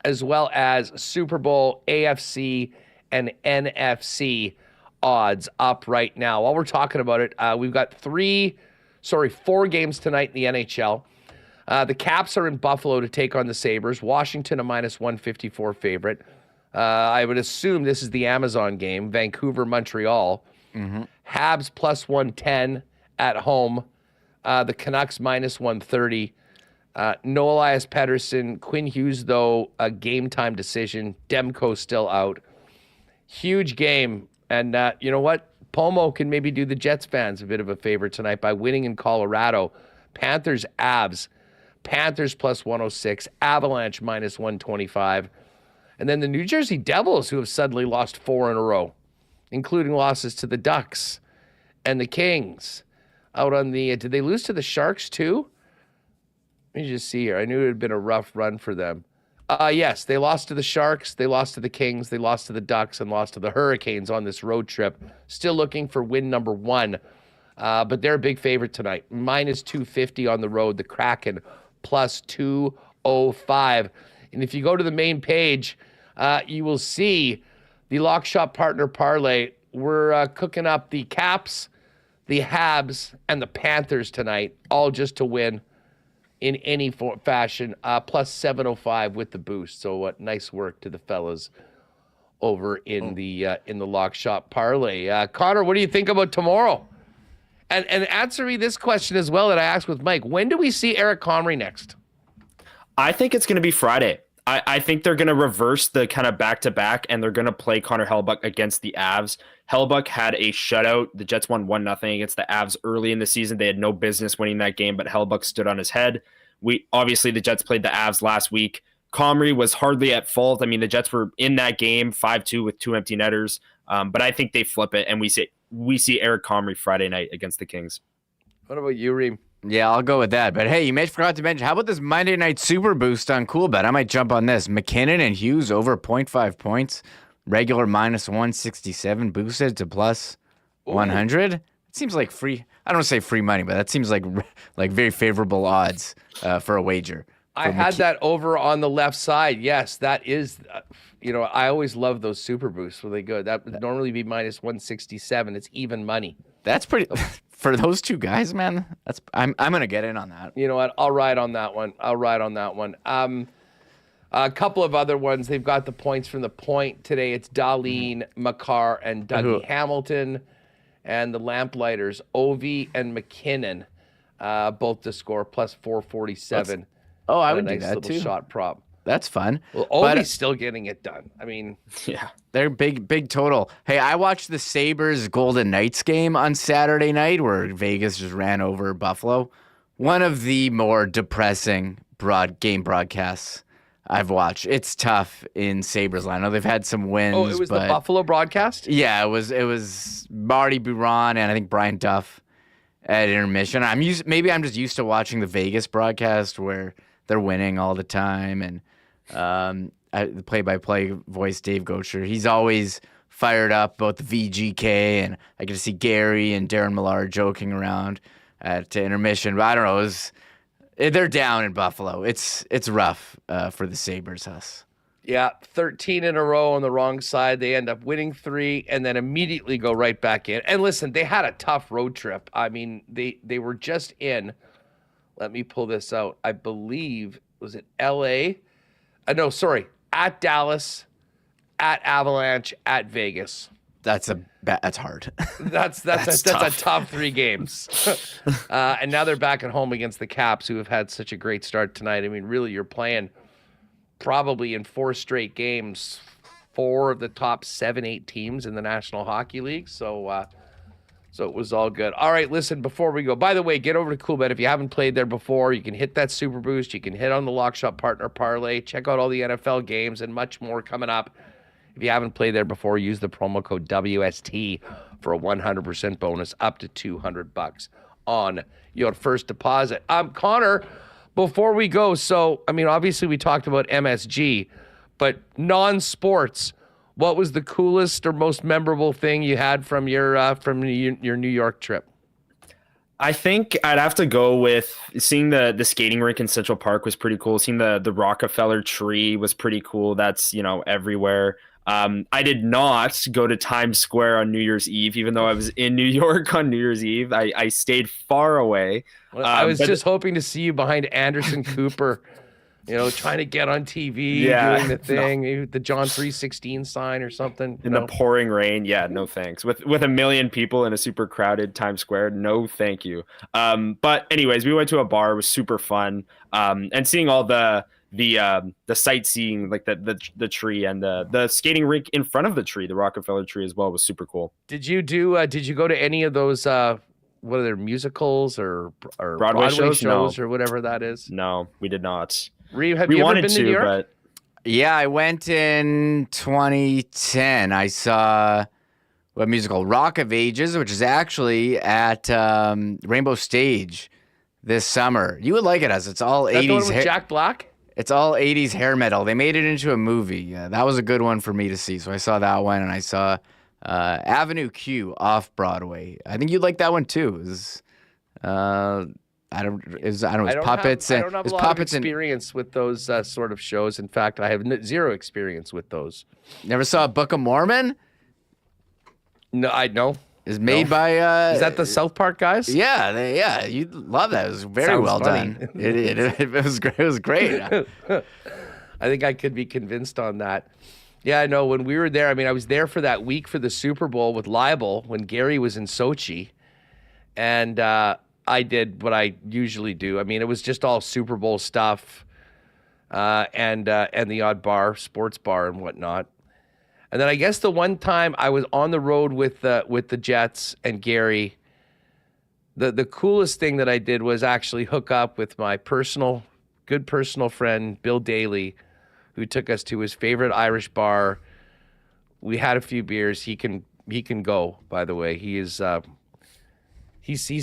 as well as Super Bowl, AFC, and NFC odds up right now. While we're talking about it, we've got 4 games tonight in the NHL. The Caps are in Buffalo to take on the Sabres. Washington, a -154 favorite. I would assume this is the Amazon game. Vancouver, Montreal. Habs +110 at home. The Canucks -130. No Elias Pettersson. Quinn Hughes, though, a game-time decision. Demko still out. Huge game. And you know what? Pomo can maybe do the Jets fans a bit of a favor tonight by winning in Colorado. Panthers, Avs. Panthers +106. Avalanche -125. And then the New Jersey Devils, who have suddenly lost 4 in a row, including losses to the Ducks and the Kings. Out on the, did they lose to the Sharks too? Let me just see here. I knew it had been a rough run for them. Yes, they lost to the Sharks, they lost to the Kings, they lost to the Ducks, and lost to the Hurricanes on this road trip. Still looking for win number 1. But they're a big favorite tonight. -250 on the road. The Kraken +205. And if you go to the main page, you will see the Lock Shop Partner Parlay. We're cooking up the Caps, the Habs, and the Panthers tonight, all just to win in any fashion. +705 with the boost. So nice work to the fellas over in the Lock Shop Parlay. Connor, what do you think about tomorrow? And answer me this question as well that I asked with Mike. When do we see Eric Comrie next? I think it's going to be Friday. I think they're going to reverse the kind of back-to-back, and they're going to play Connor Hrabchak against the Avs. Hrabchak had a shutout. The Jets won 1-0 against the Avs early in the season. They had no business winning that game, but Hrabchak stood on his head. Obviously, the Jets played the Avs last week. Comrie was hardly at fault. I mean, the Jets were in that game 5-2 with 2 empty netters, but I think they flip it, and we see Eric Comrie Friday night against the Kings. What about you, Reem? Yeah, I'll go with that. But hey, you forgot to mention, how about this Monday night super boost on CoolBet? I might jump on this. McKinnon and Hughes over 0.5 points. Regular -167, boosted to +100. It seems like free. I don't say free money, but that seems like very favorable odds for a wager. I had that over on the left side. Yes, that is, I always love those super boosts when they go. That would normally be -167. It's even money. That's pretty for those two guys, man. I'm gonna get in on that. You know what? I'll ride on that one. A couple of other ones. They've got the points from the point today. It's Darlene, Makar, and Dougie Hamilton, and the Lamplighters, Ovi and McKinnon, both to score +447. I would do do that little too. Shot prop. That's fun. Well, Ovi's still getting it done. I mean, yeah, they're big total. Hey, I watched the Sabres Golden Knights game on Saturday night where Vegas just ran over Buffalo. One of the more depressing game broadcasts I've watched. It's tough in Sabres land. I know they've had some wins. Oh, it was the Buffalo broadcast? Yeah, it was Marty Biron and I think Brian Duff at intermission. Maybe I'm just used to watching the Vegas broadcast where they're winning all the time, and the play-by-play voice, Dave Goucher, he's always fired up about the VGK, and I get to see Gary and Darren Millard joking around at intermission. But I don't know, they're down in Buffalo. It's rough for the Sabres, us. Yeah, 13 in a row on the wrong side. They end up winning 3 and then immediately go right back in. And listen, they had a tough road trip. I mean, they were just in. Let me pull this out. I believe, was it LA? No, sorry. At Dallas, at Avalanche, at Vegas. That's hard. That's a tough 3 games. And now they're back at home against the Caps, who have had such a great start tonight. I mean, really, you're playing probably in 4 straight games, 4 of the top 7-8 teams in the National Hockey League. So it was all good. All right, listen, before we go, by the way, get over to CoolBet. If you haven't played there before, you can hit that Super Boost. You can hit on the Lock Shot Partner Parlay. Check out all the NFL games and much more coming up. If you haven't played there before, use the promo code WST for a 100% bonus up to $200 on your first deposit. Connor, before we go, so, I mean, obviously we talked about MSG, but non-sports, what was the coolest or most memorable thing you had from your New York trip? I think I'd have to go with seeing the skating rink in Central Park was pretty cool. Seeing the Rockefeller tree was pretty cool. That's, everywhere. I did not go to Times Square on New Year's Eve, even though I was in New York on New Year's Eve. I stayed far away. I was just hoping to see you behind Anderson Cooper, trying to get on TV, doing the thing, the John 3:16 sign or something. In the pouring rain. Yeah, no thanks. With 1 million people in a super crowded Times Square, no thank you. But anyways, we went to a bar. It was super fun. And seeing all the sightseeing, like the tree and the skating rink in front of the tree, the Rockefeller tree as well, was super cool. Did you go to any of those what are there, musicals or Broadway shows no. or whatever that is? No, we did not. Have you ever been to New York? But Yeah, I went in 2010. I saw a musical, Rock of Ages, which is actually at Rainbow Stage this summer. You would like it, as it's all 80s. The one with Jack Black? It's all 80s hair metal. They made it into a movie. Yeah, that was a good one for me to see. So I saw that one, and I saw Avenue Q off Broadway. I think you'd like that one too. It was, it's puppets. I don't have a lot of experience with those sort of shows. In fact, I have zero experience with those. Never saw Book of Mormon? No, I know. Is made by. Is that the South Park guys? Yeah, you'd love that. It was very well done. It was great. It was great. I think I could be convinced on that. Yeah, I know. When we were there, I mean, I was there for that week for the Super Bowl with Libel when Gary was in Sochi, and I did what I usually do. I mean, it was just all Super Bowl stuff, and the odd sports bar and whatnot. And then I guess the one time I was on the road with the Jets and Gary, the coolest thing that I did was actually hook up with my good personal friend, Bill Daly, who took us to his favorite Irish bar. We had a few beers. He can go, by the way. He's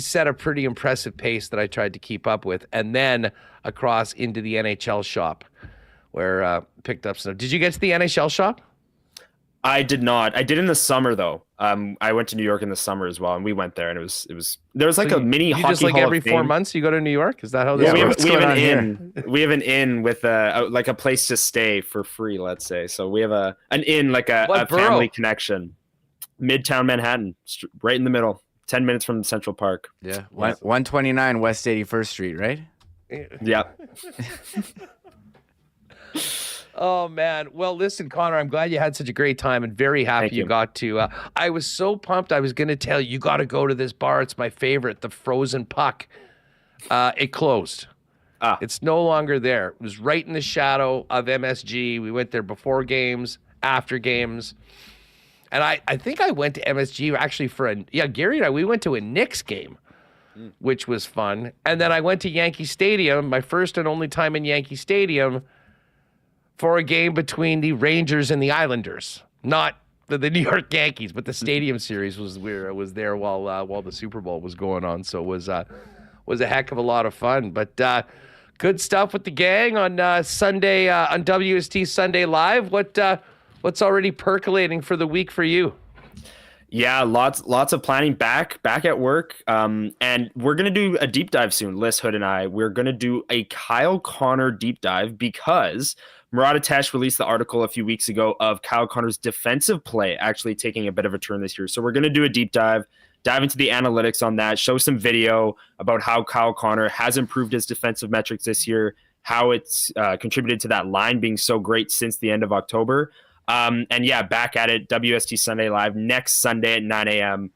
set a pretty impressive pace that I tried to keep up with. And then across into the NHL shop where picked up some. Did you get to the NHL shop? I did not. I did in the summer though. I went to New York in the summer as well, and we went there, and it was there was like a mini hockey just like hall every 4 months you go to New York? Is that how this works? We have an inn. We have an inn with like a place to stay for free, let's say. So we have an inn, like a family connection. Midtown Manhattan, right in the middle, 10 minutes from Central Park. Yeah, 129 West 81st Street, right? Yeah. Oh, man. Well, listen, Connor, I'm glad you had such a great time and very happy you got to. I was so pumped. I was going to tell you got to go to this bar. It's my favorite, the Frozen Puck. It closed. It's no longer there. It was right in the shadow of MSG. We went there before games, after games. And I think I went to MSG actually Gary and I, we went to a Knicks game, which was fun. And then I went to Yankee Stadium, my first and only time in Yankee Stadium, for a game between the Rangers and the Islanders. Not the New York Yankees, but the Stadium Series was where I was there while the Super Bowl was going on. So it was a heck of a lot of fun. But good stuff with the gang on Sunday on WST Sunday Live. What's already percolating for the week for you? Yeah, lots of planning back at work. And we're going to do a deep dive soon. Liz Hood and I, we're going to do a Kyle Connor deep dive because Murat Atesh released the article a few weeks ago of Kyle Connor's defensive play actually taking a bit of a turn this year. So we're going to do a deep dive into the analytics on that, show some video about how Kyle Connor has improved his defensive metrics this year, how it's contributed to that line being so great since the end of October. And yeah, back at it, WST Sunday Live next Sunday at 9 a.m.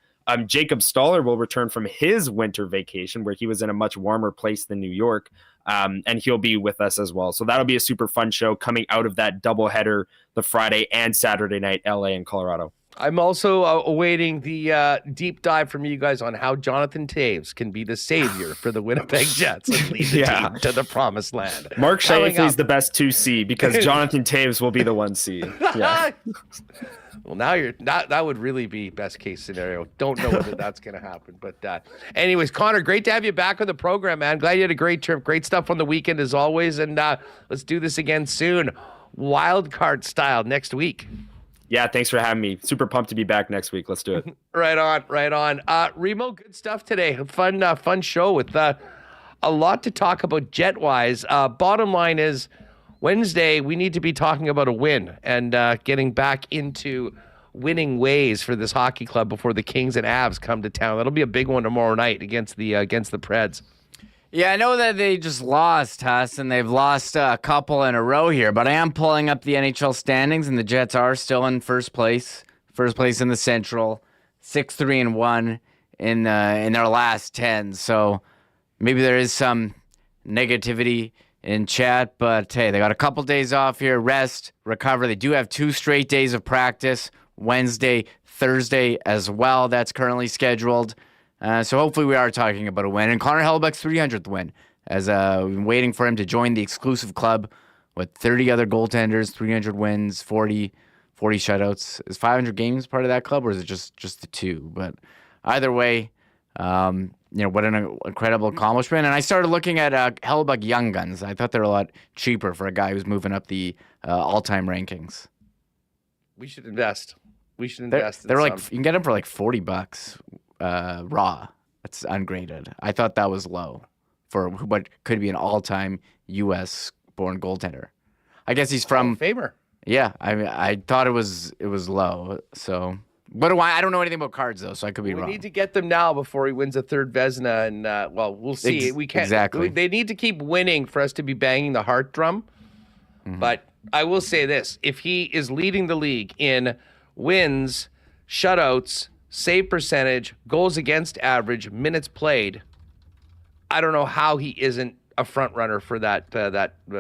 Jacob Stoller will return from his winter vacation where he was in a much warmer place than New York. And he'll be with us as well. So that'll be a super fun show coming out of that doubleheader, the Friday and Saturday night, LA and Colorado. I'm also awaiting the deep dive from you guys on how Jonathan Toews can be the savior for the Winnipeg Jets and lead the team to the promised land. Mark Scheifele's the best 2C because Jonathan Toews will be the 1C. Yeah. Well, now that would really be best case scenario. Don't know whether that's going to happen. But anyways, Connor, great to have you back on the program, man. Glad you had a great trip. Great stuff on the weekend as always. And let's do this again soon. Wild card style next week. Yeah, thanks for having me. Super pumped to be back next week. Let's do it. Right on. Remo, good stuff today. Fun show with a lot to talk about jet-wise. Bottom line is Wednesday, we need to be talking about a win and getting back into winning ways for this hockey club before the Kings and Avs come to town. That'll be a big one tomorrow night against the Preds. Yeah, I know that they just lost, Huss, and they've lost a couple in a row here, but I am pulling up the NHL standings, and the Jets are still in first place in the Central, 6-3-1 in their last 10. So maybe there is some negativity in chat, but hey, they got a couple days off here, rest, recover. They do have 2 straight days of practice, Wednesday, Thursday as well. That's currently scheduled. So hopefully we are talking about a win. And Connor Hrabchak's 300th win, as we've been waiting for him to join the exclusive club with 30 other goaltenders, 300 wins, 40 shutouts. Is 500 games part of that club, or is it just the 2? But either way, what an incredible accomplishment. And I started looking at Hrabchak Young Guns. I thought they were a lot cheaper for a guy who's moving up the all-time rankings. We should invest. They're like, you can get them for like $40. Raw. That's ungraded. I thought that was low for what could be an all-time U.S. born goaltender. I guess he's from Famer. Yeah, I thought it was low. So, but I don't know anything about cards though, so I could be wrong. We need to get them now before he wins a third Vezina, and we'll see. We can't exactly. They need to keep winning for us to be banging the heart drum. Mm-hmm. But I will say this: if he is leading the league in wins, shutouts, save percentage, goals against average, minutes played, I don't know how he isn't a front runner for that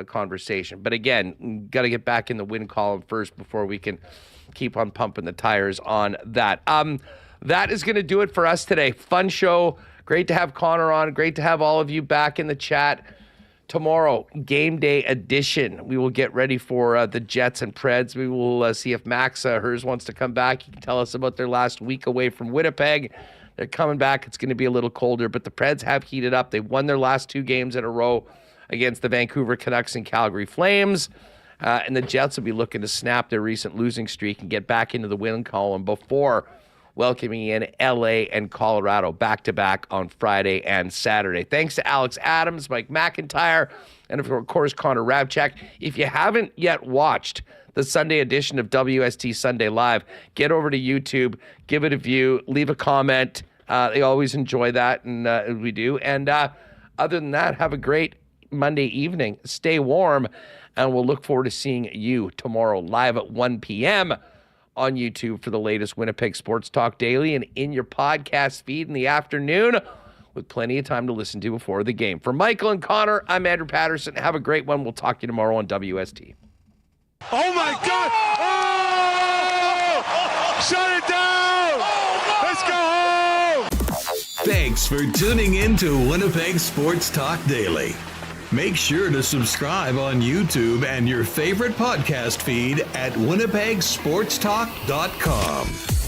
conversation. But again, got to get back in the win column first before we can keep on pumping the tires on that. That is going to do it for us today. Fun show. Great to have Connor on. Great to have all of you back in the chat. Tomorrow, game day edition. We will get ready for the Jets and Preds. We will see if Max hers wants to come back. He can tell us about their last week away from Winnipeg. They're coming back. It's going to be a little colder, but the Preds have heated up. They've won their last 2 games in a row against the Vancouver Canucks and Calgary Flames. And the Jets will be looking to snap their recent losing streak and get back into the win column before welcoming in LA and Colorado back-to-back on Friday and Saturday. Thanks to Alex Adams, Mike McIntyre, and of course, Connor Hrabchak. If you haven't yet watched the Sunday edition of WST Sunday Live, get over to YouTube, give it a view, leave a comment. They always enjoy that, and we do. And other than that, have a great Monday evening. Stay warm, and we'll look forward to seeing you tomorrow live at 1 p.m. on YouTube for the latest Winnipeg Sports Talk Daily and in your podcast feed in the afternoon with plenty of time to listen to before the game. For Michael and Connor, I'm Andrew Paterson. Have a great one. We'll talk to you tomorrow on WST. Oh, my God! Oh! Shut it down! Let's go home! Thanks for tuning in to Winnipeg Sports Talk Daily. Make sure to subscribe on YouTube and your favorite podcast feed at winnipegsportstalk.com.